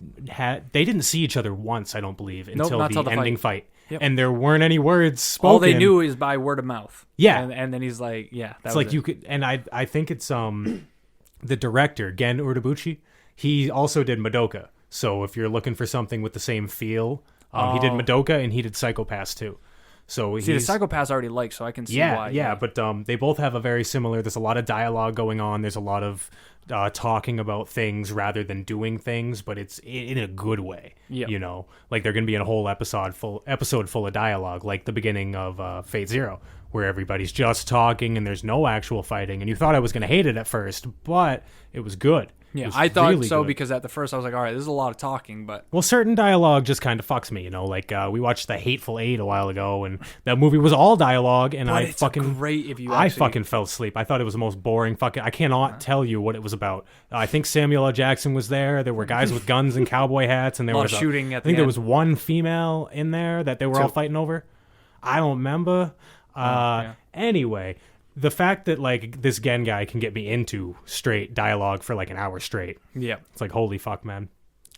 [SPEAKER 2] didn't see each other once, I don't believe, until the ending fight. Yep. And there weren't any words spoken.
[SPEAKER 1] All they knew is by word of mouth.
[SPEAKER 2] Yeah.
[SPEAKER 1] And then he's like,
[SPEAKER 2] it's like you could, and I think it's the director, Gen Urdabuchi, he also did Madoka. So if you're looking for something with the same feel, he did Madoka and he did Psycho-Pass too. So
[SPEAKER 1] the Psycho-Pass I already like, so I can see why.
[SPEAKER 2] Yeah, but they both have a very similar. There's a lot of dialogue going on. There's a lot of talking about things rather than doing things, but it's in a good way.
[SPEAKER 1] Yep.
[SPEAKER 2] You know, like they're going to be in a whole episode full of dialogue, like the beginning of Fate Zero, where everybody's just talking and there's no actual fighting. And you thought I was going to hate it at first, but it was good.
[SPEAKER 1] Yeah, I thought really so good. Because at the first I was like, all right, this is a lot of talking, but...
[SPEAKER 2] Well, certain dialogue just kind of fucks me, you know? Like, we watched The Hateful Eight a while ago, and that movie was all dialogue, and I fucking fell asleep. I thought it was the most boring fucking... I cannot tell you what it was about. I think Samuel L. Jackson was there. There were guys with guns and cowboy hats, and there was
[SPEAKER 1] shooting at the
[SPEAKER 2] I think
[SPEAKER 1] end.
[SPEAKER 2] there was one female in there that they were all fighting over. I don't remember. Anyway... The fact that, like, this Gen guy can get me into straight dialogue for, like, an hour straight.
[SPEAKER 1] Yeah.
[SPEAKER 2] It's like, holy fuck, man.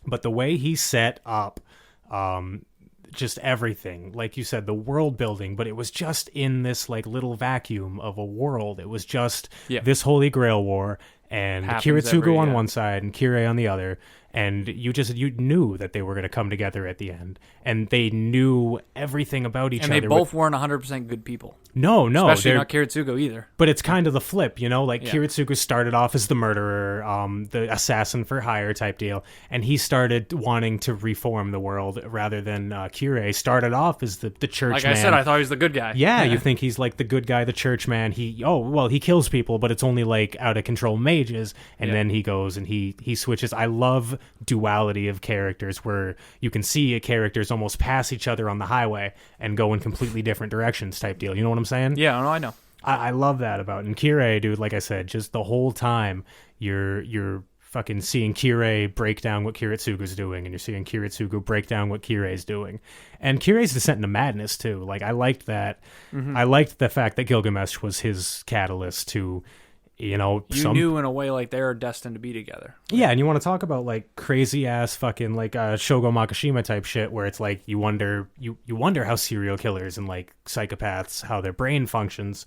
[SPEAKER 2] But the way he set up just everything, like you said, the world building, but it was just in this, like, little vacuum of a world. It was just this Holy Grail war, and Kiritsugu on one side and Kirei on the other. And you knew that they were going to come together at the end. And they knew everything about each other.
[SPEAKER 1] And they both weren't 100% good people.
[SPEAKER 2] No.
[SPEAKER 1] Especially not Kiritsugu either.
[SPEAKER 2] But it's kind of the flip, you know? Like, Kiritsugu started off as the murderer, the assassin for hire type deal. And he started wanting to reform the world rather than Kirei started off as the church
[SPEAKER 1] like
[SPEAKER 2] man.
[SPEAKER 1] I said, I thought he was the good guy.
[SPEAKER 2] Yeah, you think he's like the good guy, the church man. He kills people, but it's only like out of control mages. And then he goes and he switches. I love duality of characters where you can see characters almost pass each other on the highway and go in completely different directions type deal. You know what I'm saying?
[SPEAKER 1] Yeah, no, I know.
[SPEAKER 2] I love that about it. And Kirei, dude, like I said, just the whole time you're fucking seeing Kirei break down what Kiritsugu's doing, and you're seeing Kiritsugu break down what Kirei's doing. And Kirei's descent into madness, too. Like, I liked that. I liked the fact that Gilgamesh was his catalyst to, you know...
[SPEAKER 1] You knew in a way, like, they're destined to be together.
[SPEAKER 2] Yeah, and you want to talk about, like, crazy-ass fucking, like, Shogo Makishima type shit, where it's like, you wonder how serial killers and, like, psychopaths, how their brain functions...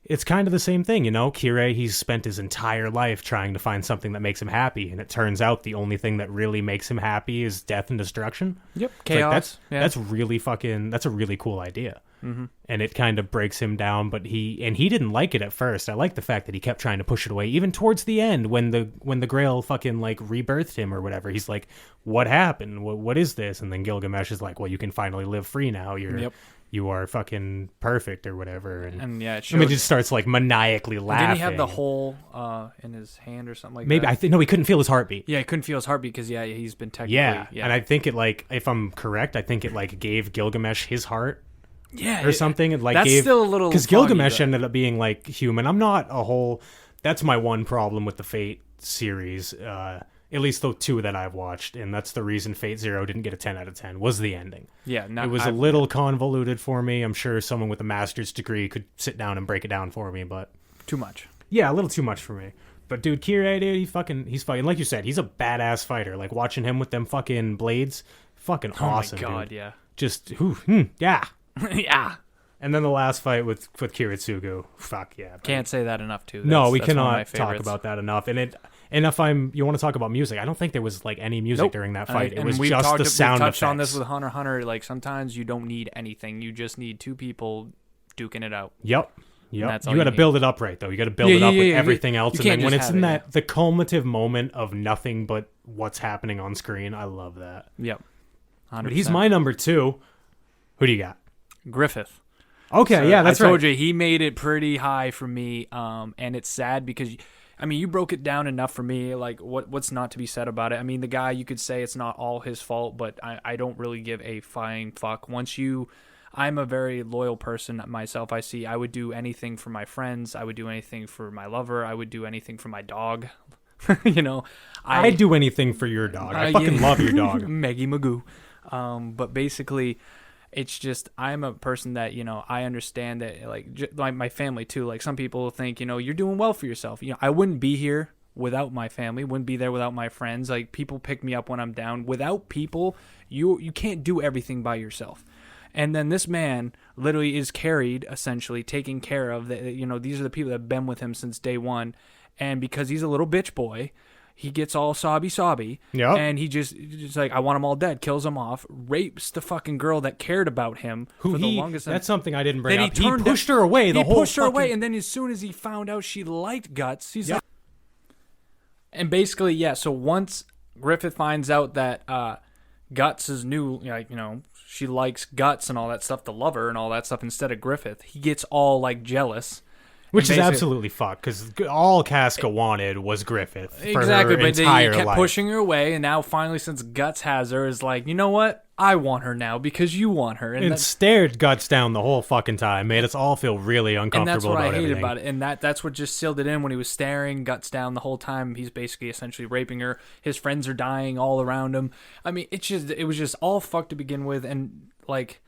[SPEAKER 2] It's kind of the same thing, you know? Kirei, he's spent his entire life trying to find something that makes him happy, and it turns out the only thing that really makes him happy is death and destruction.
[SPEAKER 1] Yep,
[SPEAKER 2] It's
[SPEAKER 1] chaos.
[SPEAKER 2] like, that's really fucking... That's a really cool idea. And it kind of breaks him down, but he didn't like it at first. I like the fact that he kept trying to push it away, even towards the end when the Grail fucking, like, rebirthed him or whatever. He's like, what happened? What is this? And then Gilgamesh is like, well, you can finally live free now. You are fucking perfect or whatever. And
[SPEAKER 1] yeah, it
[SPEAKER 2] I mean, just starts like maniacally laughing.
[SPEAKER 1] Didn't he have the hole in his hand or something like
[SPEAKER 2] Maybe,
[SPEAKER 1] that?
[SPEAKER 2] No, he couldn't feel his heartbeat.
[SPEAKER 1] Yeah, he couldn't feel his heartbeat because, he's been technically...
[SPEAKER 2] Yeah, and I think it, like, if I'm correct, I think it, like, gave Gilgamesh his heart.
[SPEAKER 1] Yeah.
[SPEAKER 2] Or something. It, like,
[SPEAKER 1] that's
[SPEAKER 2] gave,
[SPEAKER 1] still a little...
[SPEAKER 2] because Gilgamesh ended up being, like, human. I'm not a whole... That's my one problem with the Fate series. At least the two that I've watched, and that's the reason Fate Zero didn't get a 10 out of 10, was the ending.
[SPEAKER 1] Yeah,
[SPEAKER 2] it was a little convoluted for me. I'm sure someone with a master's degree could sit down and break it down for me, but...
[SPEAKER 1] Too much.
[SPEAKER 2] Yeah, a little too much for me. But dude, Kirei, dude, he's fucking, like you said, he's a badass fighter. Like, watching him with them fucking blades, fucking awesome,
[SPEAKER 1] Oh my god,
[SPEAKER 2] dude.
[SPEAKER 1] yeah.
[SPEAKER 2] Just, yeah.
[SPEAKER 1] Yeah.
[SPEAKER 2] And then the last fight with Kiritsugu, fuck yeah.
[SPEAKER 1] Can't say that enough, too.
[SPEAKER 2] No, we
[SPEAKER 1] that's one of my
[SPEAKER 2] cannot talk
[SPEAKER 1] favorites.
[SPEAKER 2] about that enough. And if you want to talk about music, I don't think there was like any music during that fight. It was just the sound effects.
[SPEAKER 1] We touched on this with Hunter x Hunter. Like, sometimes you don't need anything. You just need two people duking it out.
[SPEAKER 2] Yep.
[SPEAKER 1] You
[SPEAKER 2] got to build it up right, though. You got to build it up with everything else. And then when it's in the cumulative moment of nothing but what's happening on screen, I love that.
[SPEAKER 1] Yep. 100%.
[SPEAKER 2] But he's my number 2. Who do you got?
[SPEAKER 1] Griffith.
[SPEAKER 2] Okay,
[SPEAKER 1] So
[SPEAKER 2] yeah, that's
[SPEAKER 1] I
[SPEAKER 2] right.
[SPEAKER 1] told you, he made it pretty high for me, and it's sad because, I mean, you broke it down enough for me, like, what's not to be said about it? I mean, the guy, you could say it's not all his fault, but I don't really give a flying fuck. I'm a very loyal person myself. I would do anything for my friends. I would do anything for my lover. I would do anything for my dog. You know,
[SPEAKER 2] I'd do anything for your dog. I fucking love your dog.
[SPEAKER 1] Maggie Magoo. But basically... It's just, I'm a person that, you know, I understand that, like my family too. Like, some people think, you know, you're doing well for yourself. You know, I wouldn't be here without my family, wouldn't be there without my friends. Like, people pick me up when I'm down. Without people, you can't do everything by yourself. And then this man literally is carried, essentially, taken care of. You know, these are the people that have been with him since day one. And because he's a little bitch boy, he gets all sobby,
[SPEAKER 2] yep.
[SPEAKER 1] And he just like, I want them all dead, kills them off, rapes the fucking girl that cared about him for the longest time.
[SPEAKER 2] That's something I didn't bring up.
[SPEAKER 1] He
[SPEAKER 2] pushed her away the whole
[SPEAKER 1] pushed her away, and then as soon as he found out she liked Guts, he's like... And basically, yeah, so once Griffith finds out that Guts is new, like, you know, she likes Guts and all that stuff, the lover and all that stuff, instead of Griffith, he gets all, like, jealous.
[SPEAKER 2] Which is absolutely fucked, because all Casca wanted was Griffith for
[SPEAKER 1] exactly,
[SPEAKER 2] her
[SPEAKER 1] but
[SPEAKER 2] entire
[SPEAKER 1] they kept
[SPEAKER 2] life.
[SPEAKER 1] pushing her away, and now finally, since Guts has her, is like, you know what? I want her now because you want her.
[SPEAKER 2] And stared Guts down the whole fucking time, made us all feel really uncomfortable
[SPEAKER 1] and that's what
[SPEAKER 2] about
[SPEAKER 1] I hated
[SPEAKER 2] everything.
[SPEAKER 1] about it. And that's what just sealed it in when he was staring Guts down the whole time. He's basically essentially raping her. His friends are dying all around him. I mean, it was just all fucked to begin with, and like...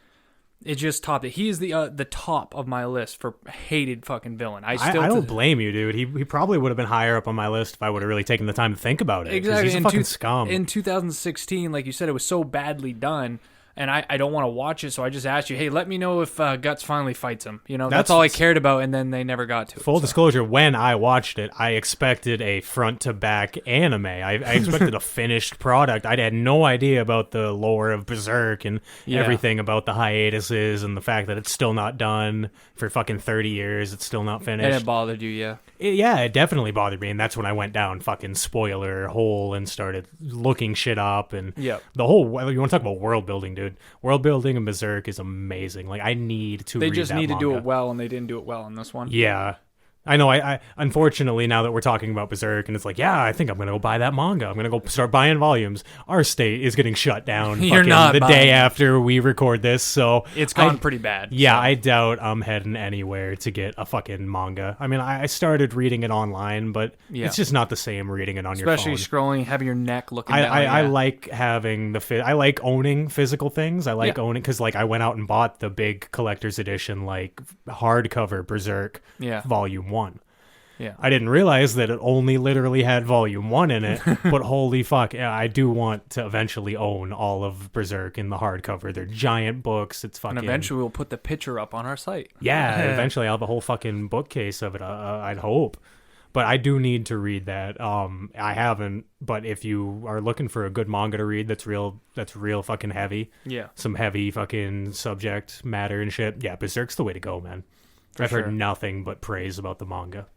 [SPEAKER 1] It just topped it. He is the top of my list for hated fucking villain. I
[SPEAKER 2] don't blame you, dude. He probably would have been higher up on my list if I would have really taken the time to think about it.
[SPEAKER 1] Exactly.
[SPEAKER 2] He's a fucking scum.
[SPEAKER 1] In 2016, like you said, it was so badly done, and I don't want to watch it, so I just asked you, hey, let me know if Guts finally fights him. You know, that's all I cared about, and then they never got to it.
[SPEAKER 2] Full disclosure, when I watched it, I expected a front-to-back anime. I expected a finished product. I had no idea about the lore of Berserk and everything about the hiatuses and the fact that it's still not done for fucking 30 years. It's still not finished.
[SPEAKER 1] And it bothered you, yeah.
[SPEAKER 2] It definitely bothered me, and that's when I went down fucking spoiler hole and started looking shit up. And the whole, you want to talk about world building, dude. World building in Berserk is amazing. Like, I need to read that
[SPEAKER 1] They just need to do
[SPEAKER 2] manga.
[SPEAKER 1] it well, and they didn't do it well in this one.
[SPEAKER 2] Yeah. I know. I unfortunately, now that we're talking about Berserk, and it's like, yeah, I think I'm gonna go buy that manga. I'm gonna go start buying volumes. Our state is getting shut down.
[SPEAKER 1] You're not
[SPEAKER 2] the
[SPEAKER 1] buying
[SPEAKER 2] day
[SPEAKER 1] it.
[SPEAKER 2] after we record this, so
[SPEAKER 1] It's gone pretty bad.
[SPEAKER 2] Yeah,
[SPEAKER 1] so.
[SPEAKER 2] I doubt I'm heading anywhere to get a fucking manga. I mean, I started reading it online, but
[SPEAKER 1] Yeah.
[SPEAKER 2] it's just not the same reading it on
[SPEAKER 1] Especially
[SPEAKER 2] your phone.
[SPEAKER 1] scrolling, having your neck looking down.
[SPEAKER 2] I like having I like owning physical things. I like owning because like I went out and bought the big collector's edition like hardcover Berserk Volume 1.
[SPEAKER 1] Yeah.
[SPEAKER 2] I didn't realize that it only literally had Volume 1 in it, but holy fuck, yeah, I do want to eventually own all of Berserk in the hardcover. They're giant books. It's fucking...
[SPEAKER 1] And eventually we'll put the picture up on our site.
[SPEAKER 2] Yeah, eventually I'll have a whole fucking bookcase of it, I'd hope. But I do need to read that. I haven't, but if you are looking for a good manga to read that's real fucking heavy, some heavy fucking subject matter and shit, yeah, Berserk's the way to go, man. I've heard nothing but praise about the manga.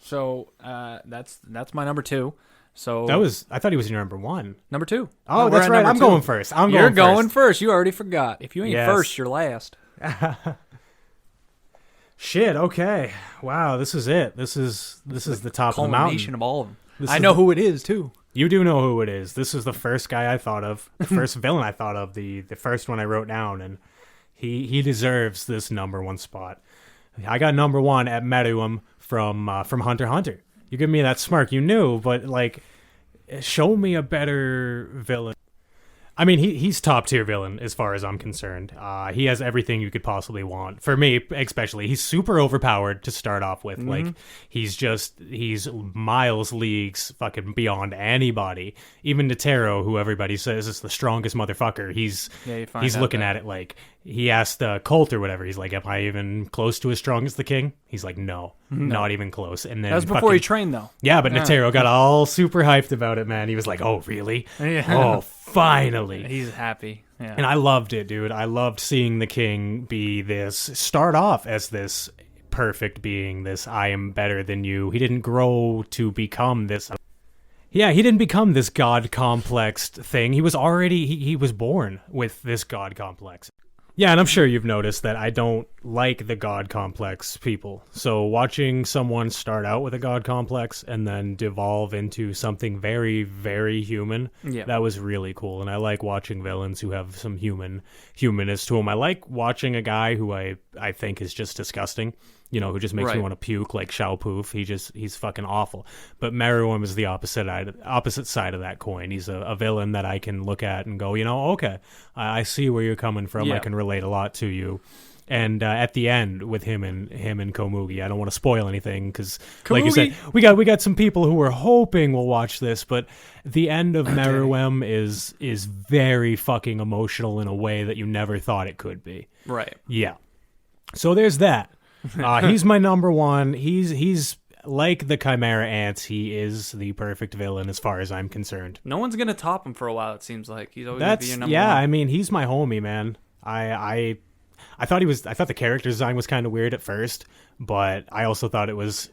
[SPEAKER 1] So that's my number 2. So
[SPEAKER 2] I thought he was your number 1.
[SPEAKER 1] Number 2.
[SPEAKER 2] Oh,
[SPEAKER 1] No,
[SPEAKER 2] that's right. I'm going first.
[SPEAKER 1] You're going first. You already forgot. If you ain't first, you're last.
[SPEAKER 2] Shit. Okay. Wow. This is it. This is the top of the mountain.
[SPEAKER 1] Culmination of all of them.
[SPEAKER 2] This
[SPEAKER 1] I
[SPEAKER 2] is
[SPEAKER 1] know who it is too.
[SPEAKER 2] You do know who it is. This is the first guy I thought of, the first villain I thought of, the first one I wrote down, and he deserves this number 1 spot. I got number 1 at Meruem from Hunter x Hunter. You give me that smirk. You knew, but like, show me a better villain. I mean, he's top tier villain as far as I'm concerned. He has everything you could possibly want. For me, especially, he's super overpowered to start off with. Like, he's miles, leagues, fucking beyond anybody. Even Netero, who everybody says is the strongest motherfucker, he's looking at it like, he asked Colt or whatever. He's like, "Am I even close to as strong as the king?" He's like, "No, not even close." And then
[SPEAKER 1] that was before he trained, though.
[SPEAKER 2] Yeah, but Netero got all super hyped about it, man. He was like, "Oh, really?
[SPEAKER 1] Yeah.
[SPEAKER 2] Oh, finally!"
[SPEAKER 1] He's happy. Yeah.
[SPEAKER 2] And I loved it, dude. I loved seeing the king start off as this perfect being, this I am better than you. He didn't grow to become this. Yeah, he didn't become this god complexed thing. He was already he was born with this god complex. Yeah, and I'm sure you've noticed that I don't like the god complex people. So watching someone start out with a god complex and then devolve into something very, very human, that was really cool. And I like watching villains who have some humanness to them. I like watching a guy who I think is just disgusting, who just makes me want to puke, like Shao Poof. He's fucking awful. But Meruem is the opposite side of that coin. He's a villain that I can look at and go, okay, I see where you're coming from. Yeah. I can relate a lot to you. And at the end with him and Komugi, I don't want to spoil anything because, like you said, we got some people who are hoping we'll watch this, but the end of Meruem is very fucking emotional in a way that you never thought it could be.
[SPEAKER 1] Right.
[SPEAKER 2] Yeah. So there's that. He's my number 1. He's like the Chimera Ants. He is the perfect villain as far as I'm concerned.
[SPEAKER 1] No one's gonna top him for a while. It seems like he's always gonna be your number 1.
[SPEAKER 2] I mean, he's my homie, man. I thought the character design was kind of weird at first, but I also thought it was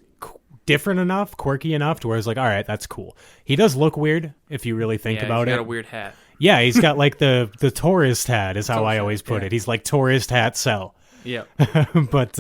[SPEAKER 2] different enough, quirky enough to where I was like, all right, that's cool. He does look weird if you really think about it.
[SPEAKER 1] He's got a weird hat.
[SPEAKER 2] Yeah, he's got like the tourist hat is how I always put it. He's like tourist hat Cell.
[SPEAKER 1] Yeah.
[SPEAKER 2] But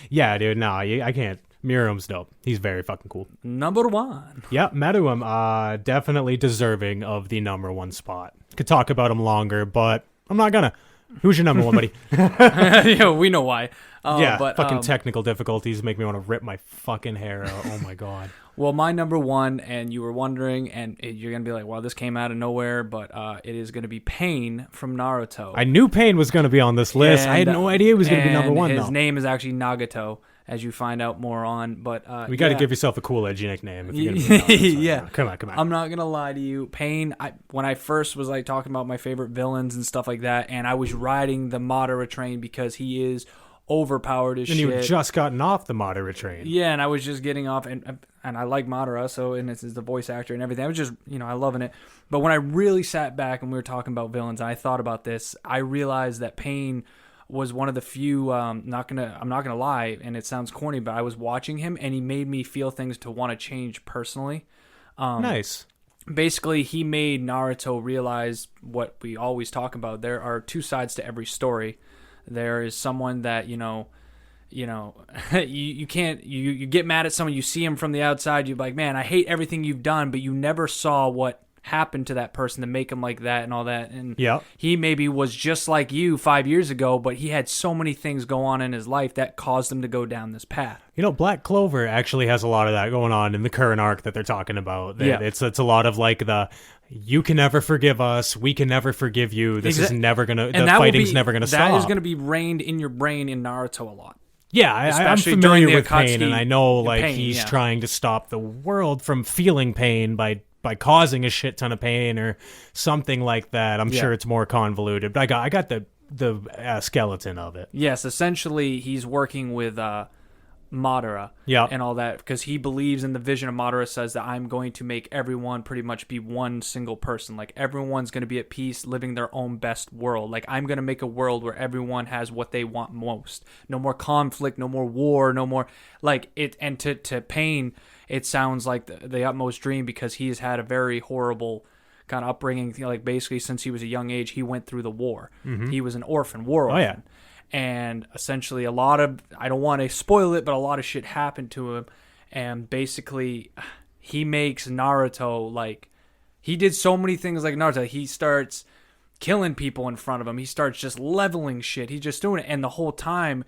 [SPEAKER 2] yeah, dude, no, I can't. Meruem's dope. He's very fucking cool.
[SPEAKER 1] Number 1.
[SPEAKER 2] Yeah, Meruem, definitely deserving of the number 1 spot. Could talk about him longer, but I'm not gonna. Who's your number 1, buddy?
[SPEAKER 1] Yeah, we know why.
[SPEAKER 2] But fucking technical difficulties make me want to rip my fucking hair out. Oh my god.
[SPEAKER 1] Well, my number 1, and you were wondering, and you're gonna be like, "Wow, this came out of nowhere," but it is gonna be Pain from Naruto.
[SPEAKER 2] I knew Pain was gonna be on this list. I had no idea he was gonna be number 1.
[SPEAKER 1] His name is actually Nagato, as you find out more on. But
[SPEAKER 2] we got to give yourself a cool, edgy nickname. If you're gonna
[SPEAKER 1] yeah,
[SPEAKER 2] come on.
[SPEAKER 1] I'm not gonna lie to you, Pain. When I first was like talking about my favorite villains and stuff like that, and I was riding the Madara train because he is overpowered as shit.
[SPEAKER 2] And you had just gotten off the Madara train.
[SPEAKER 1] Yeah, and I was just getting off, and I like Madara, so, and it's the voice actor and everything. I was just, I loving it. But when I really sat back and we were talking about villains, and I thought about this, I realized that Pain was one of the few. I'm not gonna lie, and it sounds corny, but I was watching him, and he made me feel things to want to change personally.
[SPEAKER 2] Nice.
[SPEAKER 1] Basically, he made Naruto realize what we always talk about. There are 2 sides to every story. There is someone that, you know, you can't, you get mad at someone, you see him from the outside, you're like, man, I hate everything you've done, but you never saw what happened to that person to make him like that and all that. And he maybe was just like you 5 years ago, but he had so many things go on in his life that caused him to go down this path.
[SPEAKER 2] You know, Black Clover actually has a lot of that going on in the current arc that they're talking about. It's a lot of like you can never forgive us, we can never forgive you, this is never gonna, the fighting's never gonna stop.
[SPEAKER 1] That is gonna be reined in your brain in Naruto a lot.
[SPEAKER 2] Yeah, I'm familiar with pain, and I know like
[SPEAKER 1] pain,
[SPEAKER 2] he's trying to stop the world from feeling pain by causing a shit ton of pain or something like that. I'm sure it's more convoluted, but I got the skeleton of it.
[SPEAKER 1] Yes, essentially he's working with Madara and all that, because he believes in the vision of Madara says that I'm going to make everyone pretty much be one single person. Like everyone's going to be at peace, living their own best world. Like I'm going to make a world where everyone has what they want most. No more conflict, no more war, no more like it. And to Pain, it sounds like the utmost dream, because he's had a very horrible kind of upbringing. Like basically since he was a young age, he went through the war. He was an orphan, war orphan. Oh, yeah. And essentially a lot of, I don't want to spoil it, but a lot of shit happened to him. And basically he makes Naruto, like, he did so many things like Naruto. He starts killing people in front of him. He starts just leveling shit. He's just doing it. And the whole time,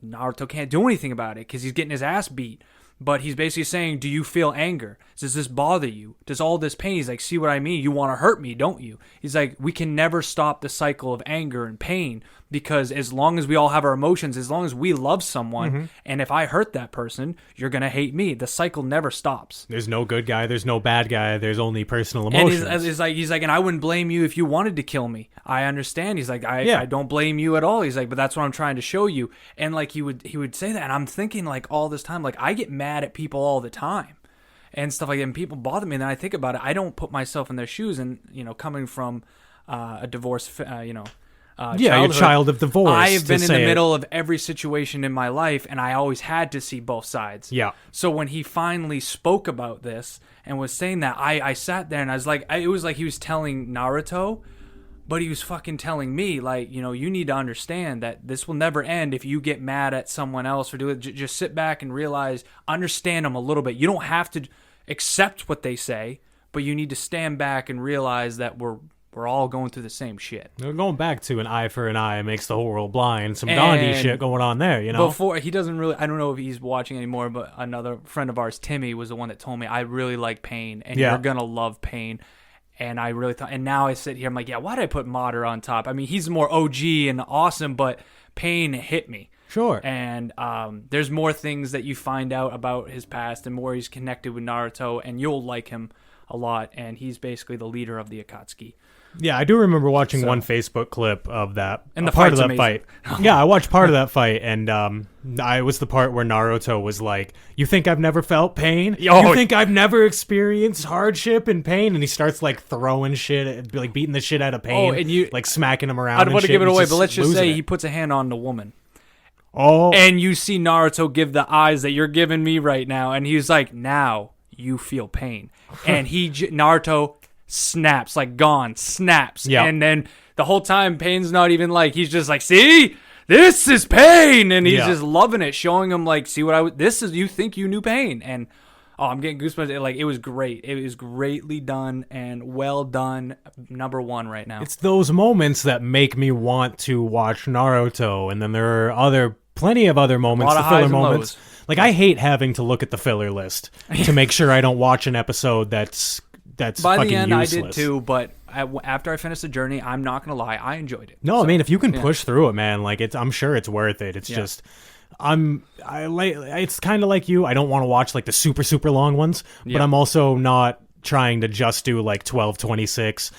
[SPEAKER 1] Naruto can't do anything about it because he's getting his ass beat. But he's basically saying, do you feel anger? Does this bother you? Does all this pain? He's like, see what I mean? You want to hurt me, don't you? He's like, we can never stop the cycle of anger and pain, because as long as we all have our emotions, as long as we love someone, and if I hurt that person, you're going to hate me. The cycle never stops.
[SPEAKER 2] There's no good guy. There's no bad guy. There's only personal emotions.
[SPEAKER 1] And he's like, and I wouldn't blame you if you wanted to kill me. I understand. He's like, I don't blame you at all. He's like, but that's what I'm trying to show you. And like he would say that, and I'm thinking like all this time, like I get mad at people all the time and stuff like that, and people bother me, and then I think about it. I don't put myself in their shoes, and coming from a divorce, you're
[SPEAKER 2] a child of divorce.
[SPEAKER 1] I have been in the middle of every situation in my life, and I always had to see both sides.
[SPEAKER 2] Yeah.
[SPEAKER 1] So when he finally spoke about this and was saying that, I sat there and I was like, it was like he was telling Naruto, but he was fucking telling me, like, you need to understand that this will never end if you get mad at someone else for doing it. Just sit back and realize, understand them a little bit. You don't have to accept what they say, but you need to stand back and realize that we're all going through the same shit.
[SPEAKER 2] We're going back to an eye for an eye makes the whole world blind. Some Gandhi shit going on there,
[SPEAKER 1] Before, he doesn't really, I don't know if he's watching anymore, but another friend of ours, Timmy, was the one that told me, I really like Pain, and you're going to love Pain. And I really thought, and now I sit here, I'm like, why did I put Madara on top? I mean, he's more OG and awesome, but Pain hit me.
[SPEAKER 2] Sure.
[SPEAKER 1] And there's more things that you find out about his past and more he's connected with Naruto, and you'll like him a lot. And he's basically the leader of the Akatsuki.
[SPEAKER 2] Yeah, I do remember watching one Facebook clip of that.
[SPEAKER 1] And the
[SPEAKER 2] part of that
[SPEAKER 1] amazing.
[SPEAKER 2] fight. Yeah, I watched part of that fight, and I was the part where Naruto was like, "You think I've never felt pain? You think I've never experienced hardship and pain?" And he starts like throwing shit, like beating the shit out of Pain,
[SPEAKER 1] and you
[SPEAKER 2] like smacking him around.
[SPEAKER 1] I don't want to give it away, but let's just say
[SPEAKER 2] it.
[SPEAKER 1] he puts a hand on the woman.
[SPEAKER 2] Oh,
[SPEAKER 1] and you see Naruto give the eyes that you're giving me right now, and he's like, "Now you feel pain," and Naruto snaps, like gone, snaps.
[SPEAKER 2] Yeah.
[SPEAKER 1] And then the whole time Pain's not even like, he's just like, see, this is Pain, and he's just loving it, showing him like, see what this is, you think you knew Pain. And I'm getting goosebumps. Like, it was great. It was greatly done and well done. Number one right now.
[SPEAKER 2] It's those moments that make me want to watch Naruto, and then there are plenty of other moments, the filler moments. Like, I hate having to look at the filler list to make sure I don't watch an episode that's
[SPEAKER 1] by
[SPEAKER 2] fucking
[SPEAKER 1] the end
[SPEAKER 2] useless.
[SPEAKER 1] I did too, but after I finished the journey, I'm not gonna lie, I enjoyed it.
[SPEAKER 2] No, I mean, if you can push through it, man, like I'm sure it's worth it. It's just it's kind of like you. I don't want to watch like the super super long ones, but I'm also not trying to just do like 12:26.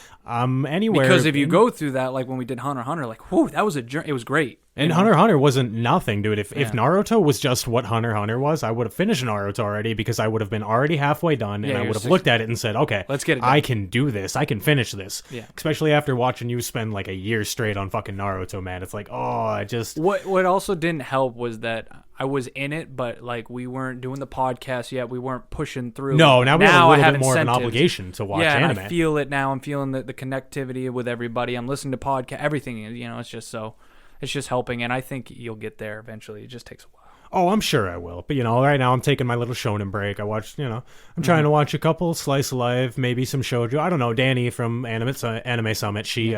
[SPEAKER 2] Anywhere,
[SPEAKER 1] because if you go through that, like when we did Hunter x Hunter, like, whew, that was a journey. It was great.
[SPEAKER 2] And Hunter x Hunter wasn't nothing, dude. If Naruto was just what Hunter x Hunter was, I would have finished Naruto already, because I would have been already halfway done, and I would have looked at it and said, okay,
[SPEAKER 1] let's get it done.
[SPEAKER 2] I can do this. I can finish this.
[SPEAKER 1] Yeah.
[SPEAKER 2] Especially after watching you spend like a year straight on fucking Naruto, man. It's like, I just...
[SPEAKER 1] What also didn't help was that I was in it, but like we weren't doing the podcast yet. We weren't pushing through.
[SPEAKER 2] No, now we have a little bit more
[SPEAKER 1] incentives.
[SPEAKER 2] of an obligation to watch
[SPEAKER 1] anime.
[SPEAKER 2] anime.
[SPEAKER 1] And I feel it now. I'm feeling the connectivity with everybody. I'm listening to podcast, everything. It's just so... it's just helping, and I think you'll get there eventually. It just takes a while.
[SPEAKER 2] Oh, I'm sure I will. But, right now I'm taking my little shonen break. I watched, I'm trying to watch a couple slice of life, maybe some shoujo. I don't know. Danny from Anime Summit, she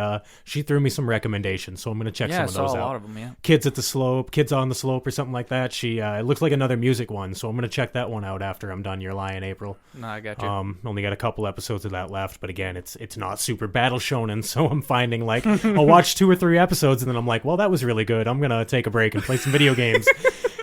[SPEAKER 2] threw me some recommendations, so I'm going to check some of those out.
[SPEAKER 1] Yeah, I saw a lot of them, yeah.
[SPEAKER 2] Kids on the Slope or something like that. It looks like another music one, so I'm going to check that one out after I'm done Your Lie in April.
[SPEAKER 1] No, I got you.
[SPEAKER 2] Only got a couple episodes of that left, but again, it's not super battle shonen, so I'm finding like I'll watch 2 or 3 episodes and then I'm like, well, that was really good. I'm going to take a break and play some video games.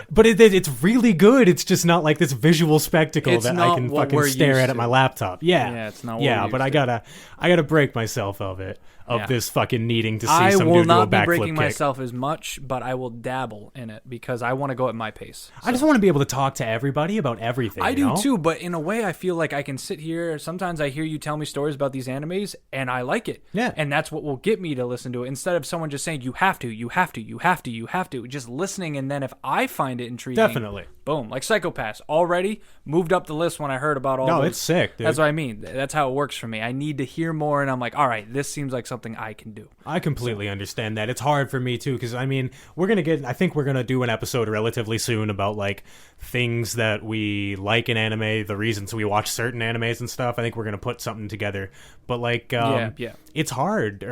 [SPEAKER 2] But it's really good. It's just not like this visual spectacle that I can fucking stare at my laptop. Yeah,
[SPEAKER 1] it's not.
[SPEAKER 2] But I gotta break myself of it. This fucking needing to see
[SPEAKER 1] I
[SPEAKER 2] some
[SPEAKER 1] will
[SPEAKER 2] dude do a
[SPEAKER 1] not be
[SPEAKER 2] backflip
[SPEAKER 1] breaking
[SPEAKER 2] kick.
[SPEAKER 1] myself as much, but I will dabble in it because I want to go at my pace.
[SPEAKER 2] I just want to be able to talk to everybody about everything.
[SPEAKER 1] I do too, but in a way, I feel like I can sit here. Sometimes I hear you tell me stories about these animes, and I like it.
[SPEAKER 2] Yeah,
[SPEAKER 1] and that's what will get me to listen to it instead of someone just saying you have to. Just listening, and then if I find it intriguing,
[SPEAKER 2] definitely.
[SPEAKER 1] Boom, like Psychopaths already moved up the list when I heard about all.
[SPEAKER 2] No,
[SPEAKER 1] those.
[SPEAKER 2] It's sick, dude.
[SPEAKER 1] That's what I mean. That's how it works for me. I need to hear more, and I'm like, all right, this seems like something I can do.
[SPEAKER 2] I completely understand that. It's hard for me too, because I think we're gonna do an episode relatively soon about like things that we like in anime, the reasons we watch certain animes and stuff. I think we're gonna put something together, but like it's hard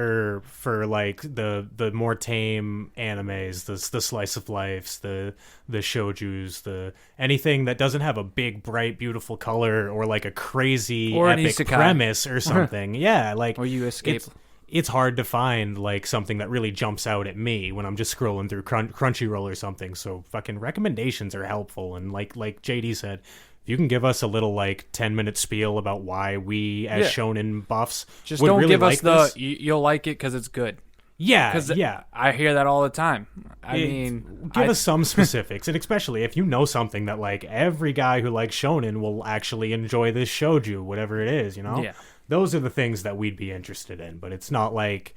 [SPEAKER 2] for like the more tame animes, the slice of lives, the shoujus, anything that doesn't have a big, bright, beautiful color or like a crazy
[SPEAKER 1] or
[SPEAKER 2] epic premise or something. Yeah, like
[SPEAKER 1] or you escape.
[SPEAKER 2] It's hard to find like something that really jumps out at me when I'm just scrolling through Crunchyroll or something. So fucking recommendations are helpful, and like JD said, if you can give us a little like 10-minute spiel about why we as shonen buffs
[SPEAKER 1] just
[SPEAKER 2] would
[SPEAKER 1] don't
[SPEAKER 2] really
[SPEAKER 1] give us
[SPEAKER 2] this.
[SPEAKER 1] You'll like it because it's good.
[SPEAKER 2] Yeah.
[SPEAKER 1] I hear that all the time. Give
[SPEAKER 2] us some specifics, and especially if you know something that like every guy who likes shonen will actually enjoy this shoujo, whatever it is,
[SPEAKER 1] Yeah.
[SPEAKER 2] Those are the things that we'd be interested in, but it's not like,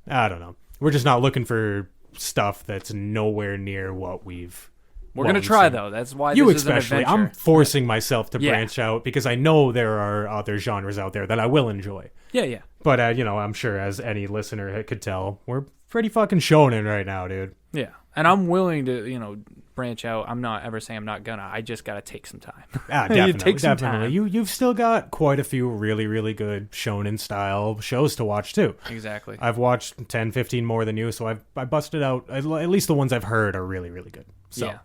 [SPEAKER 2] I don't know. We're just not looking for stuff that's nowhere near what we've.
[SPEAKER 1] We're going to try, though. That's why
[SPEAKER 2] you
[SPEAKER 1] this is an
[SPEAKER 2] especially.
[SPEAKER 1] adventure.
[SPEAKER 2] I'm forcing myself to branch out because I know there are other genres out there that I will enjoy.
[SPEAKER 1] Yeah.
[SPEAKER 2] But, I'm sure as any listener could tell, we're pretty fucking shonen right now, dude.
[SPEAKER 1] Yeah. And I'm willing to, branch out. I'm not ever saying I'm not gonna. I just got to take some time.
[SPEAKER 2] Definitely. You've still got quite a few really, really good shonen-style shows to watch, too.
[SPEAKER 1] Exactly.
[SPEAKER 2] I've watched 10, 15 more than you, so I busted out. At least the ones I've heard are really, really good. So,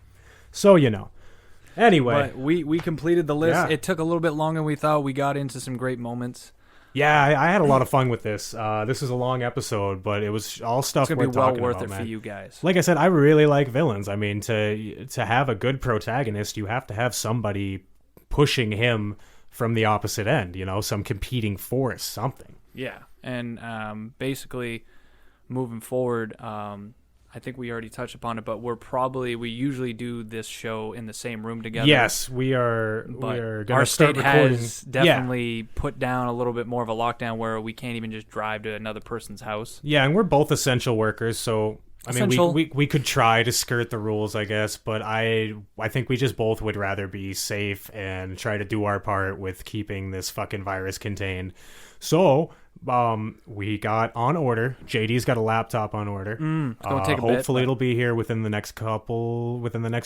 [SPEAKER 2] Anyway.
[SPEAKER 1] But we completed the list.
[SPEAKER 2] Yeah.
[SPEAKER 1] It took a little bit longer than we thought. We got into some great moments.
[SPEAKER 2] Yeah, I had a lot of fun with this. This is a long episode, but it was all stuff
[SPEAKER 1] it's gonna
[SPEAKER 2] we're
[SPEAKER 1] be well
[SPEAKER 2] talking
[SPEAKER 1] worth
[SPEAKER 2] about,
[SPEAKER 1] it
[SPEAKER 2] man.
[SPEAKER 1] for you guys.
[SPEAKER 2] Like I said, I really like villains. I mean, to have a good protagonist, you have to have somebody pushing him from the opposite end, some competing force, something.
[SPEAKER 1] Yeah, and basically moving forward, I think we already touched upon it, but we usually do this show in the same room together.
[SPEAKER 2] Yes, we are going to start recording.
[SPEAKER 1] Our state has definitely put down a little bit more of a lockdown where we can't even just drive to another person's house.
[SPEAKER 2] Yeah, and we're both essential workers, so I mean, we could try to skirt the rules, I guess, but I think we just both would rather be safe and try to do our part with keeping this fucking virus contained. So, we got on order. JD's got a laptop on order.
[SPEAKER 1] It's gonna take a bit.
[SPEAKER 2] Hopefully it'll be here within the next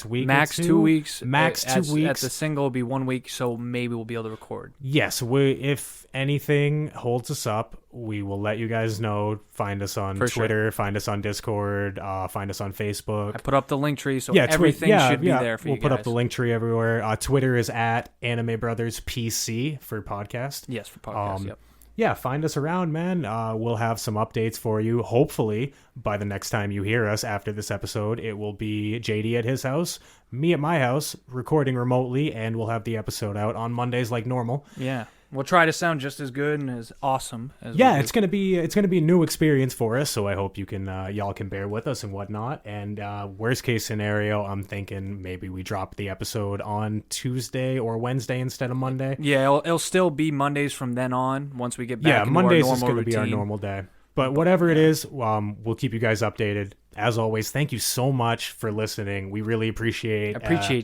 [SPEAKER 2] week.
[SPEAKER 1] Max
[SPEAKER 2] or
[SPEAKER 1] 2 weeks.
[SPEAKER 2] Max 2 weeks.
[SPEAKER 1] At the single, it'll be 1 week, so maybe we'll be able to record.
[SPEAKER 2] Yes, if anything holds us up, we will let you guys know. Find us on Twitter, find us on Discord, find us on Facebook.
[SPEAKER 1] I put up the link tree, so everything should be there for you guys.
[SPEAKER 2] We'll put up the link tree everywhere. Twitter is at Anime Brothers PC for podcast.
[SPEAKER 1] Yes, for podcast, yep.
[SPEAKER 2] Yeah, find us around, man. We'll have some updates for you. Hopefully, by the next time you hear us after this episode, it will be JD at his house, me at my house, recording remotely, and we'll have the episode out on Mondays like normal.
[SPEAKER 1] Yeah. We'll try to sound just as good and as awesome as
[SPEAKER 2] it's gonna be a new experience for us. So I hope you can y'all can bear with us and whatnot. And worst case scenario, I'm thinking maybe we drop the episode on Tuesday or Wednesday instead of Monday.
[SPEAKER 1] Yeah, it'll still be Mondays from then on. Once we get back, into
[SPEAKER 2] Mondays
[SPEAKER 1] our normal
[SPEAKER 2] is going to be our normal day. But whatever it is, we'll keep you guys updated. as always, thank you so much for listening. We really appreciate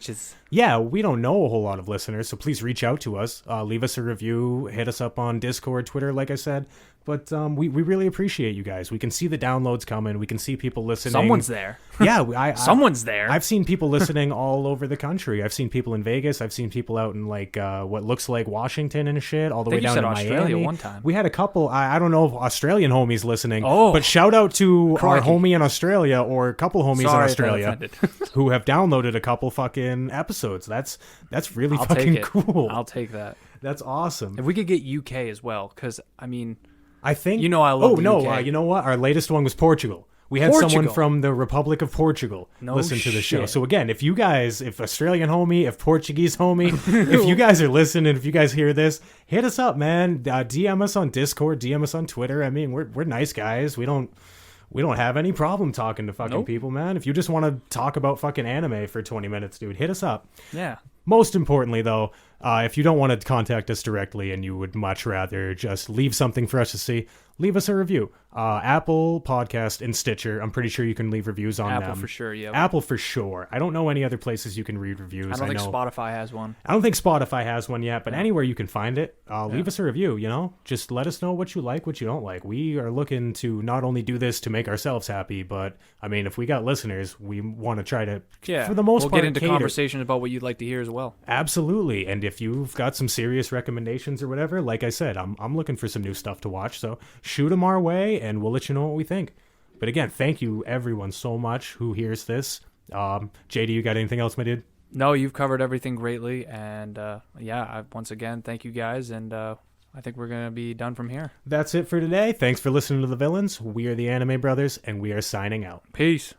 [SPEAKER 1] you.
[SPEAKER 2] Yeah, we don't know a whole lot of listeners, so please reach out to us. Leave us a review. Hit us up on Discord, Twitter, like I said. But we really appreciate you guys. We can see the downloads coming. We can see people listening.
[SPEAKER 1] Someone's there.
[SPEAKER 2] Yeah,
[SPEAKER 1] someone's there.
[SPEAKER 2] I've seen people listening all over the country. I've seen people in Vegas. I've seen people out in like what looks like Washington and shit, all the way down to
[SPEAKER 1] Australia
[SPEAKER 2] Miami.
[SPEAKER 1] one time.
[SPEAKER 2] We had a couple. I don't know if Australian homies listening.
[SPEAKER 1] Oh,
[SPEAKER 2] but shout out to
[SPEAKER 1] crikey.
[SPEAKER 2] our homie in Australia or a couple homies
[SPEAKER 1] Sorry
[SPEAKER 2] in Australia who have downloaded a couple fucking episodes. That's really fucking cool.
[SPEAKER 1] I'll take that.
[SPEAKER 2] That's awesome.
[SPEAKER 1] If we could get UK as well, because I mean,
[SPEAKER 2] I think
[SPEAKER 1] I love.
[SPEAKER 2] Oh no,
[SPEAKER 1] UK.
[SPEAKER 2] You know what? Our latest one was Portugal. We had someone from the Republic of Portugal listen to the show. So again, if Australian homie, if Portuguese homie, if you guys are listening, if you guys hear this, hit us up, man. DM us on Discord, DM us on Twitter. I mean, we're nice guys. We don't have any problem talking to fucking people, man. If you just want to talk about fucking anime for 20 minutes, dude, hit us up.
[SPEAKER 1] Yeah.
[SPEAKER 2] Most importantly, though, if you don't want to contact us directly and you would much rather just leave something for us to see, leave us a review. Apple Podcast and Stitcher. I'm pretty sure you can leave reviews on them.
[SPEAKER 1] Apple for sure, yeah.
[SPEAKER 2] Apple for sure. I don't know any other places you can read reviews.
[SPEAKER 1] I don't think Spotify has one.
[SPEAKER 2] I don't think Spotify has one yet, but anywhere you can find it, leave us a review, Just let us know what you like, what you don't like. We are looking to not only do this to make ourselves happy, but, I mean, if we got listeners, we want to try to, for the most part,
[SPEAKER 1] we'll get into conversations about what you'd like to hear as well.
[SPEAKER 2] Absolutely. And if you've got some serious recommendations or whatever, like I said, I'm looking for some new stuff to watch, so shoot them our way, and we'll let you know what we think. But again, thank you everyone so much who hears this. JD, you got anything else, my dude?
[SPEAKER 1] No, you've covered everything greatly, and once again, thank you guys, and I think we're going to be done from here.
[SPEAKER 2] That's it for today. Thanks for listening to The Villains. We are the Anime Brothers, and we are signing out.
[SPEAKER 1] Peace.